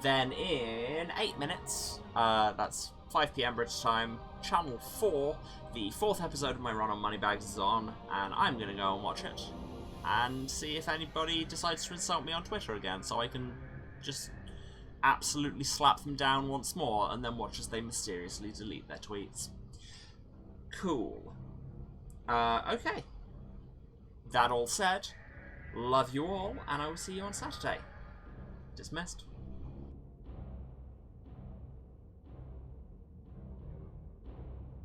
then in 8 minutes, that's 5 PM British time, Channel 4, the 4th episode of my run on Moneybags is on, and I'm going to go and watch it. And see if anybody decides to insult me on Twitter again, so I can just absolutely slap them down once more, and then watch as they mysteriously delete their tweets. Cool. Okay. That all said, love you all, and I will see you on Saturday. Dismissed.